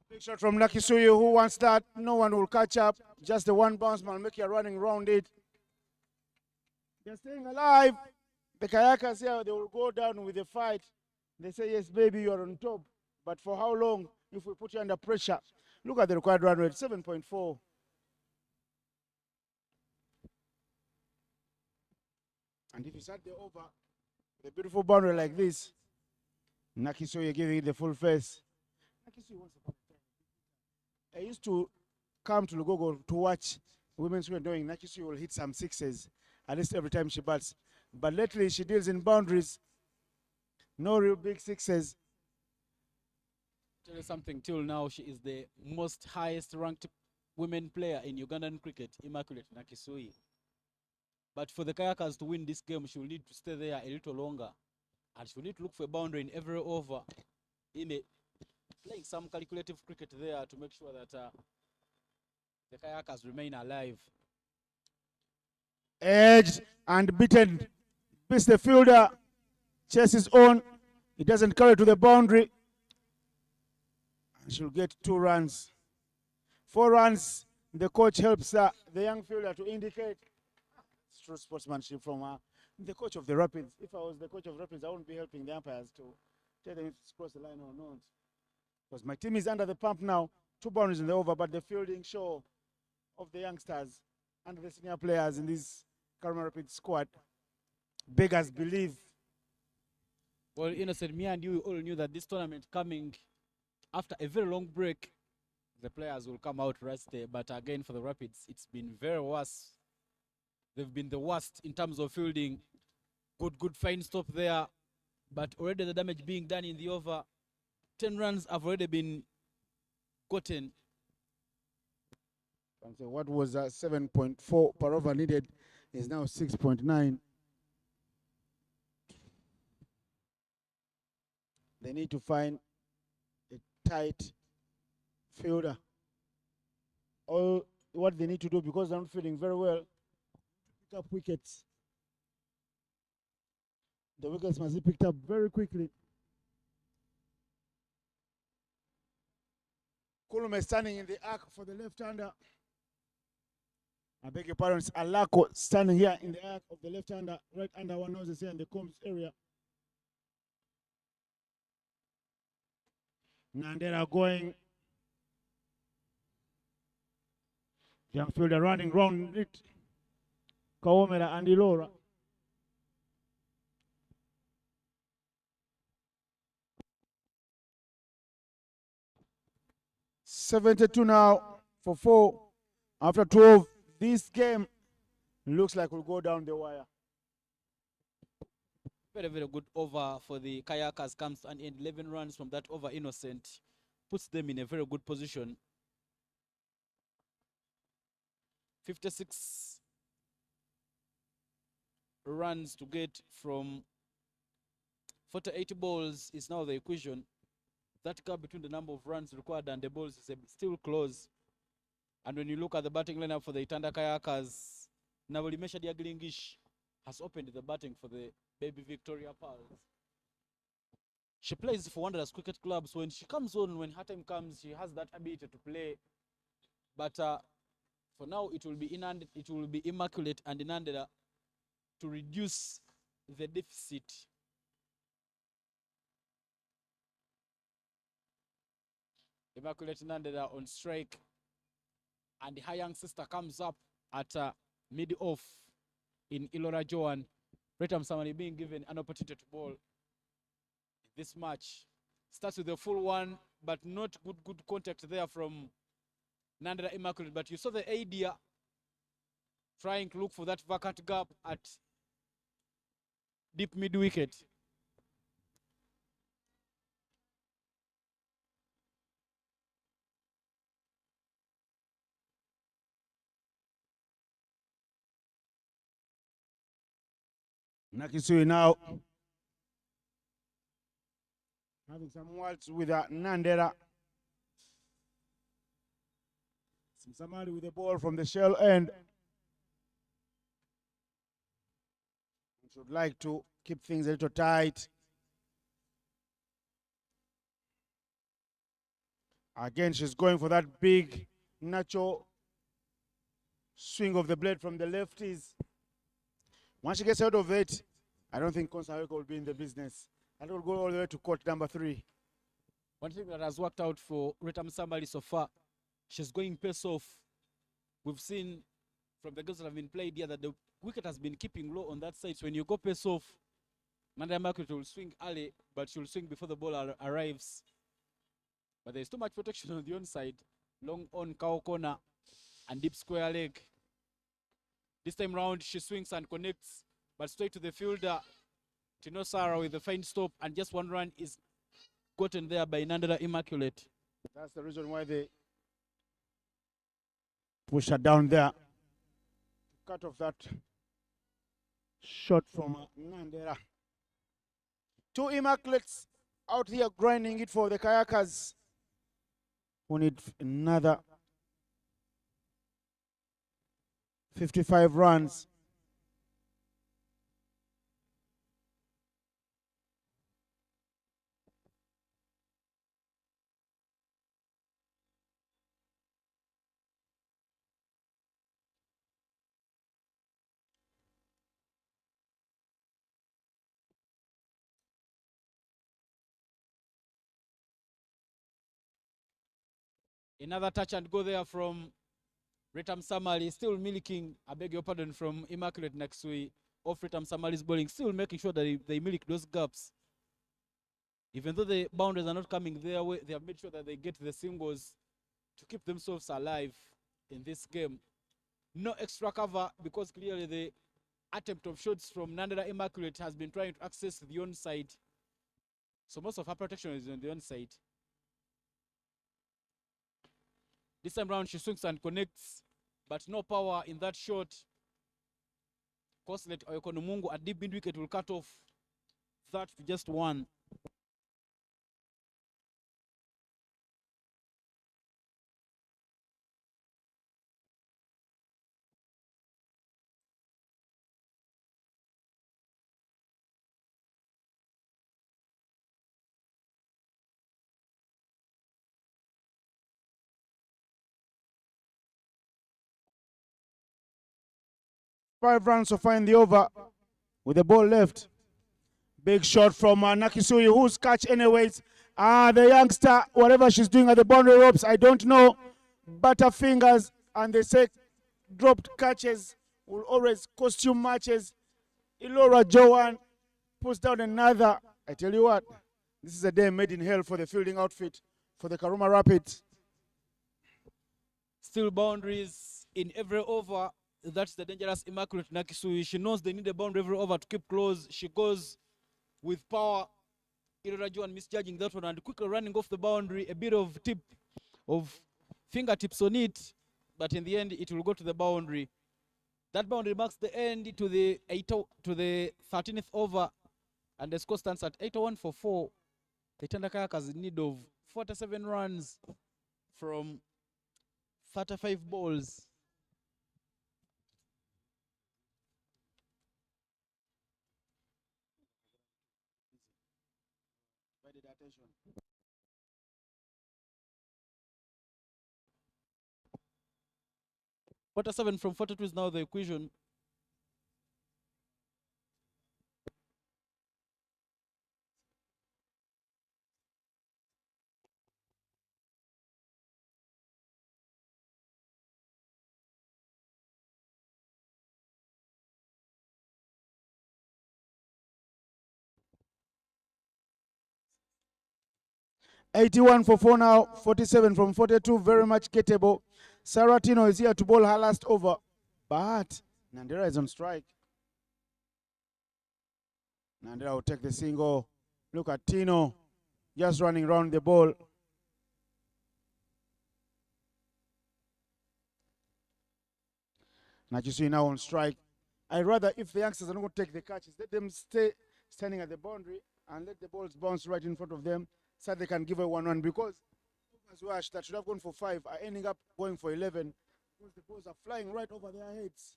Big shot from Nakisuyu. Who wants that? No one will catch up. Just the one bounce man. Make you running around it. They're staying alive. The Kayakers here, they will go down with the fight. They say, yes, baby, you're on top. But for how long if we put you under pressure? Look at the required run rate, 7.4. And if you start the over, the beautiful boundary like this, Nakisuyu giving it the full face. Nakisuyu wants to. I used to come to Lugogo to watch women's cricket doing. Nakisuyu will hit some sixes at least every time she bats. But lately she deals in boundaries. No real big sixes. Tell you something, till now she is the most highest ranked women player in Ugandan cricket, Immaculate Nakisuyu. But for the Kayakers to win this game, she will need to stay there a little longer. And she will need to look for a boundary in every over. Playing some calculative cricket there to make sure that the Kayakers remain alive. Edged and beaten. Beats the fielder. Chases on. He doesn't carry to the boundary. And she'll get 2 runs. 4 runs. The coach helps the young fielder to indicate. It's true sportsmanship from the coach of the Rapids. If I was the coach of Rapids, I wouldn't be helping the umpires to tell them if it's cross the line or not. Because my team is under the pump now. 2 boundaries in the over, but the fielding show of the youngsters and the senior players in this Karuma Rapids squad beggars believe. Well, Innocent, me and you all knew that this tournament coming after a very long break, the players will come out rusty. But again, for the Rapids, it's been very worse. They've been the worst in terms of fielding. Good fine stop there. But already the damage being done in the over. 10 runs have already been gotten. So what was 7.4 per over needed is now 6.9. They need to find a tight fielder. All what they need to do, because they're not feeling very well, pick up wickets. The wickets must be picked up very quickly. Karuma is standing in the arc for the left-hander. I beg your pardon, it's Alako standing here in the arc of the left-hander, right under one nose here in the combs area. Nandera going. Young fielder running round it. Kawomera and Ilora. $72 now for 4. After 12, this game looks like we'll go down the wire. Very good over for the Kayakers. Comes and 11 runs from that over. Innocent puts them in a very good position. 56 runs to get from 48 balls is now the equation. That gap between the number of runs required and the balls is still close. And when you look at the batting lineup for the Itanda Kayakers, Navalimesha Diagilingish has opened the batting for the baby Victoria Pearls. She plays for Wanderers Cricket Club, so when she comes on, when her time comes, she has that ability to play. But for now, it will be Immaculate and Inandela to reduce the deficit. Immaculate Inandela on strike, and her young sister comes up at mid-off in Ilora Joan. Retam Samani being given an opportunity to bowl this match. Starts with a full one, but not good contact there from Nandela Immaculate. But you saw the idea trying to look for that vacant gap at deep mid-wicket. Nakisuyu now having some words with Nandera. Samali with the ball from the shell end. Should like to keep things a little tight. Again, she's going for that big natural swing of the blade from the lefties. Once she gets out of it, I don't think Konsaweko will be in the business. And will go all the way to court number 3. One thing that has worked out for Rita Msambali so far, she's going pace off. We've seen from the girls that have been played here that the wicket has been keeping low on that side. So when you go pace off, Nanda Market will swing early, but she'll swing before the ball arrives. But there's too much protection on the onside. Long on, cow corner, and deep square leg. This time round, she swings and connects, but straight to the fielder. Tino Sarah with the fine stop, and just one run is gotten there by Nandera Immaculate. That's the reason why they push her down there. Cut off that shot from Nandera. 2 Immaculates out here grinding it for the Kayakers, who need another 55 runs. Another touch and go there from Ritam Samali, still milking, I beg your pardon, from Immaculate Naksui, off Ritam Samali's bowling, still making sure that they milk those gaps. Even though the boundaries are not coming their way, they have made sure that they get the singles to keep themselves alive in this game. No extra cover, because clearly the attempt of shots from Nandera Immaculate has been trying to access the onside. So most of her protection is on the onside. This time round, she swings and connects, but no power in that shot. Coslet Oyokonomungu, a deep mid wicket, will cut off that to just 1. Five runs so far in the over with the ball left. Big shot from Nakisui, who's catch anyways. The youngster, whatever she's doing at the boundary ropes, I don't know. Butterfingers, and they say dropped catches will always cost you matches. Ilora Joan puts down another. I tell you what, this is a day made in hell for the fielding outfit for the Karuma Rapids. Still boundaries in every over. That's the dangerous Immaculate Nakisui. She knows they need a boundary every over to keep close. She goes with power. Ilora Joan misjudging that one and quickly running off the boundary. A bit of tip of fingertips on it, but in the end it will go to the boundary. That boundary marks the end to the 13th over, and the score stands at 81 for 4. The Takayakas in need of 47 runs from 35 balls. Quarter 7 from 42 is now the equation. $81 for 4 now, 47 from 42, very much gettable. Saratino is here to bowl her last over, but Nandera is on strike. Nandera will take the single. Look at Tino just running around the ball. Najisui now on strike. I'd rather, if the youngsters are not going to take the catches, let them stay standing at the boundary and let the balls bounce right in front of them so they can give a 1-1, because Wash that should have gone for 5 are ending up going for 11 because the balls are flying right over their heads.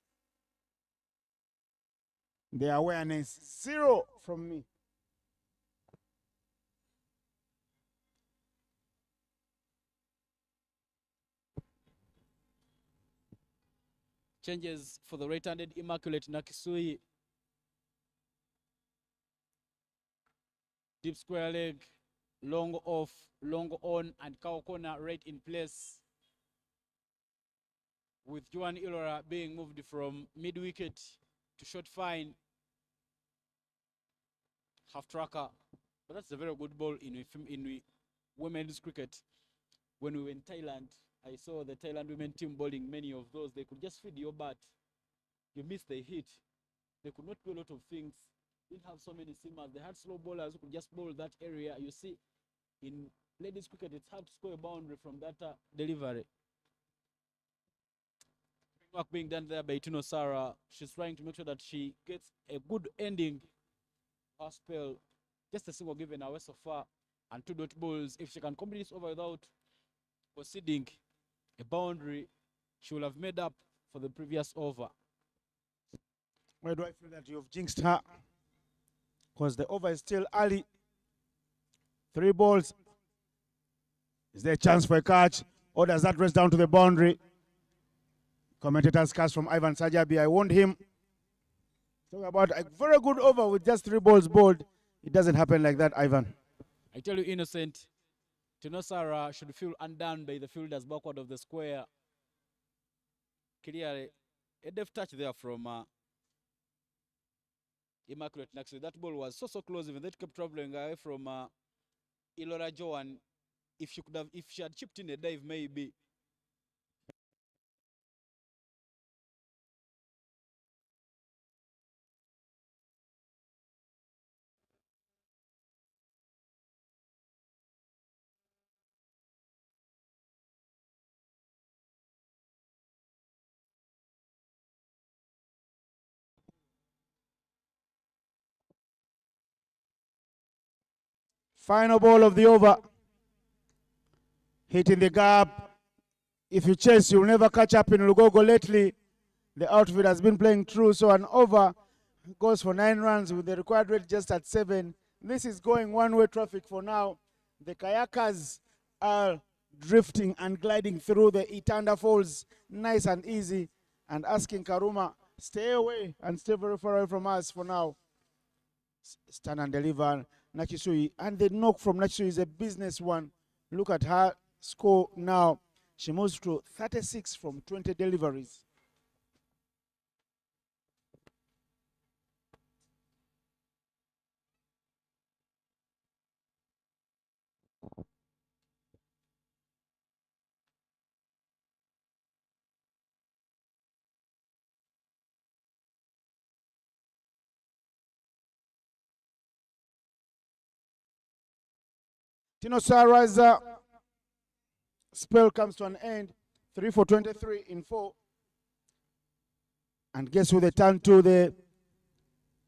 The awareness, 0 from me. Changes for the right-handed Immaculate Nakisui. Deep square leg, long off, long on, and cow corner right in place. With Joan Ilora being moved from mid-wicket to short fine, half tracker. But that's a very good ball in women's cricket. When we were in Thailand, I saw the Thailand women team bowling many of those. They could just feed your bat. You miss the hit. They could not do a lot of things. Didn't have so many seamers. They had slow bowlers who could just bowl that area. You see, in ladies cricket, it's hard to score a boundary from that delivery. Work being done there by Tino Sarah. She's trying to make sure that she gets a good ending. Her spell, just a single given away so far, and 2 dot balls. If she can complete this over without conceding a boundary, she will have made up for the previous over. Why do I feel that you've jinxed her? Because the over is still early. 3 balls. Is there a chance for a catch? Or does that race down to the boundary? Commentator's cast from Ivan Sajabi. I warned him. Talking about a very good over with just 3 balls bowled. It doesn't happen like that, Ivan. I tell you, Innocent, Tinosara should feel undone by the fielders backward of the square. Clearly, a deft touch there from Immaculate Nakisui. That ball was so close, even that kept traveling away from Ilora Joan. If she had chipped in a dive, maybe. Final ball of the over. Hitting the gap. If you chase, you'll never catch up in Lugogo lately. The outfield has been playing through, so an over goes for 9 runs with the required rate just at 7. This is going one-way traffic for now. The Kayakers are drifting and gliding through the Itanda Falls, nice and easy, and asking Karuma, stay away and stay very far away from us for now. Stand and deliver Nakisui, and the knock from Nakisui is a business one. Look at her score now. She moves to 36 from 20 deliveries. Tino Sara's spell comes to an end. 3 for 23 in 4. And guess who they turn to? The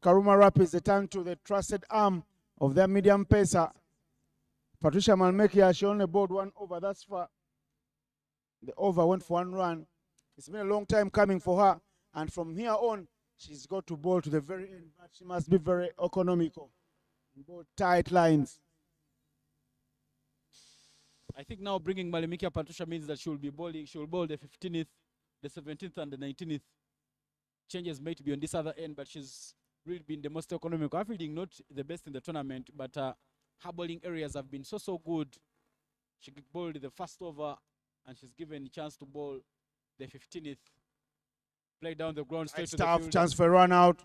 Karuma Rapids. They turn to the trusted arm of their medium pacer. Patricia Malmekia, she only bowled 1 over. That's far. The over went for 1 run. It's been a long time coming for her. And from here on, she's got to bowl to the very end. But she must be very economical. Both tight lines. I think now bringing Malemikia Patricia means that she will bowl the 15th, the 17th, and the 19th. Changes might be on this other end, but she's really been the most economical. Her fielding not the best in the tournament, but her bowling areas have been so good. She bowled the first over, and she's given a chance to bowl the 15th. Play down the ground straight to the field. Chance for a run out.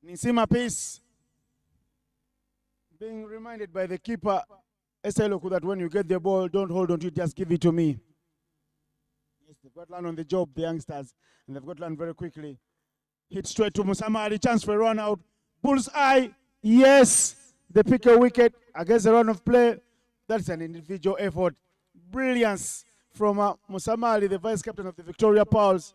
Nisima Peace being reminded by the keeper, Eseloku, that when you get the ball, don't hold on to it, just give it to me. Yes, they've got land on the job, the youngsters, and they've got land very quickly. Hit straight to Musamari, chance for a run out. Bull's eye, yes, they pick a wicket against the run of play. That's an individual effort. Brilliance from Musamari, the vice captain of the Victoria Pals.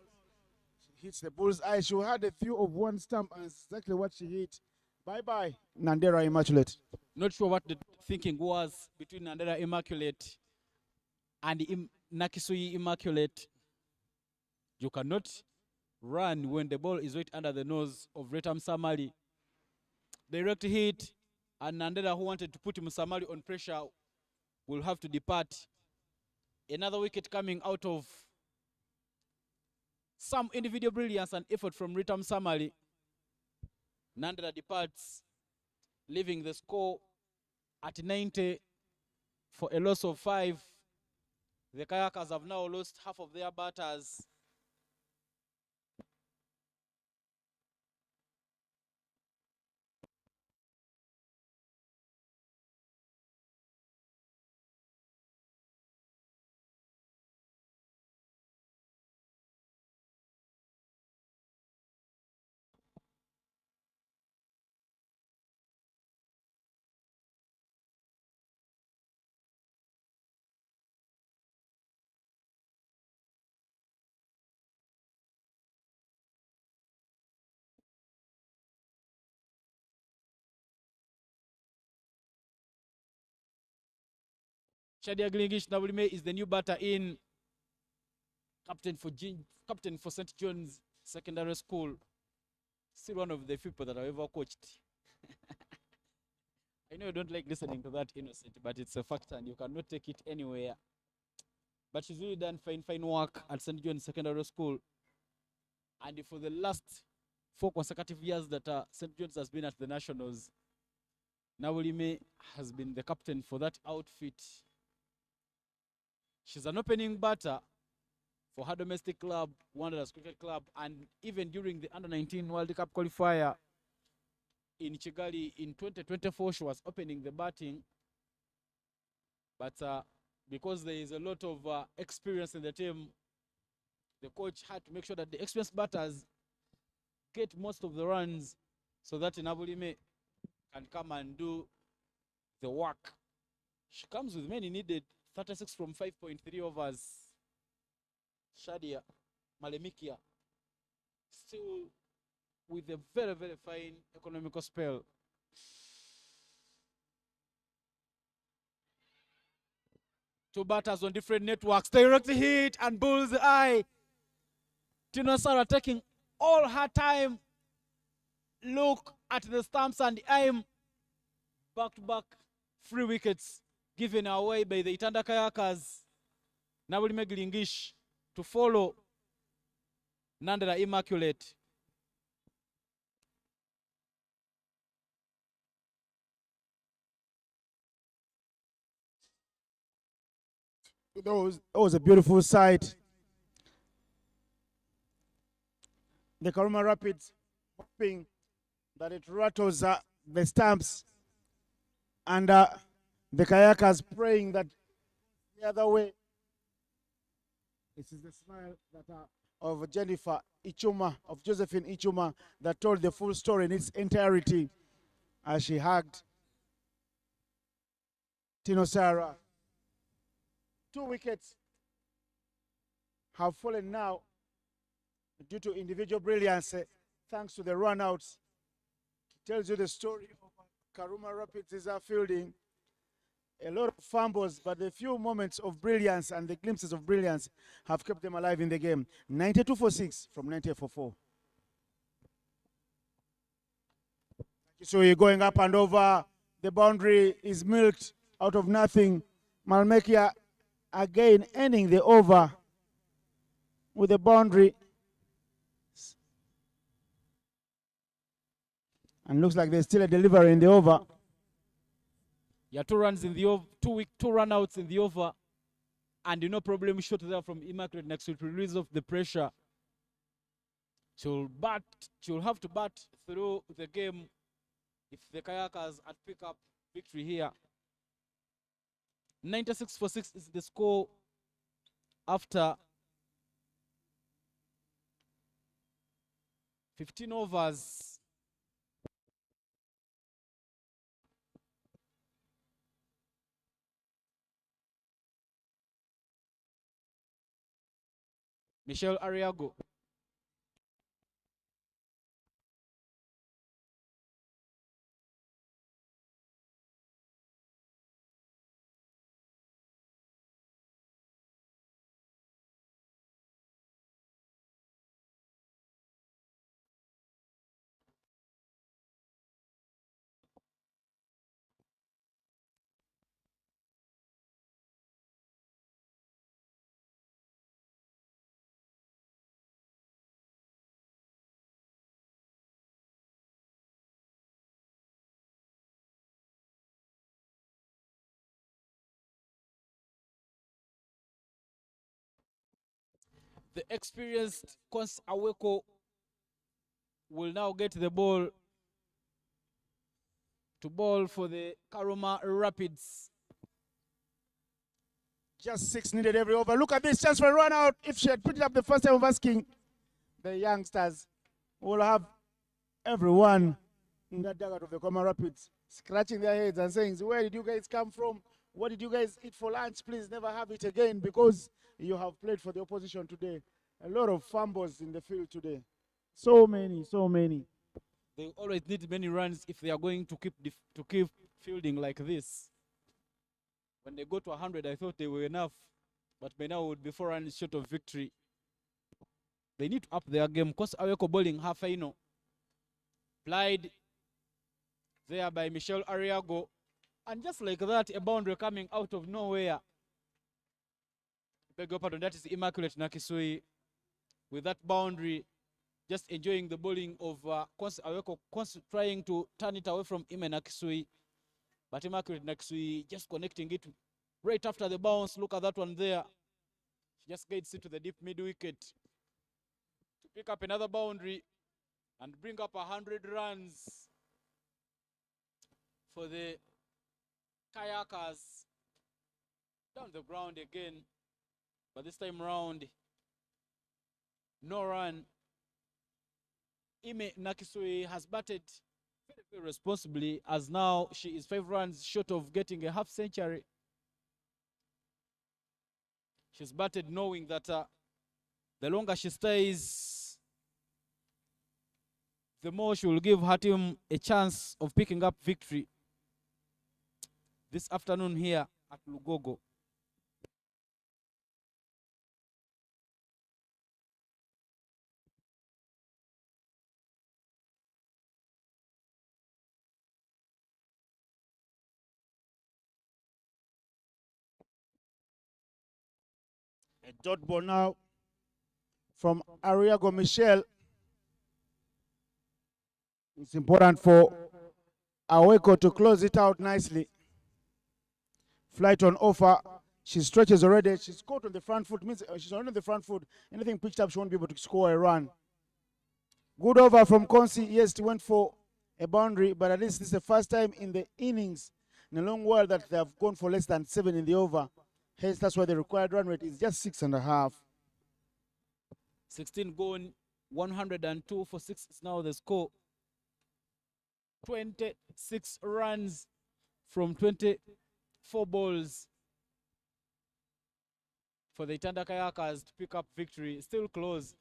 Hits the bull's eye. She had a view of 1 stump, and exactly what she hit. Bye-bye, Nandera Immaculate. Not sure what the thinking was between Nandera Immaculate and Nakisui Immaculate. You cannot run when the ball is right under the nose of Retam Samali. Direct hit, And Nandela, who wanted to put Musamali on pressure, will have to depart. Another wicket coming out of some individual brilliance and effort from Ritam Samali. Nandela departs, leaving the score at 90 for a loss of 5. The Kayakers have now lost half of their batters. Shadia Glingish Nabulime is the new batter in, captain for St. John's Secondary School. Still one of the people that I've ever coached. I know you don't like listening to that, Innocent, but it's a fact and you cannot take it anywhere. But she's really done fine work at St. John's Secondary School. And for the last 4 consecutive years that St. John's has been at the Nationals, Nabulime has been the captain for that outfit. She's an opening batter for her domestic club, Wanderers Cricket Club, and even during the Under-19 World Cup qualifier in Kigali in 2024, she was opening the batting. But because there is a lot of experience in the team, the coach had to make sure that the experienced batters get most of the runs so that Nabulime can come and do the work. She comes with many needed, 36 from 5.3 overs. Shadia Malemikia still with a very fine economical spell. Two batters on different networks. Direct hit and bullseye. Tino Sarah taking all her time. Look at the stumps and aim. Back-to-back free wickets given away by the Itanda Kayakers. Nabulime Glingish to follow Nandela Immaculate. That was a beautiful sight. The Karuma Rapids hoping that it rattles the stumps, and the Kayakers praying that the other way. This is the smile that of Jennifer Ichuma, of Josephine Ichuma, that told the full story in its entirety as she hugged Tino Sarah. 2 wickets have fallen now due to individual brilliance, thanks to the runouts. Tells you the story of Karuma Rapids' fielding. A lot of fumbles, but the few moments of brilliance and the glimpses of brilliance have kept them alive in the game. 92 for 6 from 98 for 4. So you're going up and over. The boundary is milked out of nothing. Malmekia again ending the over with the boundary. And looks like there's still a delivery in the over. Yeah, 2 runs in the over, 2 run outs in the over, and no problem shot there from Immaculate next to release off the pressure. She'll have to bat through the game if the Kayakers pick up victory here. 96 for 6 is the score after 15 overs. Michelle Ariago. The experienced Konsi Aweko will now get the ball to ball for the Karuma Rapids. Just 6 needed every over. Look at this chance for a run out. If she had put it up the first time of asking, the youngsters will have everyone in that dugout of the Karuma Rapids scratching their heads and saying, where did you guys come from? What did you guys eat for lunch? Please never have it again, because you have played for the opposition today. A lot of fumbles in the field today. So many, so many. They always need many runs if they are going to keep fielding like this. When they go to 100, I thought they were enough, but by now would be 4 runs short of victory. They need to up their game. Because Aweko bowling half final. Plied there by Michelle Ariago. And just like that, a boundary coming out of nowhere. Beg your pardon, that is Immaculate Nakisui. With that boundary, just enjoying the bowling of Konsi Aweko, trying to turn it away from Ime Nakisui. But Immaculate Nakisui just connecting it right after the bounce. Look at that one there. She just gets it to the deep mid wicket to pick up another boundary and bring up 100 runs for the Kayakers. Down the ground again, but this time round, no run. Ime Nakisui has batted very responsibly, as now she is 5 runs short of getting a half century. She's batted knowing that the longer she stays, the more she will give her team a chance of picking up victory this afternoon here at Lugogo. A dot ball now from Ariago Michelle. It's important for Aweko to close it out nicely. Flight on offer. She stretches already. She's caught on the front foot. Means she's already on the front foot. Anything pitched up, she won't be able to score a run. Good over from Konsi. Yes, he went for a boundary, but at least this is the first time in the innings in a long while that they have gone for less than 7 in the over. Hence, that's why the required run rate is just 6.5. 16 gone, 102 for 6 is now the score. 26 runs from 24 balls for the Itanda Kayakers to pick up victory. Still close.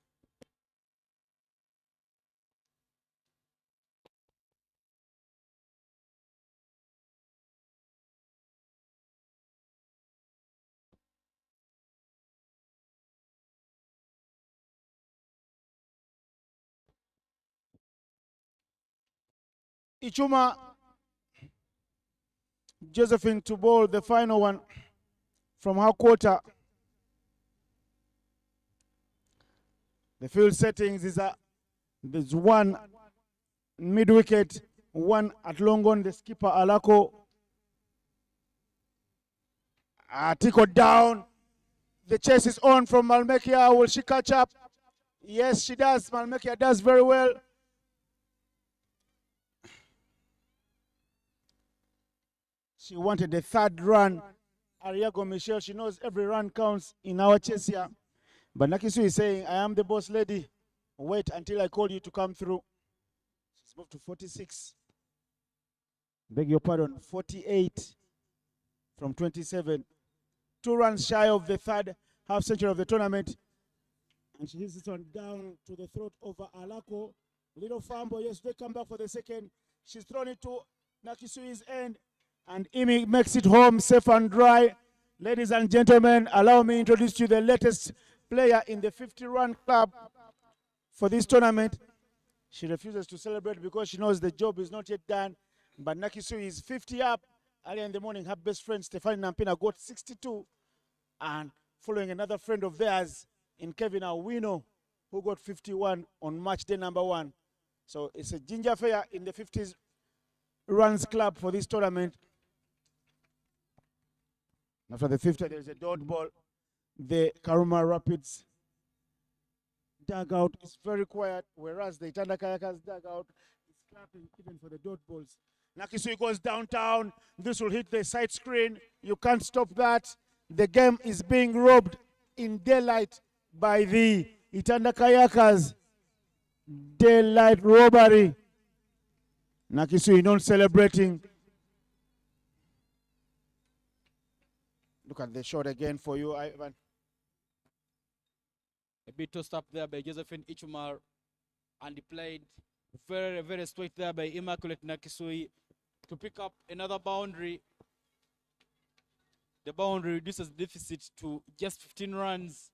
Ichuma Josephine to bowl the final one from her quarter. The field settings is there's one mid wicket, one at long on. The skipper Alako. Tiko down. The chase is on from Malmekia. Will she catch up? Yes, she does. Malmekia does very well. She wanted the 3rd run. Ariago Michelle, she knows every run counts in our chase here. But Nakisu is saying, I am the boss lady. Wait until I call you to come through. She's moved to 46. Beg your pardon, 48 from 27. 2 runs shy of the 3rd half century of the tournament. And she hits this one down to the throat over Alako. Little fumble, yes, they come back for the 2nd. She's thrown it to Nakisui's end. And Imi makes it home safe and dry. Ladies and gentlemen, allow me to introduce to you the latest player in the 50-run club for this tournament. She refuses to celebrate because she knows the job is not yet done. But Nakisui is 50 up. Earlier in the morning, her best friend, Stefani Nampina, got 62. And following another friend of theirs in Kevin Awino, who got 51 on match day number 1. So it's a ginger affair in the 50s runs club for this tournament. After the 50, there's a dot ball. The Karuma Rapids dugout is very quiet, whereas the Itanda Kayakers dugout is clapping even for the dot balls. Nakisui goes downtown. This will hit the side screen. You can't stop that. The game is being robbed in daylight by the Itanda Kayakers. Daylight robbery. Nakisui not celebrating. Look at the shot again for you, Ivan. A bit tossed up there by Josephine Ichumar, and he played very, very straight there by Immaculate Nakisui to pick up another boundary. The boundary reduces deficit to just 15 runs.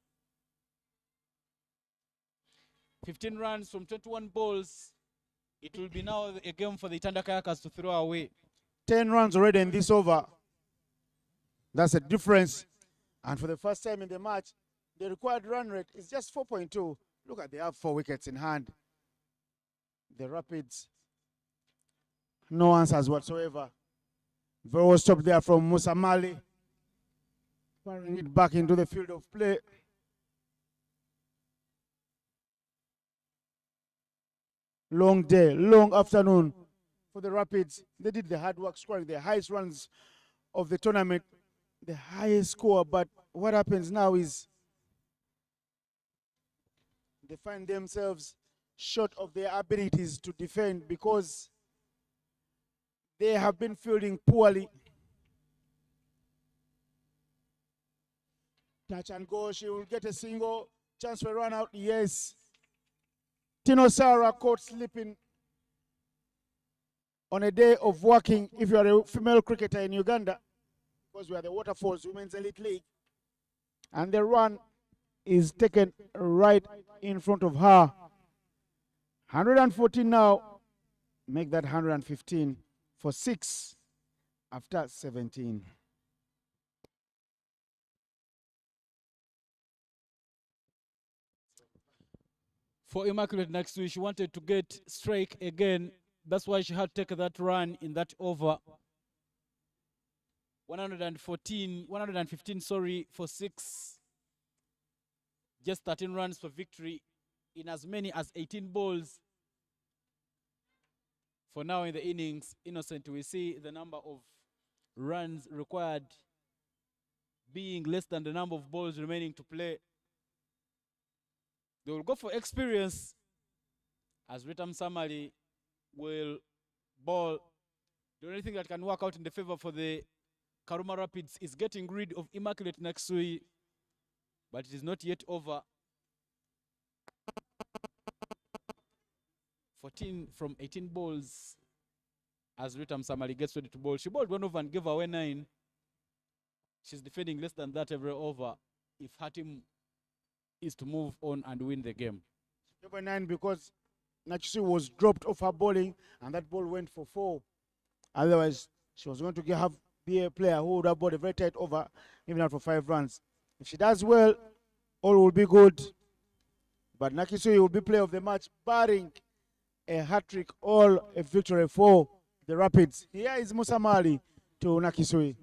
15 runs from 21 balls. It will be now a game for the Itanda Kayakers to throw away. 10 runs already in this over. That's a difference. And for the first time in the match, the required run rate is just 4.2. Look at, they have 4 wickets in hand. The Rapids, no answers whatsoever. Very well stopped there from Musa Mali. Firing it back into the field of play. Long day, long afternoon for the Rapids. They did the hard work, scoring the highest runs of the tournament, the highest score. But what happens now is they find themselves short of their abilities to defend because they have been fielding poorly. Touch and go. She will get a single. Chance for a run out. Yes. Tino Sara caught sleeping on a day of working if you are a female cricketer in Uganda, because we are the Waterfalls Women's Elite League. And the run is taken right in front of her. 114 now. Make that 115 for 6 after 17. For Immaculate Nakisui, she wanted to get strike again. That's why she had to take that run in that over. 115, sorry, for 6. Just 13 runs for victory in as many as 18 balls. For now in the innings, Innocent, we see the number of runs required being less than the number of balls remaining to play. They will go for experience as Ritam Samali will bowl. The only thing that can work out in the favor for the Karuma Rapids is getting rid of Immaculate Nakisui, but it is not yet over. 14 from 18 balls as Ritam Samali gets ready to bowl. She bowled 1 over and gave away 9. She's defending less than that every over if her team is to move on and win the game. Number 9 because Nakisui was dropped off her bowling and that ball went for 4. Otherwise, she was going to be a player who would have bowled a very tight over, even out for 5 runs. If she does well, all will be good. But Nakisui will be player of the match, barring a hat-trick or a victory for the Rapids. Here is Musa Mali to Nakisui.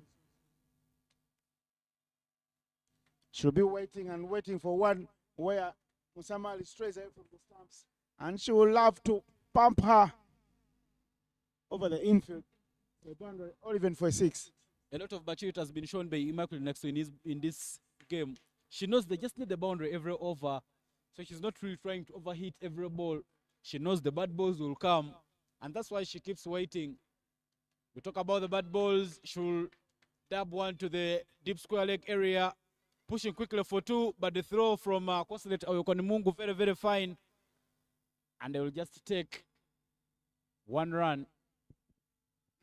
She'll be waiting and waiting for one where Musa Mali strays away from the stumps. And she will love to pump her over the infield, or even for a 6. A lot of maturity has been shown by Immaculate Nakisui in this game. She knows they just need the boundary every over, so she's not really trying to overhit every ball. She knows the bad balls will come, and that's why she keeps waiting. We talk about the bad balls. She'll dab one to the deep square leg area, pushing quickly for 2, but the throw from Consulate Oyokonimungu, very, very fine. And they will just take 1 run.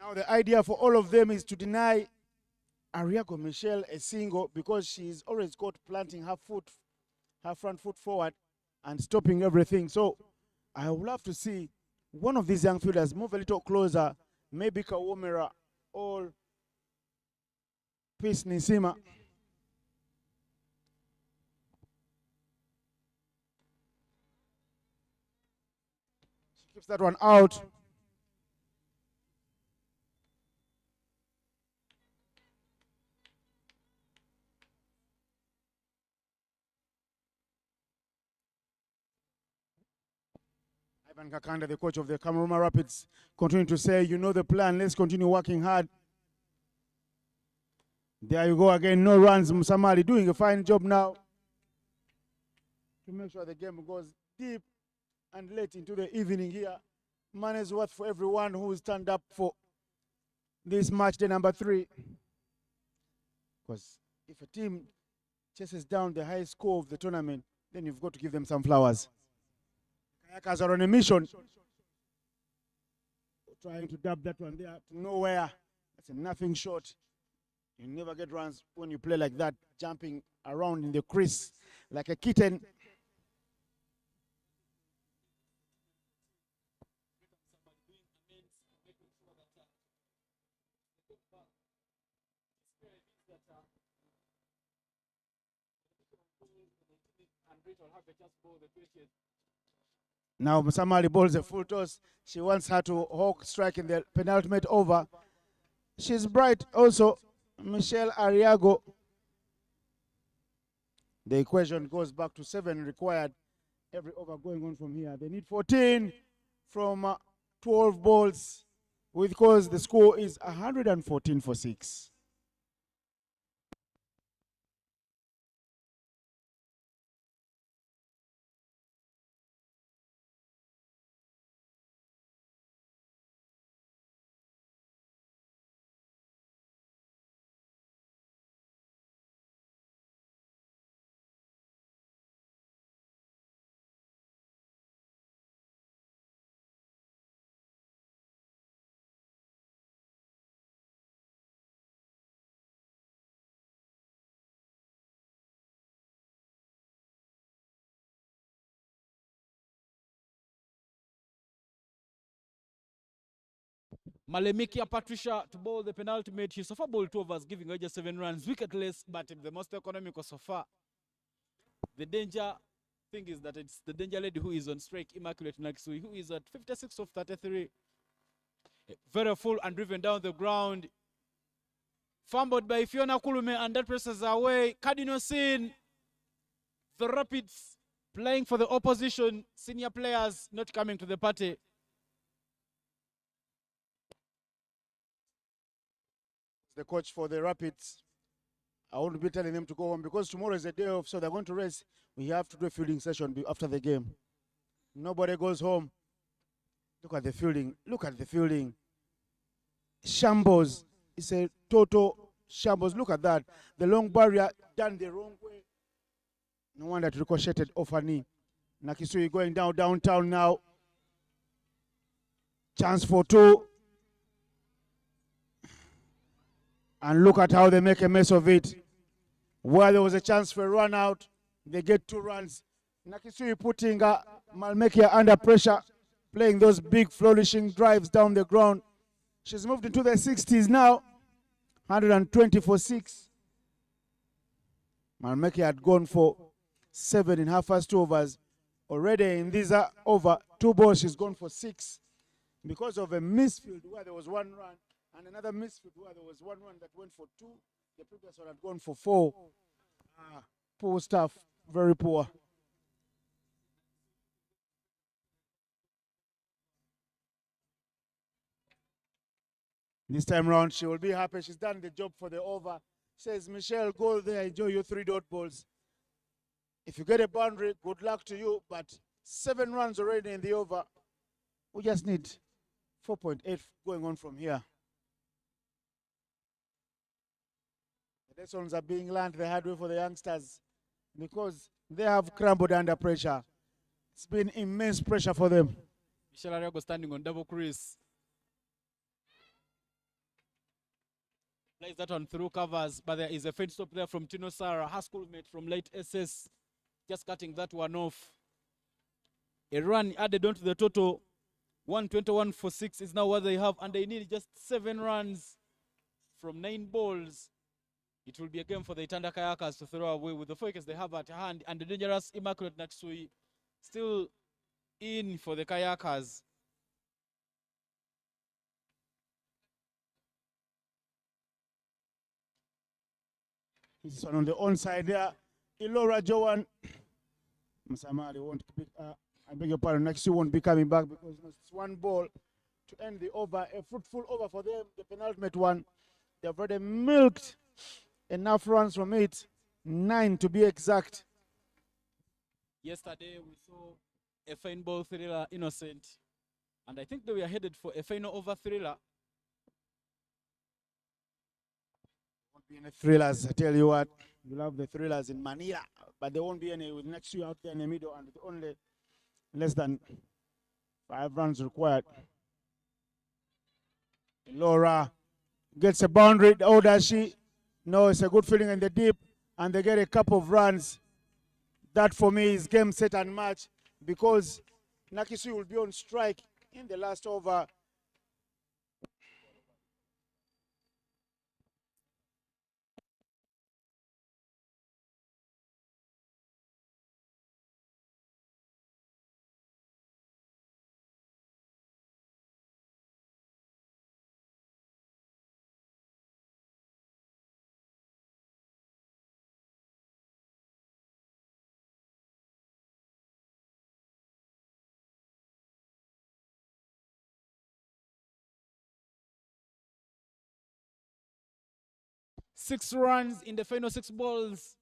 Now the idea for all of them is to deny Ariago Michelle a single because she's always caught planting her front foot forward and stopping everything. So I would love to see one of these young fielders move a little closer, maybe Kawomera or Peace Nisima. She keeps that one out. Ivan Kakanda, the coach of the Karuma Rapids, continuing to say, you know the plan, let's continue working hard. There you go again, no runs. Musamali doing a fine job now to make sure the game goes deep and late into the evening here. Man is worth for everyone who stand up for this match day number 3. Because if a team chases down the highest score of the tournament, then you've got to give them some flowers. Kayakers are on a mission. Trying to dab that one there to nowhere. That's a nothing short. You never get runs when you play like that, jumping around in the crease like a kitten. Now Musamali bowls a full toss. She wants her to hawk strike in the penultimate over. She's bright also, Michelle Ariago. The equation goes back to 7 required every over going on from here. They need 14 from 12 balls, because the score is 114 for 6. Malemikia Patricia to bowl the penultimate. She so far bowled 2 overs, giving her just 7 runs, wicketless, but the most economical so far. The danger thing is that it's the danger lady who is on strike, Immaculate Nakisui, who is at 56 of 33. Very full and driven down the ground. Fumbled by Fiona Kulume, and that presses away. Cardinal Sin. The Rapids playing for the opposition. Senior players not coming to the party. The coach for the Rapids, I won't be telling them to go home because tomorrow is a day off, so they're going to rest. We have to do a fielding session after the game. Nobody goes home. Look at the fielding. Look at the fielding. Shambles. It's a total shambles. Look at that. The long barrier done the wrong way. No wonder it ricocheted off her knee. Nakisui going downtown now. Chance for 2. And look at how they make a mess of it. Where there was a chance for a run out, they get 2 runs. Nakisui putting Malmekia under pressure, playing those big flourishing drives down the ground. She's moved into the 60s now. 120 for 6. Malmekia had gone for 7 in her first 2 overs. Already in these over 2 balls, she's gone for 6. Because of a misfield where there was 1 run. And another misfield where there was 1 run that went for 2. The previous one had gone for 4. Poor stuff. Very poor. This time round, she will be happy. She's done the job for the over. Says, Michelle, go there, enjoy your 3 dot balls. If you get a boundary, good luck to you. But 7 runs already in the over. We just need 4.8 going on from here. Lessons are being learned the hard way for the youngsters because they have crumbled under pressure. It's been immense pressure for them. Michelle Ariago standing on double crease. Plays that on through covers, but there is a fade stop there from Tino Sarah, her schoolmate from late SS. Just cutting that one off. A run added on to the total. 121 for 6 is now what they have, and they need just 7 runs from 9 balls. It will be a game for the Itanda Kayakers to throw away with the 4 wickets they have at hand, and the dangerous Immaculate Nakisui still in for the Kayakers. This one on the onside there. Ilora Joan. Musamali won't pick I beg your pardon, next you won't be coming back because it's one ball to end the over, a fruitful over for them, the penultimate one. They've already milked enough runs from it, 9 to be exact. Yesterday we saw a fine ball thriller, Innocent, and I think they were headed for a final over thriller. Won't be any thrillers, I tell you what. You love the thrillers in Manila, but there won't be any with next year out there in the middle and only less than 5 runs required. Laura gets a boundary. Oh, does she? No, it's a good feeling in the deep, and they get a couple of runs. That for me is game, set, and match because Nakisui will be on strike in the last over. Six runs in the final 6 balls.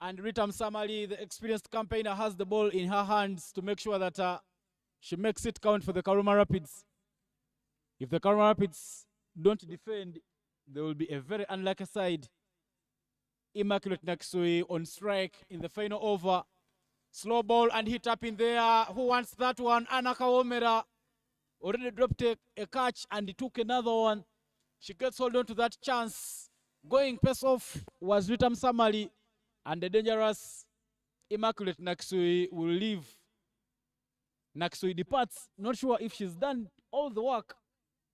And Ritam Samali, the experienced campaigner, has the ball in her hands to make sure that she makes it count for the Karuma Rapids. If the Karuma Rapids don't defend, there will be a very unlucky side. Immaculate Naksui on strike in the final over. Slow ball and hit up in there. Who wants that one? Anaka Omera already dropped a catch and he took another one. She gets hold on to that chance. Going pace off was Ritam Samali, and the dangerous Immaculate Naksui will leave. Naksui departs. Not sure if she's done all the work,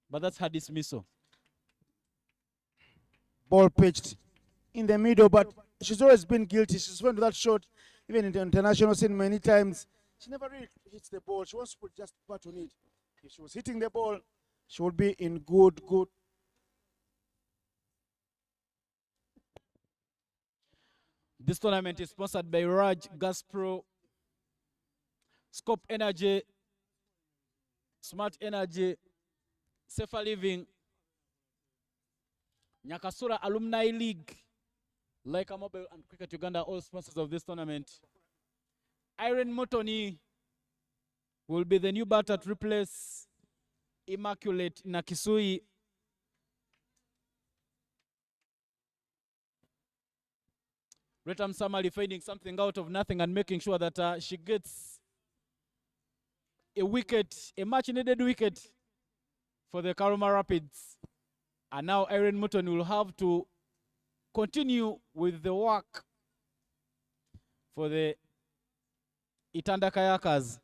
but that's her dismissal. Ball pitched in the middle, but she's always been guilty. She's went to that shot, even in the international scene many times. She never really hits the ball. She wants to put just part on it. If she was hitting the ball, she would be in good. This tournament is sponsored by Raj, Gaspro, Scope Energy, Smart Energy, Safer Living, Nyakasura Alumni League, Laika Mobile and Cricket Uganda, all sponsors of this tournament. Irene Motoni will be the new batter to replace Immaculate Nakisui. Ritam Samali finding something out of nothing and making sure that she gets a wicket, a much-needed wicket for the Karuma Rapids. And now Irene Mutton will have to continue with the work for the Itanda Kayakers.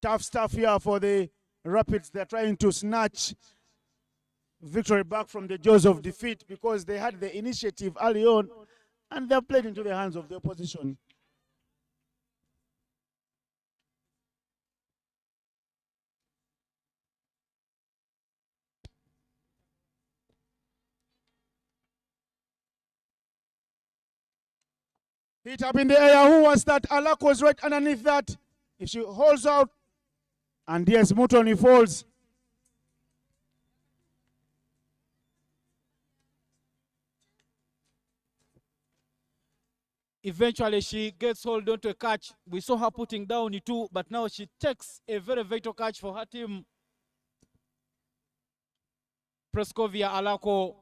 Tough stuff here for the Rapids. They're trying to snatch victory back from the jaws of defeat because they had the initiative early on and they're played into the hands of the opposition. Hit up in the air. Who was that? Alak was right underneath that. If she holds out, and yes, Mutoni falls. Eventually, she gets hold on to a catch. We saw her putting down it too, but now she takes a very vital catch for her team. Prescovia Alako.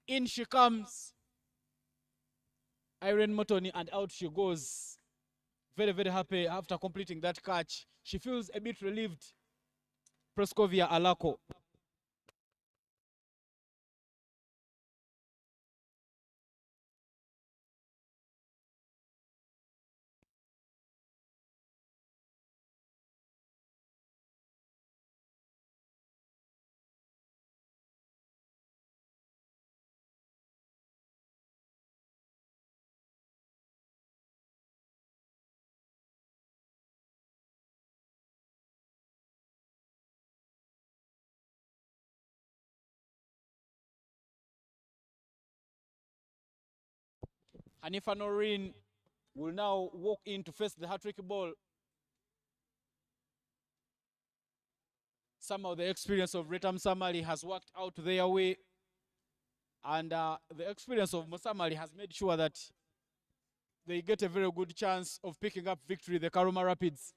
In she comes. Irene Motoni, and out she goes. Very, very happy after completing that catch. She feels a bit relieved. Prescovia Alako. Hanifa Noreen will now walk in to face the hat-trick ball. Somehow the experience of Retam Samali has worked out their way, and the experience of Musamali has made sure that they get a very good chance of picking up victory, the Karuma Rapids.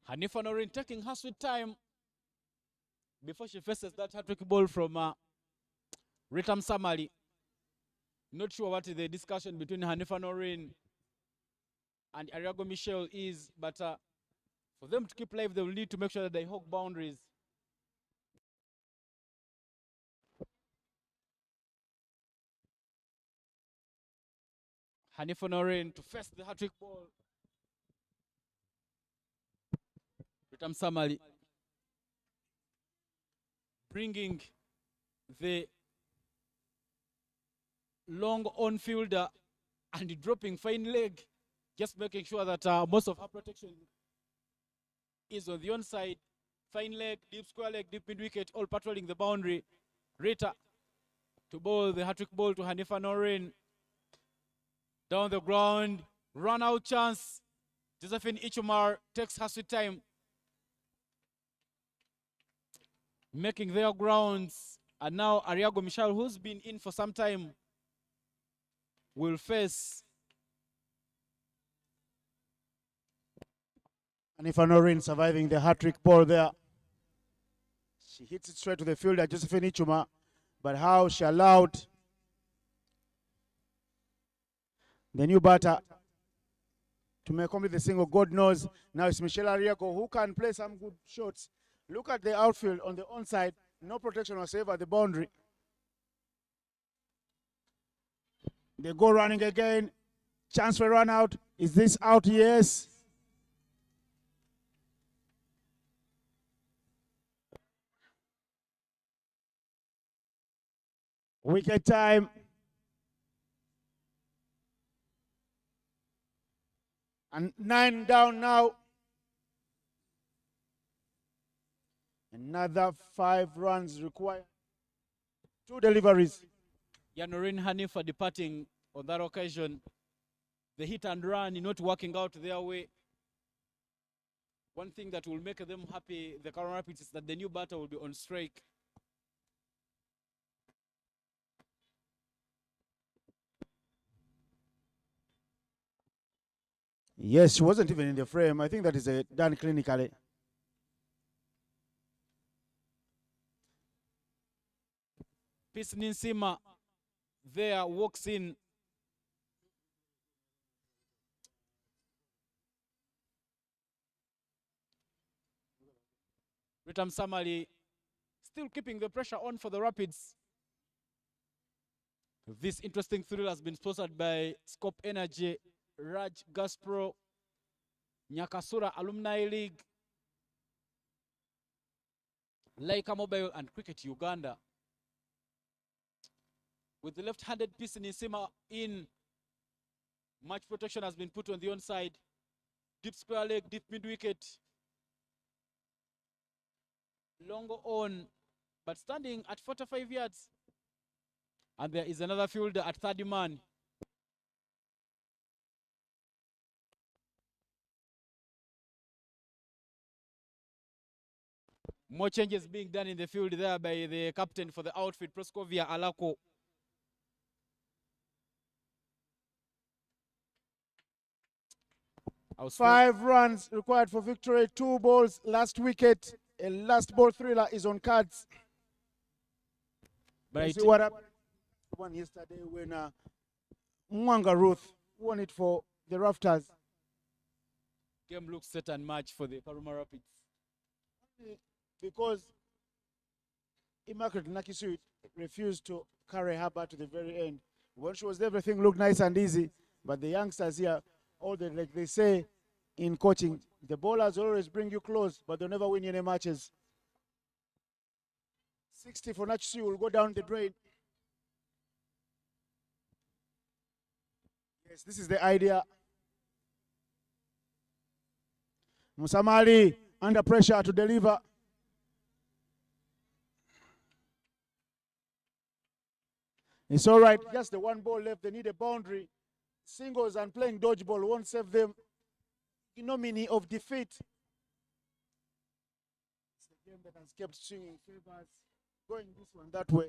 Hanifa Norin taking her sweet time before she faces that hat-trick ball from Ritam Samali. Not sure what the discussion between Hanifa Norin and Ariago Michel is, but for them to keep live, they will need to make sure that they hug boundaries. Hanifa Norin to face the hat-trick ball. Ritam Samali bringing the long on-fielder and dropping fine leg, just making sure that most of her protection is on the onside. Fine leg, deep square leg, deep mid-wicket, all patrolling the boundary. Rita to bowl the hat-trick ball to Hanifa Norin. Down the ground, run out chance. Josephine Ichumar takes her sweet time, making their grounds. And now Ariago Michel, who's been in for some time, will face Hanifa Norin surviving the hat-trick ball there. She hits it straight to the fielder, Josephine Ichuma, but how she allowed the new batter to make complete the single, God knows. Now it's Michelle Ariago who can play some good shots. Look at the outfield on the onside, no protection whatsoever at the boundary. They go running again. Chance for run out. Is this out? Yes. Wicket time. And 9 down now. Another 5 runs required. 2 deliveries. Norin Hanifa departing on that occasion. The hit and run not working out their way. One thing that will make them happy, the Karuma Rapids, is that the new batter will be on strike. Yes, she wasn't even in the frame. I think that is done clinically. Peace Ninsima there walks in. Ritam Samali still keeping the pressure on for the Rapids. This interesting thrill has been sponsored by Scope Energy, Raj Gaspro, Nyakasura Alumni League, Laika Mobile, and Cricket Uganda. With the left-handed piece in Nisima in, much protection has been put on the onside. Deep square leg, deep mid-wicket. Longer on, but standing at 45 yards. And there is another fielder at 30 man. More changes being done in the field there by the captain for the outfield, Proskovia Alako. Five runs required for victory, 2 balls, last wicket. A last ball thriller is on cards. But see what happened one yesterday when Mwanga Ruth won it for the Rafters. Game looks set and match for the Karuma Rapids. Because Immaculate Nakisu refused to carry her back to the very end. When she was there, everything looked nice and easy. But the youngsters here, like they say in coaching, the bowlers always bring you close, but they'll never win any matches. 60 for Nachisu will go down the drain. Yes, this is the idea. Musamali under pressure to deliver. It's all right. Just the one ball left. They need a boundary. Singles and playing dodgeball won't save them ignominy of defeat. It's the game that has kept swinging favors, going this one that way.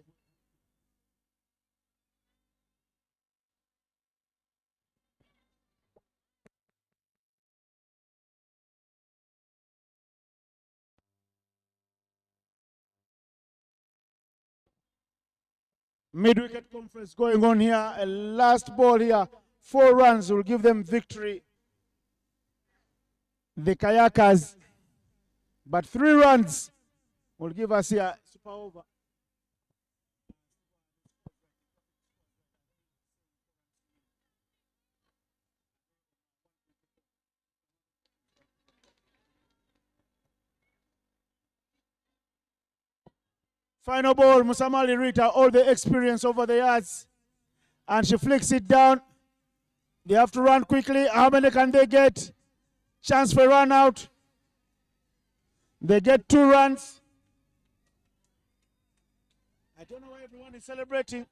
Mid-wicket conference going on here. A last ball here. 4 runs will give them victory. The Kayakers. But 3 runs will give us here super over. Final ball, Musamali Rita, all the experience over the yards. And she flicks it down. They have to run quickly. How many can they get? Chance for run out. They get 2 runs. I don't know why everyone is celebrating.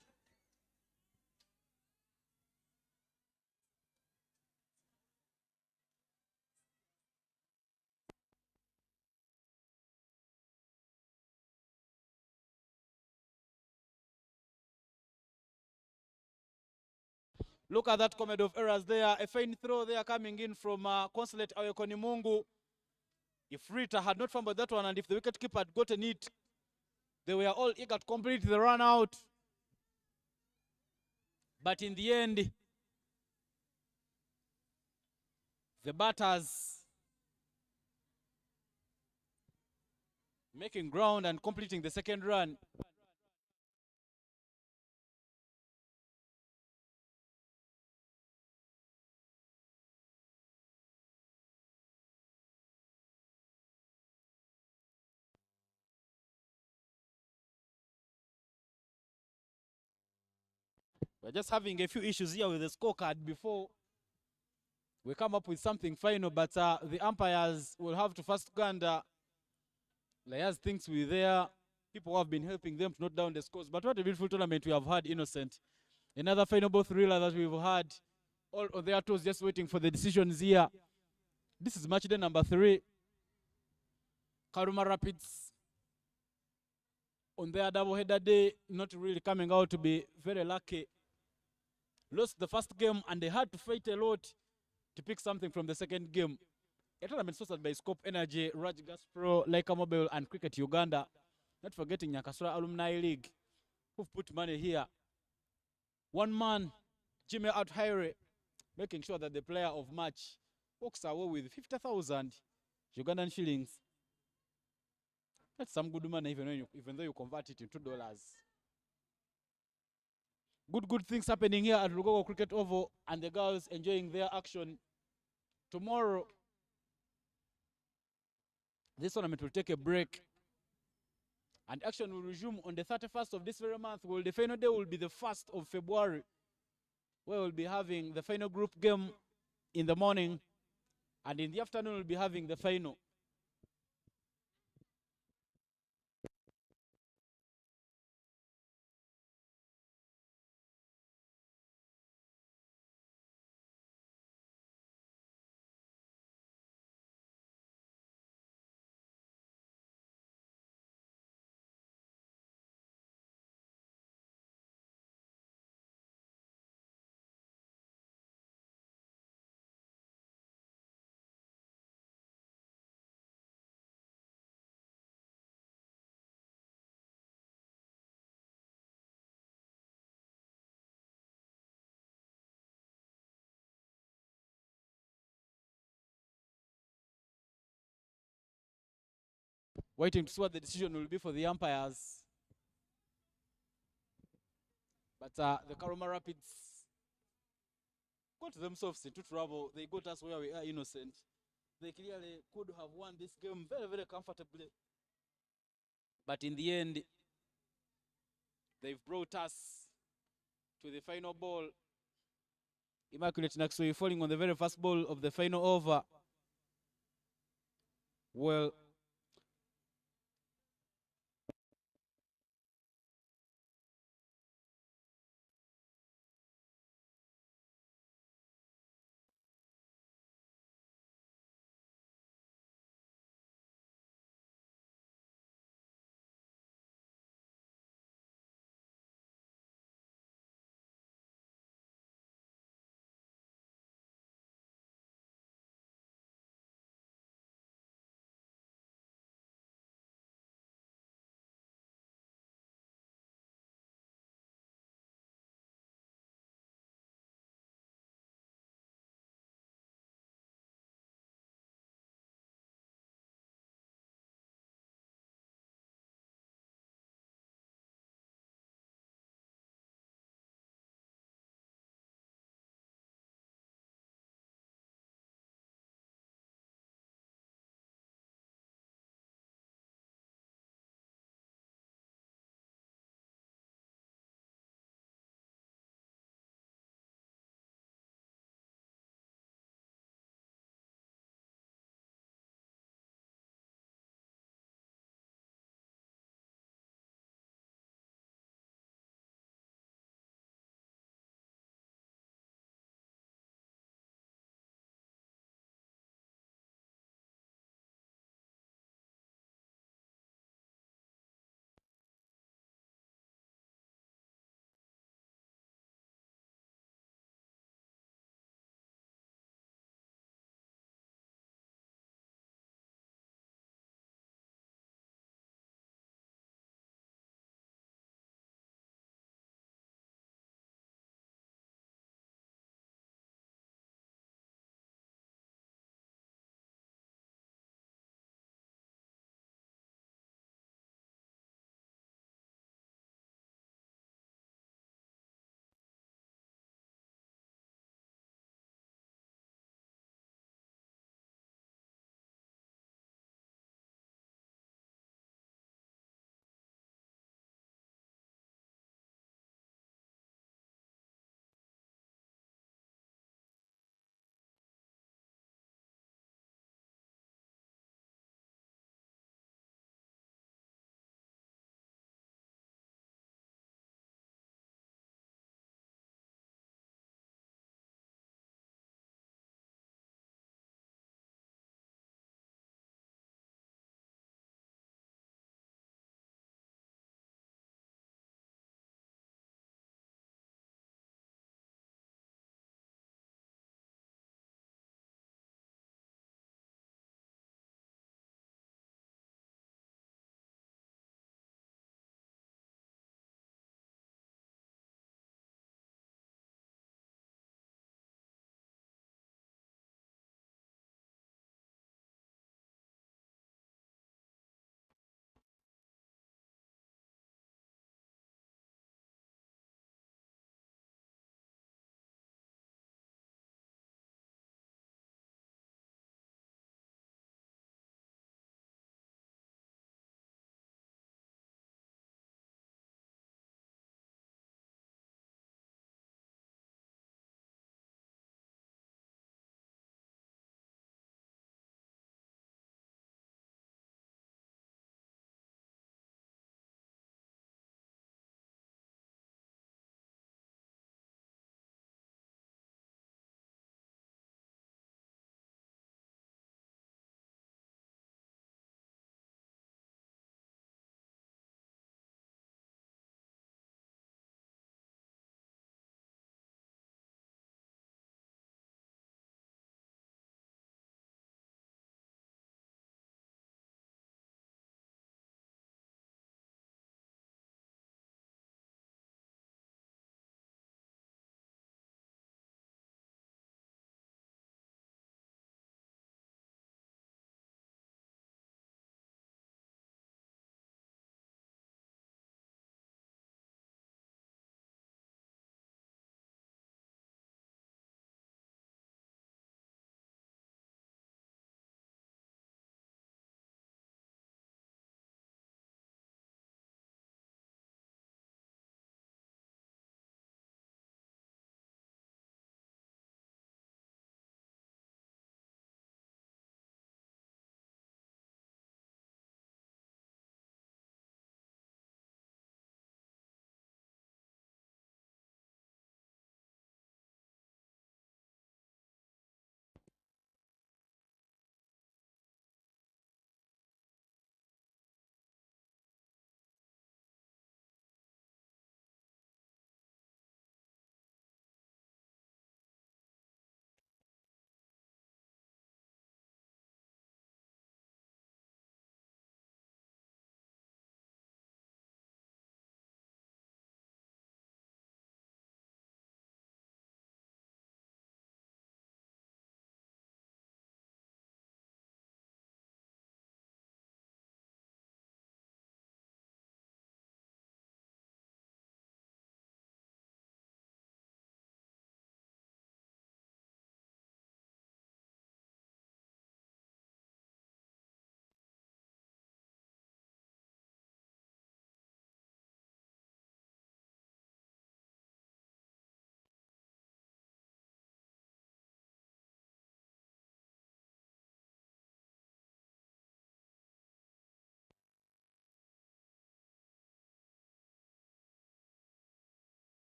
Look at that comedy of errors there. A fine throw there coming in from Consulate Ayokonimungu. If Rita had not fumbled that one and if the wicketkeeper had gotten it, they were all eager to complete the run out. But in the end, the batters making ground and completing the second run. We're just having a few issues here with the scorecard before we come up with something final, but the umpires will have to first gander. Layers thinks we're there. People have been helping them to note down the scores. But what a beautiful tournament we have had, Innocent. Another final ball thriller that we've had. All on their toes just waiting for the decisions here. This is match day number 3. Karuma Rapids on their double-header day, not really coming out to be very lucky. Lost the first game and they had to fight a lot to pick something from the second game. A tournament sponsored by Scope Energy, Raj Gaspro, Laika Mobile, and Cricket Uganda. Not forgetting Nyakasura Alumni League, who've put money here. One man, Jimmy Out-Hyre, making sure that the player of match walks away with 50,000 Ugandan shillings. That's some good money, even though you convert it into dollars. Good things happening here at Lugogo Cricket Oval, and the girls enjoying their action. Tomorrow, this tournament will take a break, and action will resume on the 31st of this very month. Well, the final day will be the 1st of February, where we'll be having the final group game in the morning, and in the afternoon we'll be having the final. Waiting to see what the decision will be for the umpires. But the Karuma Rapids got themselves into trouble. They got us where we are, Innocent. They clearly could have won this game very, very comfortably. But in the end, they've brought us to the final ball. Immaculate Naksui falling on the very first ball of the final over. Well,